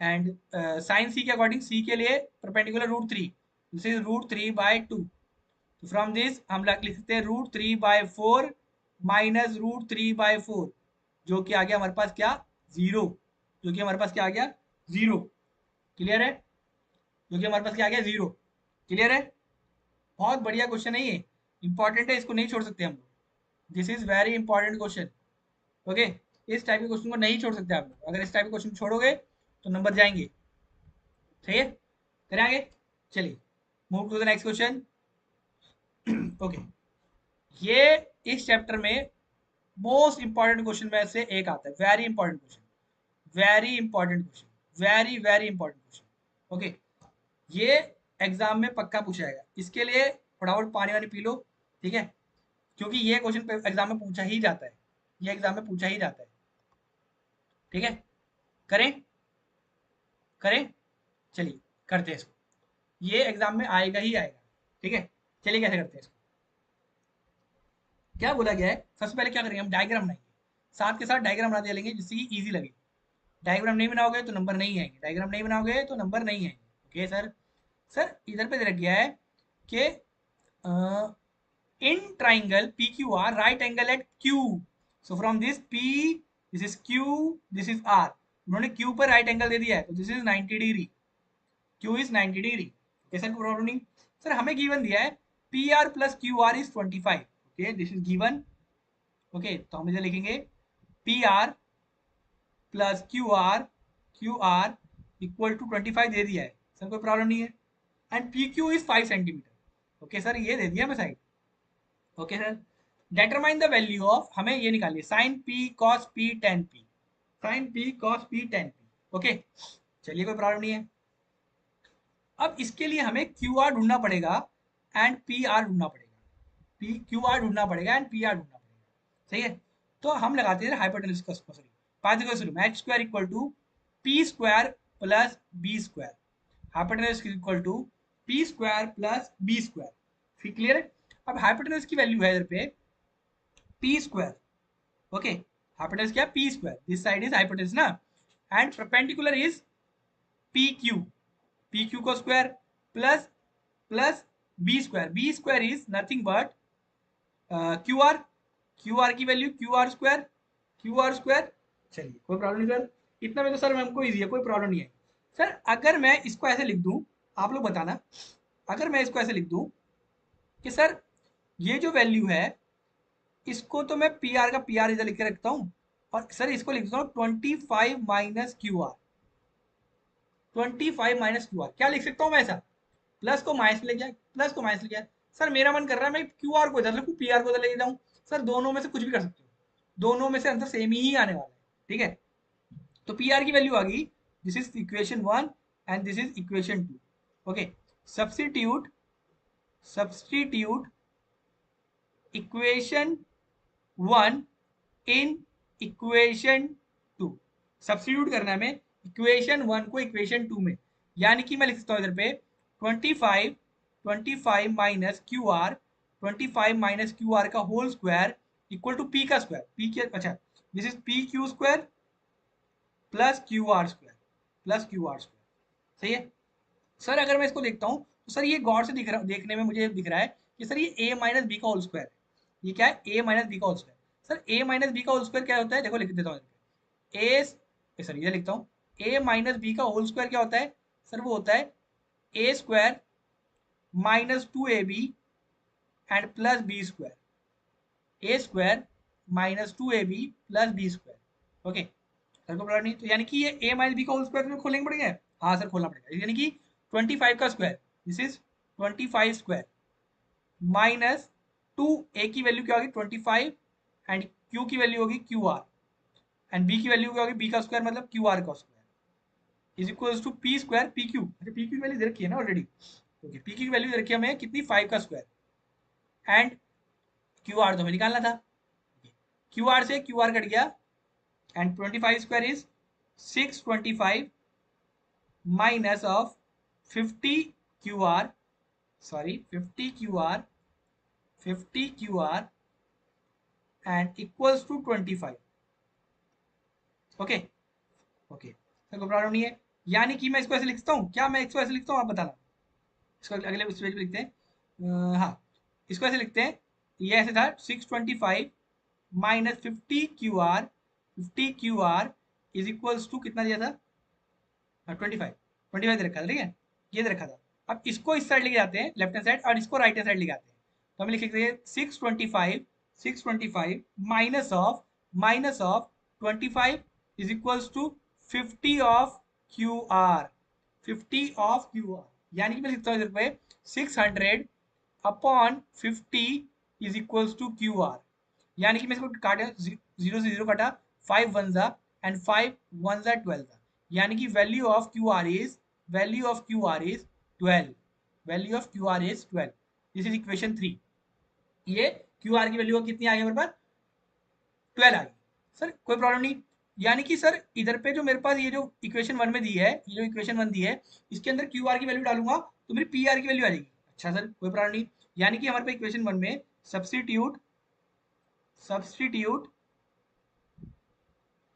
and sine C के अकॉर्डिंग सी के लिए perpendicular root 3, this is root 3/2। तो फ्रॉम दिस हम लिख सकते हैं रूट 3/4 माइनस रूट 3/4, जो कि आ गया हमारे पास क्या, जीरो। जो कि हमारे पास क्या आ गया, जीरो। क्लियर है, जो कि हमारे पास क्या आ गया, जीरो। क्लियर है, बहुत बढ़िया क्वेश्चन है ये, इंपॉर्टेंट है, इसको नहीं छोड़ सकते हम लोग। This is very important question. Okay, इस टाइप के क्वेश्चन को नहीं छोड़ सकते आप लोग, अगर इस टाइप के क्वेश्चन छोड़ोगे तो नंबर जाएंगे। सही है, करें आगे, चलिए move to the next question. Okay, ये इस चैप्टर में मोस्ट इंपॉर्टेंट क्वेश्चन में से एक आता है, very important question, very important question, very very important question. Okay, ये एग्जाम में पक्का पूछा जाएगा, इसके लिए फटाफट पानी वानी पी लो, ठीक है, क्योंकि ये क्वेश्चन एग्जाम में पूछा ही जाता है, ये एग्जाम में पूछा ही जाता है। ठीक है, करें, करें, चलिए करते हैं इसको, ये एग्जाम में आएगा ही आएगा। ठीक है, चलिए कैसे करते हैं इसको। क्या बोला गया है, सबसे पहले क्या करेंगे, हम डायग्राम बनाएंगे, साथ के साथ डायग्राम बना लेंगे जिससे कि इजी लगे। डायग्राम नहीं बनाओगे तो नंबर नहीं आएंगे, डायग्राम नहीं बनाओगे तो नंबर नहीं आएंगे। ओके सर, सर इधर पे रख गया है कि in triangle PQR right angle at Q, so from this P, this is Q, this is R, उन्होंने Q पर राइट एंगल दे दिया है तो this is 90 degree, Q is 90 degree. Okay sir, problem नहीं। सर हमें गिवन दिया है PR plus QR is 25, okay this is given. Okay, तो हम इसे लिखेंगे PR plus QR equal to 25 दे दिया है सर, कोई प्रॉब्लम नहीं है। And PQ is 5 centimetre. Okay sir, ये दे दिया मैं side. Okay sir, determine the value of, हमें ये निकालिए sine P cos P tan P, sine P cos P tan P. Okay, चलिए कोई प्रॉब्लम नहीं है। अब इसके लिए हमें क्यू आर ढूंढना पड़ेगा एंड पी आर ढूंढना पड़ेगा, पी क्यू आर ढूंढना पड़ेगा एंड पी आर ढूंढना पड़ेगा। सही है, तो हम लगाते हैं हाइपोटेन्यूज का sorry Pythagoras H square equal to P square plus B square, hypotenuse equal to P square plus B square. फिर क्लियर है। अब हाइपोटेन्यूज की वैल्यू है इधर पे पी स्क्वायर। ओके, हाइपोटेन्यूज क्या, P square, this side is hypotenuse ना, and perpendicular is P Q, P Q को square plus plus B square is nothing but Q R, Q R की वैल्यू क्यू आर स्क्वायर। चलिए कोई problem नहीं sir, इतना में तो sir हमको इजी है, कोई प्रॉब्लम नहीं है। सर अगर मैं इसको ऐसे लिख दूं, आप लोग बताना, अगर मैं इसको ऐसे लिख दूं कि सर ये जो वैल्यू है इसको तो मैं पी आर का पी आर इधर लिख के रखता हूँ, और सर इसको लिख देता हूँ 25 minus Q R, 25 minus Q are, क्या लिख सकता हूँ मैं ऐसा, प्लस को माइनस ले जाए, प्लस को माइनस ले जाए। सर मेरा मन कर रहा है मैं क्यू आर को इधर लिखूँ, पी आर को इधर ले जाऊँ। सर दोनों में से कुछ भी कर सकते हो, दोनों में से आंसर सेम ही आने वाला है। ठीक है, तो पी आर की वैल्यू आ गई, this is equation 1 and this is equation 2। Okay, substitute, substitute equation 1 in equation 2, substitute करना है हमें इक्वेशन 1 को इक्वेशन 2 में, यानी कि मैं लिख सकता हूँ इधर पे 25 minus Q R, 25 minus Q R का whole square equal to P का स्क्वायर, पी के अच्छा this is P Q square plus Q R square, plus Q R square. सही है सर, अगर मैं इसको देखता हूँ तो सर ये गौर से दिख रहा, देखने में मुझे दिख रहा है कि सर ये a माइनस बी का होल स्क्वायर है, ये क्या है, a माइनस बी का whole square. Sir a minus B का होल स्क्वायर क्या होता है, देखो लिख देता हूँ, ए सर ये लिखता हूँ a माइनस बी का होल स्क्वायर क्या होता है, सर वो होता है A square minus 2ab and plus B square, A square minus 2ab plus B square. Okay sir को प्रॉब्लम नहीं, तो यानी कि ये a माइनस बी का होल स्क्वायर में खोलेंगे पड़ेगा, हाँ सर खोलना पड़ेगा, यानी कि 25 का square, this is 25 square minus 2 A की वैल्यू क्या होगी 25 एंड क्यू की वैल्यू होगी क्यू आर एंड बी की वैल्यू क्या होगी बी का स्क्वायर मतलब क्यू आर का square is equal to P square P Q, अच्छा पी क्यू की वैल्यू दे रखी है ना ऑलरेडी। ओके, पी क्यू की वैल्यू दे रखी है हमें कितनी 5 का स्क्वायर एंड क्यू आर तो हमें निकालना था, क्यू आर से क्यू आर कट गया and 25 square is 625 minus of 50 Q R, sorry 50 Q R, 50 Q R and equals to 25। Okay, okay sir कोई प्रॉब्लम नहीं है, यानी कि मैं इसको ऐसे लिखता हूँ, क्या मैं इसको ऐसे लिखता हूँ आप बताना, इसको अगले पेज पे लिखते हैं हाँ इसको ऐसे लिखते हैं, ये ऐसे था 625 minus 50 QR is equals to कितना दिया था? 25 दे रखा था, ठीक है, ये दे रखा था। अब इसको इस साइड लेके जाते हैं लेफ्ट हैंड साइड, और इसको राइट हैंड साइड लेके आते हैं। तो हम लिख सकते हैं 625 minus of 25 is equals to 50 of Q R, 50 of Q R, यानी कि मैं लिखता हूँ इधर पे 600 upon 50 is equals to Q R, यानी कि मैं इसको काटा, जीरो से जीरो काटा, 5 वन जा एंड 5 वन जा 12 जा, यानी कि value of Q are is 12, value of Q are is 12। This is equation 3। ये क्यू आर की वैल्यू कितनी आ गई मेरे पास? 12 आ गई। सर कोई प्रॉब्लम नहीं, यानी कि सर इधर पे जो मेरे पास ये जो इक्वेशन 1 में दी है, ये जो इक्वेशन 1 दी है, इसके अंदर क्यू आर की वैल्यू डालूंगा तो मेरी पी आर की वैल्यू आ जाएगी। अच्छा सर कोई प्रॉब्लम नहीं, यानी कि हमारे पास इक्वेशन 1 में सब्स्टिट्यूट सब्स्टिट्यूट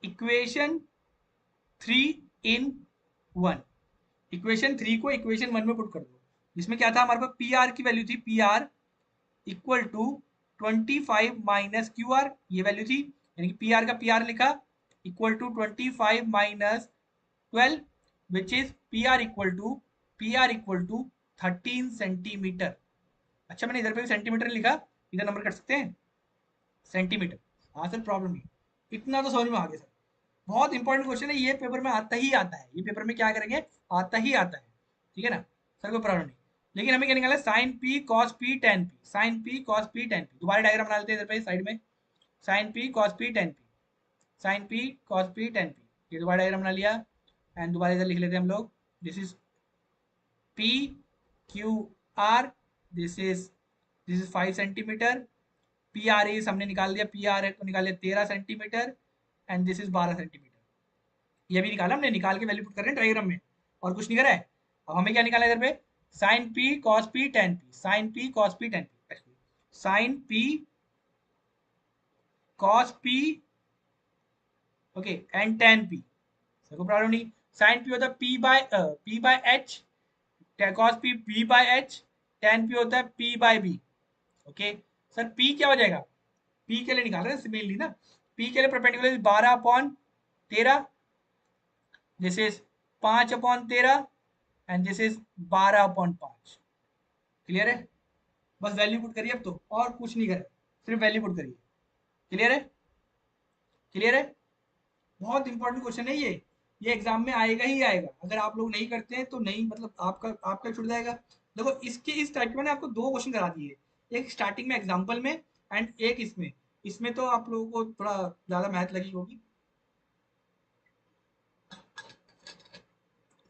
इक्वेशन 3 इन 1, इक्वेशन 3 को इक्वेशन 1 में पुट कर दो, जिसमें क्या था हमारे पास पी आर की वैल्यू थी, P R equal to 25 minus Q R, ये वैल्यू थी, यानी कि पी आर का पी आर लिखा equal to 25 minus 12, which is P R equal to 13 centimetre. अच्छा मैंने इधर पे भी सेंटीमीटर लिखा, इधर नंबर कर सकते हैं सेंटीमीटर। हाँ सर प्रॉब्लम नहीं, इतना तो समझ में आ गया सर। बहुत इंपॉर्टेंट क्वेश्चन है ये, पेपर में आता ही आता है, ये पेपर में क्या करेंगे, आता ही आता है, ठीक है ना सर, कोई प्रॉब्लम नहीं। लेकिन हमें क्या निकाला है, sine P cos P tan P, sine P cos P tan P. दोबारा डायग्राम बना लेते हैं इधर पे साइड में, sine P cos P tan P, sine P cos P tan P, ये दोबारा डायग्राम बना लिया। एंड दोबारा इधर लिख लेते हैं हम लोग, this is P Q R, this is 5 centimetre, P R is हमने निकाल दिया, पी आर है तो निकाल लिया 13 centimetre, and this is 12 centimetre. ये भी निकाला हमने, निकाल के वैल्यू पुट कर रहे हैं डायग्राम में, और कुछ नहीं करा है। अब हमें क्या निकाला है इधर पे, sine P cos P tan P, sine P cos P tan P, sine P cos P, okay, and tan P, कोई प्रॉब्लम नहीं। साइन पी होता है P by H, cos P P by H, tan P होता है P by B. Okay sir P क्या हो जाएगा, P के लिए निकाल रहे हैं मेनली ना, पी के लिए perpendicular 12/13, this is 5/13, and this is 12/5। Clear है? बस वैल्यू पुट करिए अब तो, और कुछ नहीं करे, सिर्फ वैल्यू पुट करिए। क्लियर है? क्लियर है? बहुत इंपॉर्टेंट क्वेश्चन है ये एग्जाम में आएगा ही आएगा। अगर आप लोग नहीं करते हैं तो नहीं, मतलब आपका आपका छूट जाएगा। देखो इसके इस टाइप के मैंने आपको दो क्वेश्चन करा दिए, एक स्टार्टिंग में एग्जाम्पल में, एंड एक इसमें। इसमें तो आप लोगों को थोड़ा ज्यादा मैथ लगी होगी,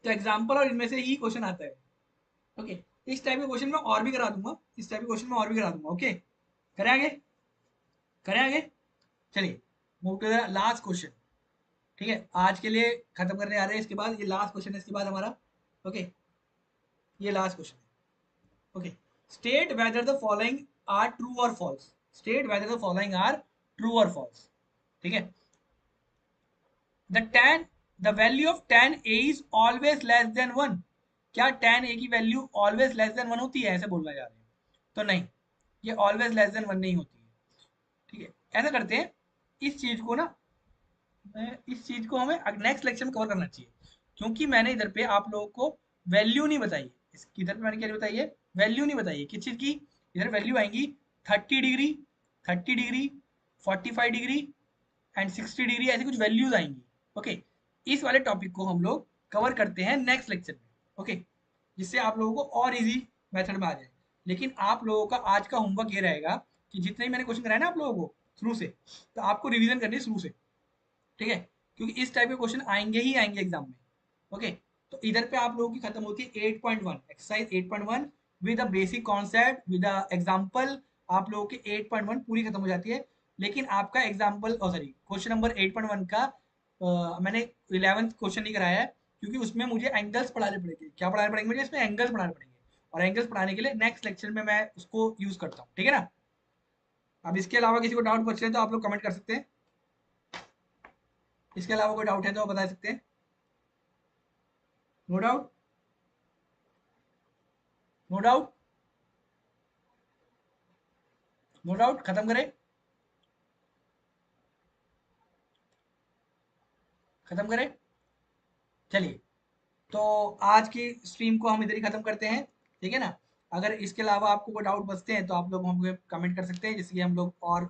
तो एग्जाम्पल और इनमें से ही क्वेश्चन आता है। ओके, इस टाइप के क्वेश्चन में और भी करा दूंगा, इस टाइप के क्वेश्चन में और भी करा दूंगा। ओके, करें आगे, करें आगे, चलिए move to the last question. ठीक है, आज के लिए खत्म करने आ रहे हैं, इसके बाद ये लास्ट क्वेश्चन है इसके बाद हमारा। ओके, ये लास्ट क्वेश्चन है। Okay, state whether the following are true और false, state whether the following are true और फॉल्स। ठीक है, the value of tan a is always less than 1, क्या tan a की वैल्यू ऑलवेज लेस देन 1 होती है, ऐसे बोलना चाह रहे हैं? तो नहीं, ये ऑलवेज लेस देन 1 नहीं होती है। ठीक है, ऐसा करते हैं, इस चीज को ना, इस चीज को हमें नेक्स्ट लेक्चर में कवर करना चाहिए, क्योंकि मैंने इधर पे आप लोगों को वैल्यू नहीं बताई, इधर पे मैंने क्या बताई है, वैल्यू नहीं बताई है किस चीज की। इधर वैल्यू आएंगी 30 degree, 30 degree, 45 degree and 60 degree, ऐसी कुछ वैल्यूज आएंगी। ओके, इस वाले टॉपिक को हम लोग कवर करते हैं नेक्स्ट लेक्चर में। ओके, जिससे आप लोगों को और इजी मेथड में आ जाए। लेकिन आप लोगों का आज का होमवर्क ये रहेगा कि जितने भी मैंने क्वेश्चन कराए ना आप लोगों को शुरू से, तो आपको रिवीजन करनी है शुरू से। ठीक है, क्योंकि इस टाइप के क्वेश्चन आएंगे ही आएंगे एग्जाम में। ओके, तो इधर पे आप लोगों की खत्म होती है 8.1, exercise 8.1 with a basic concept with a example, आप लोगों की 8.1 पूरी खत्म हो जाती है। लेकिन आपका एग्जांपल, सॉरी, क्वेश्चन नंबर 8.1 का मैंने 11th क्वेश्चन नहीं कराया है, क्योंकि उसमें मुझे एंगल्स पढ़ाने पड़ेंगे। क्या पढ़ाने पड़ेंगे मुझे इसमें? एंगल्स पढ़ाने पड़ेंगे, और एंगल्स पढ़ाने के लिए नेक्स्ट लेक्चर में मैं उसको यूज करता हूँ। ठीक है ना? अब इसके अलावा किसी को डाउट पूछते हैं तो आप लोग कमेंट कर सकते हैं, इसके अलावा कोई डाउट है तो आप बता सकते हैं। No doubt, no doubt, no doubt, खत्म करें। खत्म करें? चलिए, तो आज की स्ट्रीम को हम इधर ही खत्म करते हैं, ठीक है ना? अगर इसके अलावा आपको कोई डाउट बचते हैं तो आप लोग हमको कमेंट कर सकते हैं, जिससे कि हम लोग और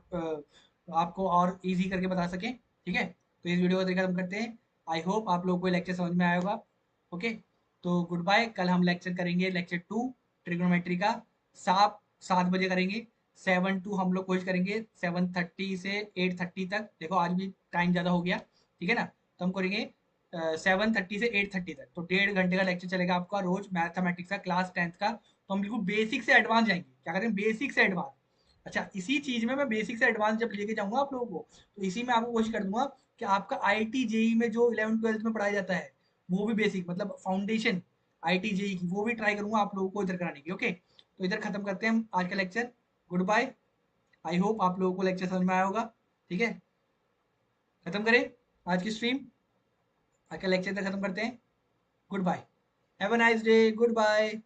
आपको और इजी करके बता सकें, ठीक है? तो इस वीडियो को इधर ही खत्म करते हैं। आई होप आप लोग को लेक्चर समझ में आया होगा। ओके, तो गुड बाय। कल हम लेक्चर करेंगे, लेक्चर 2 ट्रिग्नोमेट्री का, 7 बजे करेंगे। 7 टू हम लोग कोशिश करेंगे 7:30 से 8:30 तक। देखो आज भी टाइम ज़्यादा हो गया, ठीक है ना? तो हम करेंगे 7:30 से 8:30 तक, तो 1.5 घंटे का लेक्चर चलेगा आपका रोज मैथमेटिक्स का, क्लास 10th का। तो हम बिल्कुल बेसिक से एडवांस जाएंगे। क्या करें? बेसिक से एडवांस। अच्छा, इसी चीज में मैं बेसिक से एडवांस जब लेके जाऊंगा आप लोगों को, तो इसी में आपको कोशिश कर दूंगा कि आपका आईटी जेई में जो 11th 12th में पढ़ाया जाता है, वो भी बेसिक मतलब फाउंडेशन आईटी जेई की, वो भी ट्राई करूंगा आप लोगों को इधर कराने की। ओके, तो इधर खत्म करते हैं हम आज का lecture. Good bye. I hope आप लोगों को लेक्चर समझ में आया होगा, ठीक है? खत्म करें आज की स्ट्रीम, आज का लेक्चर इधर खत्म करते हैं। Good bye, have a nice day, good bye.